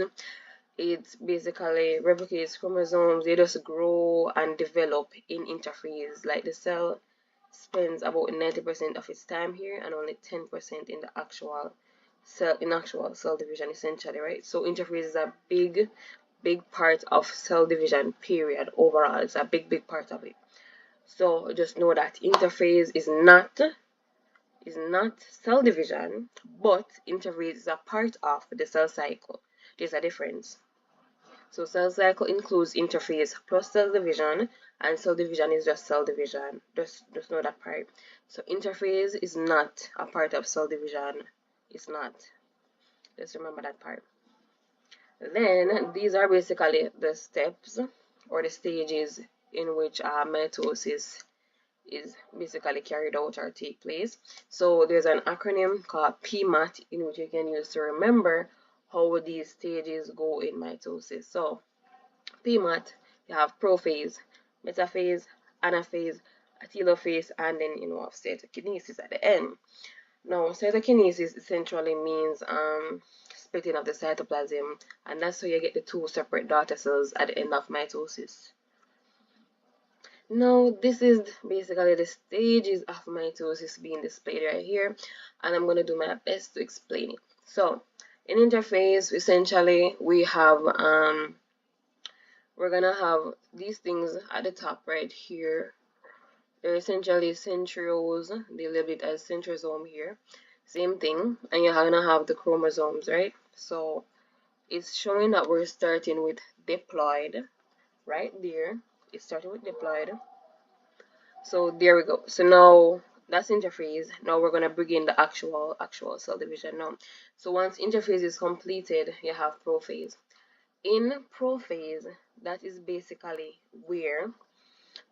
It basically replicates chromosomes. They just grow and develop in interphase, like the cell spends about 90% of its time here and only 10% in the actual cell division, essentially, right? So interphase is a big part of cell division, period. Overall, it's a big part of it. So just know that interphase is not cell division, but interphase is a part of the cell cycle. There's a difference. So cell cycle includes interphase plus cell division, and cell division is just cell division. Just know that part. So interphase is not a part of cell division. It's not. Just remember that part. Then these are basically the steps or the stages in which mitosis is basically carried out or take place. So there's an acronym called PMAT in which you can use to remember how these stages go in mitosis. So PMAT, you have prophase, metaphase, anaphase, telophase, and then you have cytokinesis at the end. Now, cytokinesis essentially means splitting of the cytoplasm, and that's how you get the two separate daughter cells at the end of mitosis. Now, this is basically the stages of mitosis being displayed right here, and I'm going to do my best to explain it. So, in interphase, essentially, we're gonna have these things at the top right here. They're essentially centrioles. They label it as centrosome here. Same thing, and you're gonna have the chromosomes, right? So it's showing that we're starting with diploid right there. It's starting with diploid. So there we go. So now that's interphase. Now we're gonna bring in the actual cell division now. So once interphase is completed, you have prophase. In prophase, that is basically where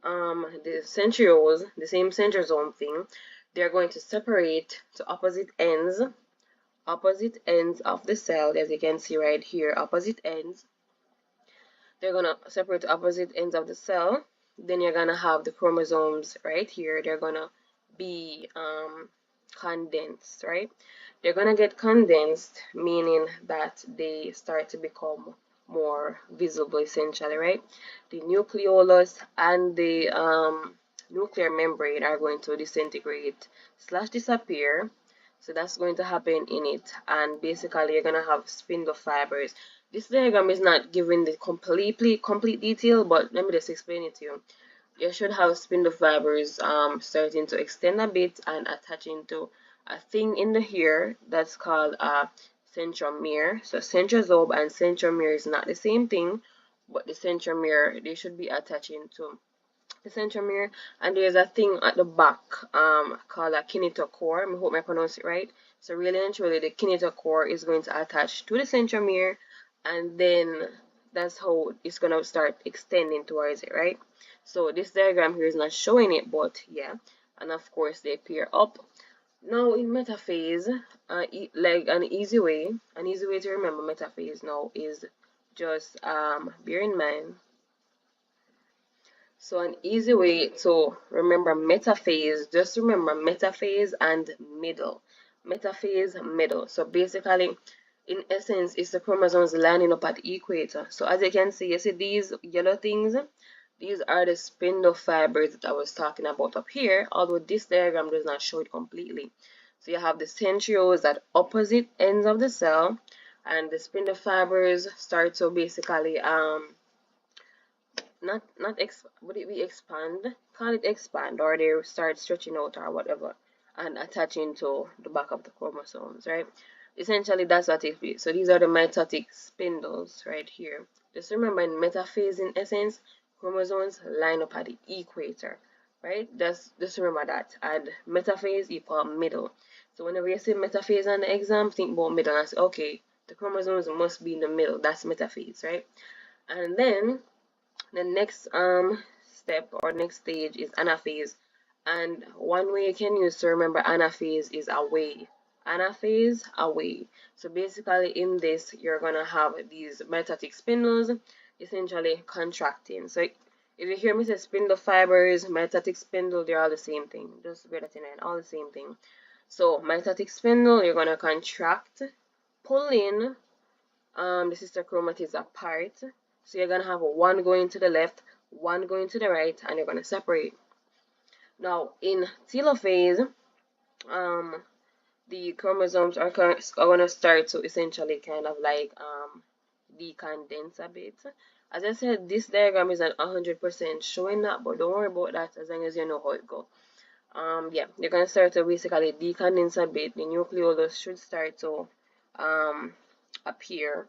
the centrioles, the same centrosome thing, they're going to separate to opposite ends of the cell, as you can see right here, opposite ends. They're gonna separate to opposite ends of the cell. Then you're gonna have the chromosomes right here. They're gonna be condensed, right? They're gonna get condensed, meaning that they start to become more visible, essentially, right? The nucleolus and the nuclear membrane are going to disintegrate slash disappear. So that's going to happen in it, and basically you're gonna have spindle fibers. This diagram is not giving the complete detail, but let me just explain it to you. You should have spindle fibers starting to extend a bit and attaching to a thing in the hair that's called a centromere. So centrosome and centromere is not the same thing, but the centromere, they should be attaching to the centromere. And there's a thing at the back called a kinetochore. I hope I pronounce it right. So really and truly, the kinetochore is going to attach to the centromere, and then that's how it's gonna start extending towards it, right? So this diagram here is not showing it, but yeah. And of course they pair up. Now in metaphase, like an easy way to remember metaphase now is just bear in mind. So an easy way to remember metaphase, just remember metaphase and middle. Metaphase, middle. So basically, in essence, it's the chromosomes lining up at the equator. So as you can see, you see these yellow things? These are the spindle fibers that I was talking about up here, although this diagram does not show it completely. So you have the centrioles at opposite ends of the cell, and the spindle fibers start to basically would it be expand? Call it expand, or they start stretching out or whatever and attaching to the back of the chromosomes, right? Essentially that's what it is. So these are the mitotic spindles right here. Just remember, in metaphase, in essence, chromosomes line up at the equator, right? Just remember that. And metaphase equal middle. So whenever you say metaphase on the exam, think about middle and say, okay, the chromosomes must be in the middle. That's metaphase, right? And then the next step or next stage is anaphase, and one way you can use to remember anaphase is away. Anaphase, away. So basically in this you're gonna have these metatic spindles essentially contracting. So if you hear me say spindle fibers, metatic spindle, they're all the same thing. Just bear that in mind, all the same thing. So metatic spindle, you're gonna contract, pull in the sister chromatids apart. So you're gonna have one going to the left, one going to the right, and you're gonna separate. Now, in telophase, um, the chromosomes are going to start to essentially kind of like decondense a bit. As I said, this diagram isn't 100% showing that, but don't worry about that as long as you know how it goes. Yeah, you're going to start to basically decondense a bit. The nucleolus should start to appear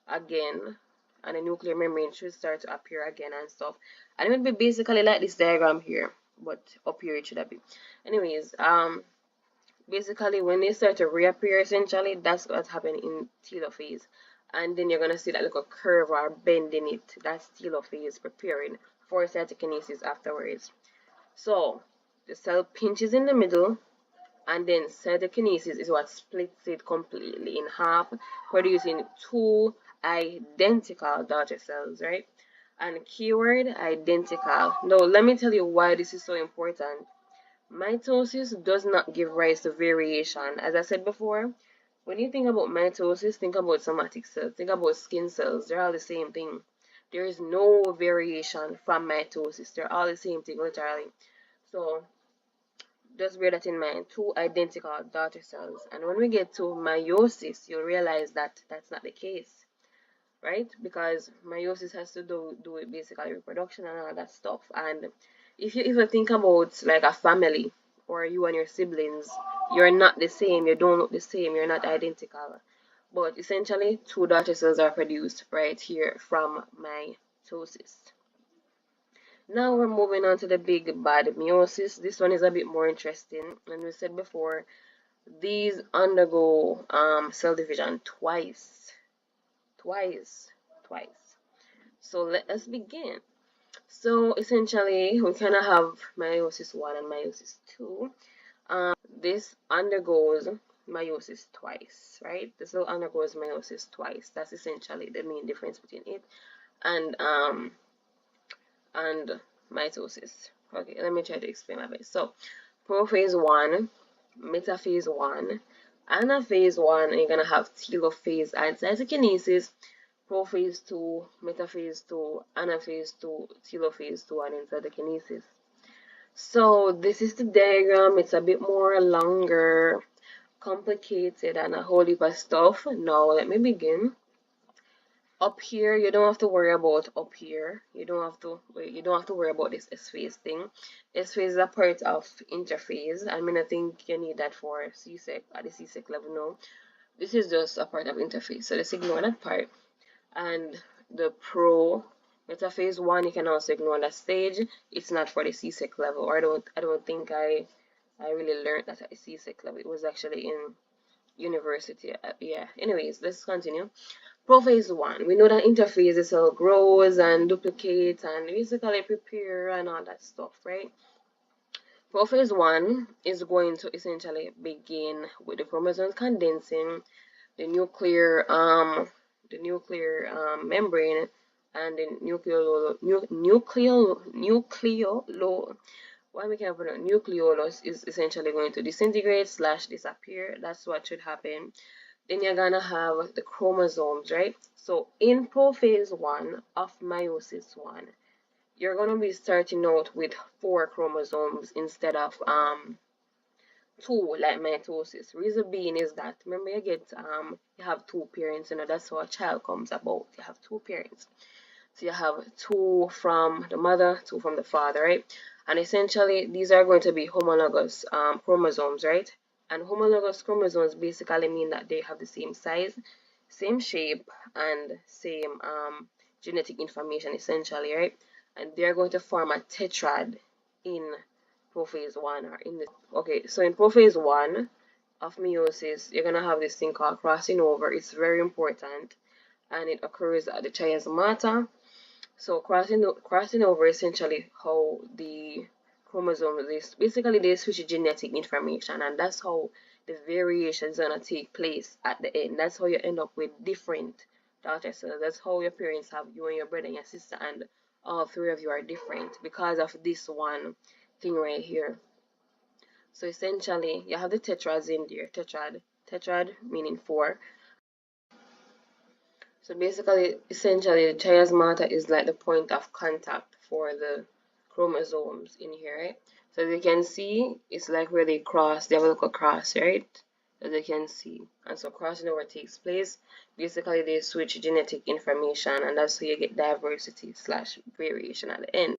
again, and the nuclear membrane should start to appear again and stuff. And it would be basically like this diagram here, but up here it should have been. Anyways, basically when they start to reappear, essentially that's what's happening in telophase. And then you're gonna see that little curve or bend in it. That's telophase preparing for cytokinesis afterwards. So the cell pinches in the middle, and then cytokinesis is what splits it completely in half, producing two identical daughter cells, right? And keyword identical. Now let me tell you why this is so important. Mitosis does not give rise to variation. As I said before, when you think about mitosis, think about somatic cells, think about skin cells. They're all the same thing. There is no variation from mitosis. They're all the same thing, literally. So just bear that in mind. Two identical daughter cells. And when we get to meiosis, you'll realize that that's not the case, right? Because meiosis has to do with basically reproduction and all that stuff. And if you even think about like a family or you and your siblings, you're not the same, you don't look the same, you're not identical. But essentially, two daughter cells are produced right here from mitosis. Now we're moving on to the big bad meiosis. This one is a bit more interesting. And we said before, these undergo cell division twice. Twice. Twice. So let us begin. So essentially, we kind of have meiosis 1 and meiosis 2. This undergoes meiosis twice, right? The cell undergoes meiosis twice. That's essentially the main difference between it and and mitosis. Okay, let me try to explain my best. So, prophase 1, metaphase 1, anaphase 1, and you're gonna have telophase and cytokinesis. Prophase 2, metaphase 2, anaphase 2, telophase 2, and then cytokinesis. So this is the diagram. It's a bit more longer, complicated, and a whole heap of stuff. Now let me begin. Up here, you don't have to worry about up here. You don't have to worry about this S phase thing. S phase is a part of interphase. I mean, I think you need that for CSEC at the CSEC level now. This is just a part of interphase, so let's ignore that part. And the pro metaphase 1, you can also ignore that stage. It's not for the CSEC level, or I don't think I really learned that at the CSEC level. It was actually in university. Yeah. Anyways, let's continue. Prophase 1, we know that interphase the cell grows and duplicates and basically prepare and all that stuff, right? Prophase 1 is going to essentially begin with the chromosomes condensing, the nuclear membrane, and the nucleolus is essentially going to disintegrate slash disappear. That's what should happen. Then you're gonna have the chromosomes, right? So in prophase 1 of meiosis 1, you're gonna be starting out with 4 chromosomes instead of 2 like mitosis. Reason being is that remember you have 2 parents, that's how a child comes about. You have 2 parents. So you have 2 from the mother, 2 from the father, right? And essentially these are going to be homologous chromosomes, right? And homologous chromosomes basically mean that they have the same size, same shape, and same genetic information essentially, right? And they're going to form a tetrad in prophase 1 or in the okay, so in prophase 1 of meiosis, you're gonna have this thing called crossing over. It's very important, and it occurs at the chiasmata. So crossing over essentially how the chromosomes is basically they switch genetic information, and that's how the variation is gonna take place at the end. That's how you end up with different daughter cells. That's how your parents have you and your brother and your sister, and all 3 of you are different because of this one thing right here. So essentially, you have the tetrads in there. Tetrad meaning 4. So basically, essentially, the chiasmata is like the point of contact for the chromosomes in here, right? So as you can see, it's like where they cross, they have a little cross, right? As you can see. And so crossing over takes place. Basically, they switch genetic information, and that's how you get diversity slash variation at the end,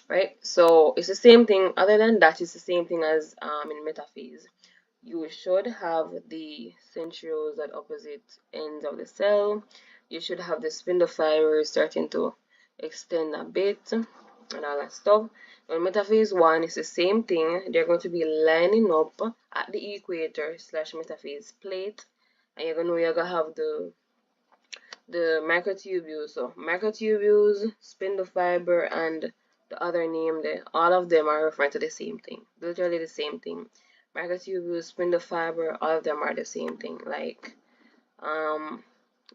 right? So it's the same thing. Other than that, it's the same thing as in metaphase. You should have the centrioles at opposite ends of the cell. You should have the spindle fibers starting to extend a bit and all that stuff. On metaphase 1, it's the same thing. They're going to be lining up at the equator slash metaphase plate. And you're gonna have the microtubules. So microtubules, spindle fiber, and the other name there, all of them are referring to the same thing. Literally the same thing. Microtubules, spindle fiber, all of them are the same thing. Like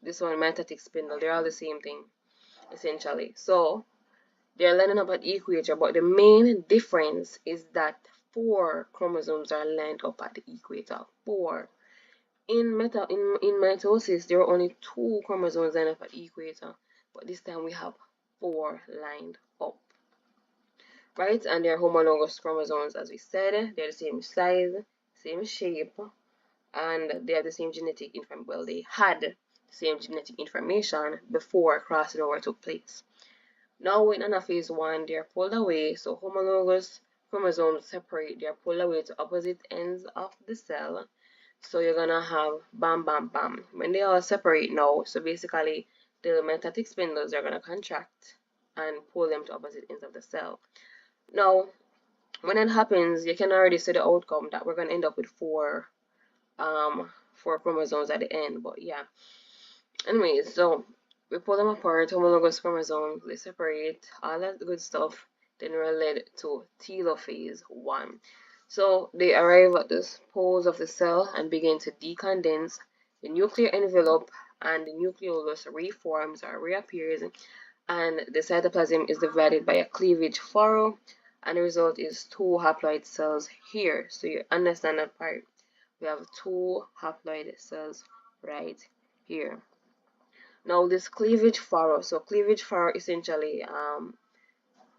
this one, metatic spindle, they're all the same thing, essentially. So they're lining up at equator, but the main difference is that 4 chromosomes are lined up at the equator. 4. In mitosis, there are only 2 chromosomes lined up at equator, but this time we have 4 lined up, right? And they're homologous chromosomes, as we said. They're the same size, same shape, and they have the same genetic information. Well, they had the same genetic information before crossing over took place. Now in anaphase 1, they are pulled away, so homologous chromosomes separate. They are pulled away to opposite ends of the cell. So you're gonna have bam, bam, bam. When they all separate now, so basically the metatic spindles are gonna contract and pull them to opposite ends of the cell. Now, when that happens, you can already see the outcome that we're gonna end up with four chromosomes at the end. But yeah. Anyways, so we pull them apart, homologous chromosomes, they separate, all that good stuff. Then we're led to telophase 1. So they arrive at the poles of the cell and begin to decondense. The nuclear envelope and the nucleolus reforms or reappears, and the cytoplasm is divided by a cleavage furrow, and the result is 2 haploid cells here. So you understand that part. We have 2 haploid cells right here. Now this cleavage furrow, so cleavage furrow essentially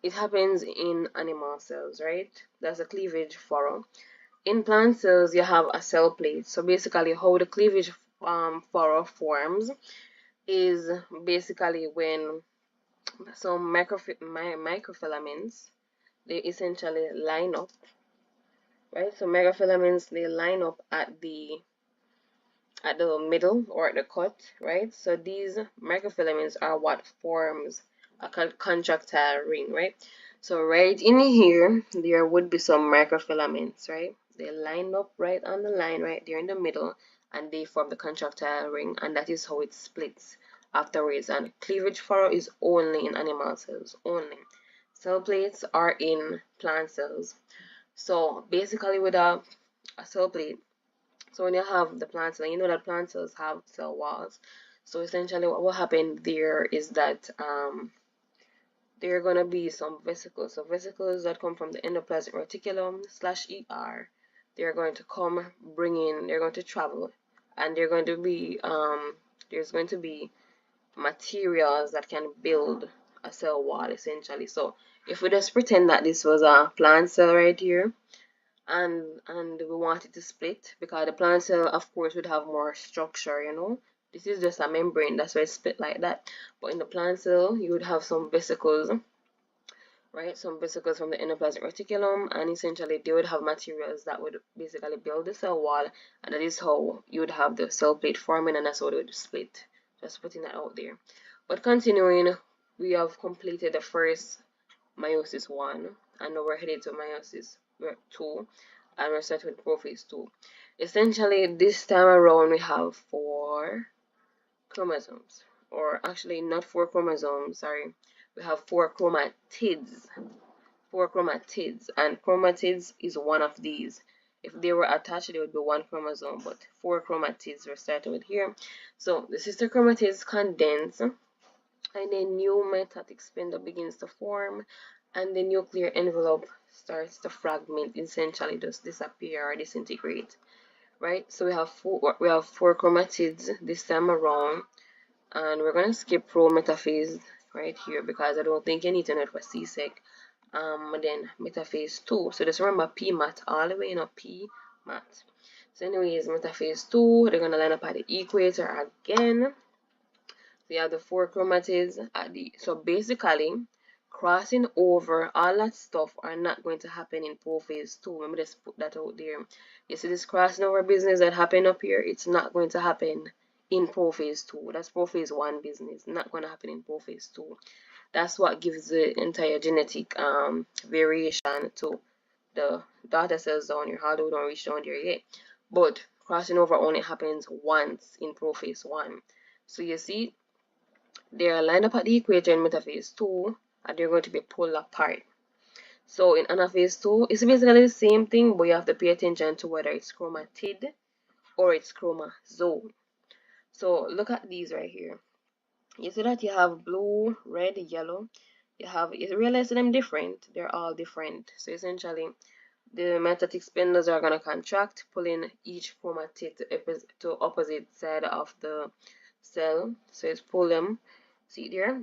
it happens in animal cells, right? That's a cleavage furrow. In plant cells, you have a cell plate. So basically, how the cleavage furrow forms is basically when some microfilaments they essentially line up, right? So microfilaments they line up at the middle or at the cut, right? So these microfilaments are what forms a contractile ring, right? So right in here, there would be some microfilaments, right? They line up right on the line right there in the middle, and they form the contractile ring, and that is how it splits afterwards. And cleavage furrow is only in animal cells, only. Cell plates are in plant cells. So basically with a cell plate, so when you have the plant cell, you know that plant cells have cell walls. So essentially what will happen there is that there are going to be some vesicles. So vesicles that come from the endoplasmic reticulum slash ER, they're going to come they're going to travel, and they're going to be, there's going to be materials that can build a cell wall essentially. So if we just pretend that this was a plant cell right here, and we want it to split, because the plant cell of course would have more structure, you know. This is just a membrane, that's why it's split like that. But in the plant cell you would have some vesicles, right? Some vesicles from the endoplasmic reticulum, and essentially they would have materials that would basically build the cell wall, and that is how you would have the cell plate forming, and that's how it would split. Just putting that out there. But continuing, we have completed the first meiosis 1, and now we're headed to meiosis 2, and we're starting with prophase 2. Essentially, this time around we have 4 chromosomes, or actually not 4 chromosomes, sorry, we have 4 chromatids. 4 chromatids, and chromatids is one of these. If they were attached, there would be 1 chromosome, but 4 chromatids we're starting with here. So the sister chromatids condense, and a new metatic spindle begins to form, and the nuclear envelope starts to fragment, essentially just disappear or disintegrate, right? So we have 4 chromatids this time around, and we're going to skip pro metaphase right here because I don't think you need to know it for CSEC. then metaphase 2. So just remember P mat all the way, P mat. So anyways, metaphase 2, they're gonna line up at the equator again. So you have the 4 chromatids at the, so basically crossing over all that stuff are not going to happen in prophase 2. Let me just put that out there. You see this crossing over business that happened up here, it's not going to happen in prophase 2. That's prophase 1 business, not going to happen in prophase 2. That's what gives the entire genetic variation to the daughter cells down here, although we don't reach down there yet. But crossing over only happens once in prophase 1. So you see, they are lined up at the equator in metaphase 2, and they're going to be pulled apart. So in anaphase 2, it's basically the same thing, but you have to pay attention to whether it's chromatid or it's chromosome. So look at these right here. You see that you have blue, red, yellow. You realize them different. They're all different. So essentially, the metatic spindles are going to contract, pulling each chromatid to opposite side of the cell. So it's pull them. See there?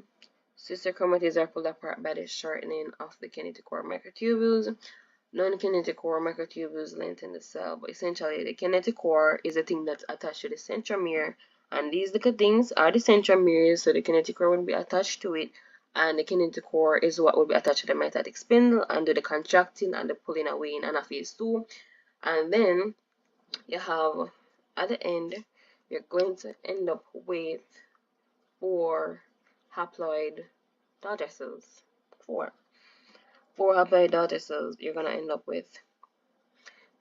Sister chromatids are pulled apart by the shortening of the kinetochore microtubules. Non-kinetochore microtubules lengthen the cell, but essentially the kinetochore is a thing that's attached to the centromere, and these little things are the centromeres, so the kinetochore will be attached to it, and the kinetochore is what will be attached to the metatic spindle and do the contracting and the pulling away in anaphase 2. And then you have at the end, you're going to end up with 4 haploid daughter cells. 4 haploid daughter cells you're gonna end up with.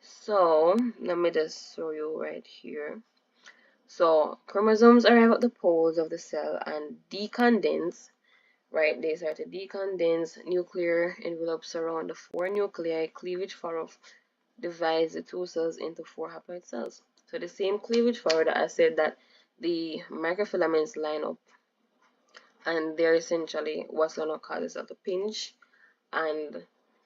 So let me just show you right here. So chromosomes arrive at the poles of the cell and decondense, right? They start to decondense. Nuclear envelopes around the 4 nuclei. Cleavage furrow divides the 2 cells into 4 haploid cells. So the same cleavage furrow that I said that the microfilaments line up, and they're essentially what's gonna cause the cell to pinch and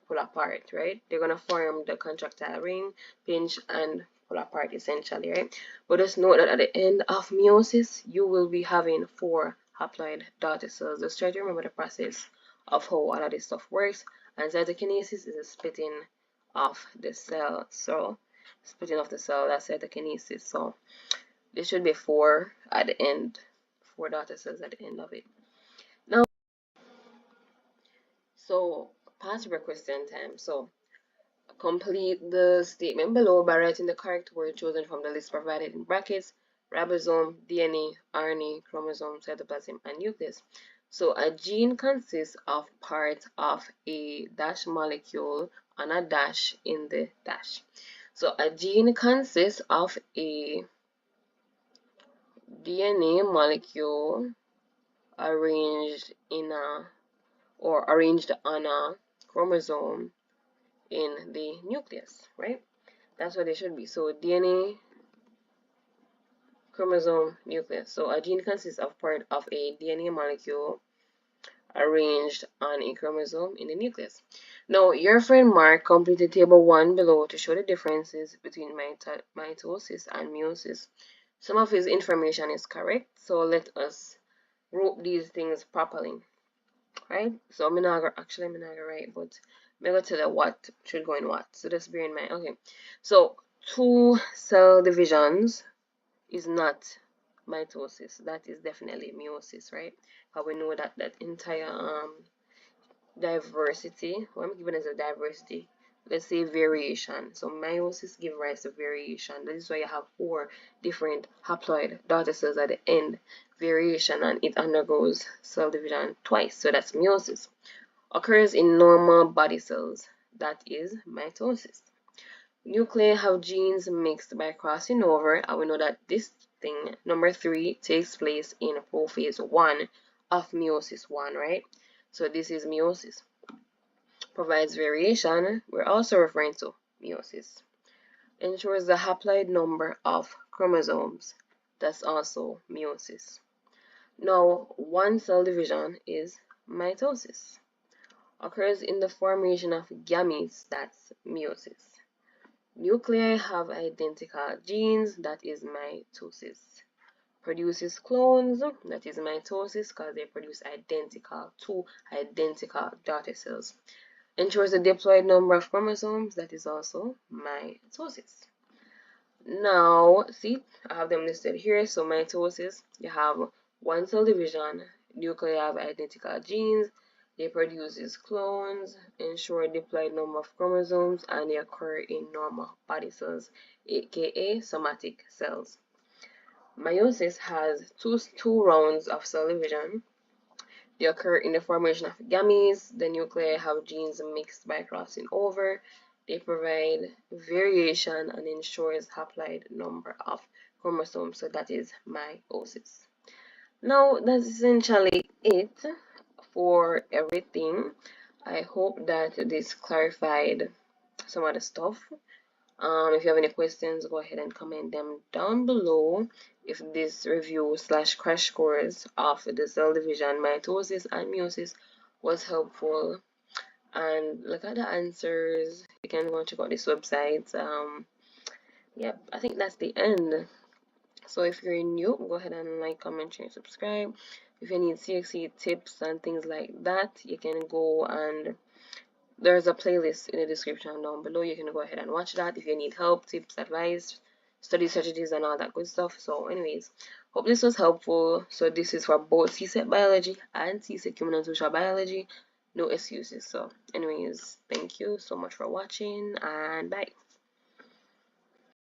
pull apart, right? They're gonna form the contractile ring, pinch, and pull apart essentially, right? But just note that at the end of meiosis, you will be having 4 haploid daughter cells. Just try to remember the process of how all of this stuff works. And cytokinesis is a splitting of the cell. So splitting of the cell, that's cytokinesis. So there should be 4 at the end, 4 daughter cells at the end of it. Now, so past question time. So complete the statement below by writing the correct word chosen from the list provided in brackets: ribosome, DNA, RNA, chromosome, cytoplasm, and nucleus. So a gene consists of parts of a dash molecule on a dash in the dash. So a gene consists of a DNA molecule arranged in a or arranged on a chromosome in the nucleus, right? That's what they should be. So DNA, chromosome, nucleus. So a gene consists of part of a DNA molecule arranged on a chromosome in the nucleus. Now, your friend Mark completed table 1 below to show the differences between mitosis and meiosis. Some of his information is correct, so let us group these things properly, right? So I'm not gonna write, but I'm gonna tell you what should go in what. So just bear in mind. Okay, so 2 cell divisions is not mitosis. That is definitely meiosis, right? But we know that that entire diversity, what I'm giving as a diversity, let's say variation. So meiosis give rise to variation. That is why you have 4 different haploid daughter cells at the end. Variation, and it undergoes cell division twice. So that's meiosis. Occurs in normal body cells. That is mitosis. Nuclei have genes mixed by crossing over, and we know that this thing, number 3, takes place in prophase 1 of meiosis 1, right? So this is meiosis. Provides variation, we're also referring to meiosis. Ensures the haploid number of chromosomes, that's also meiosis. Now, 1 cell division is mitosis. Occurs in the formation of gametes, that's meiosis. Nuclei have identical genes, that is mitosis. Produces clones, that is mitosis, because they produce two identical daughter cells. ensures the diploid number of chromosomes. That is also mitosis. Now, see, I have them listed here. So mitosis, you have one cell division, nuclei have identical genes, they produces clones, ensure diploid number of chromosomes, and they occur in normal body cells, aka somatic cells. Meiosis has two rounds of cell division. They occur in the formation of gametes. The nuclei have genes mixed by crossing over. They provide variation and ensures haploid number of chromosomes. So that is meiosis. Now that's essentially it for everything. I hope that this clarified some of the stuff. If you have any questions, go ahead and comment them down below. If this review slash crash course of the cell division, mitosis and meiosis was helpful, and look at the answers, you can go and check out this website. Yep, I think that's the end. So if you're new, go ahead and like, comment, share, subscribe. If you need CXC tips and things like that, you can go and there's a playlist in the description down below. You can go ahead and watch that if you need help, tips, advice, study strategies, and all that good stuff. So, anyways, hope this was helpful. So, this is for both CSEC biology and CSEC human and social biology. No excuses. So, anyways, thank you so much for watching, and bye.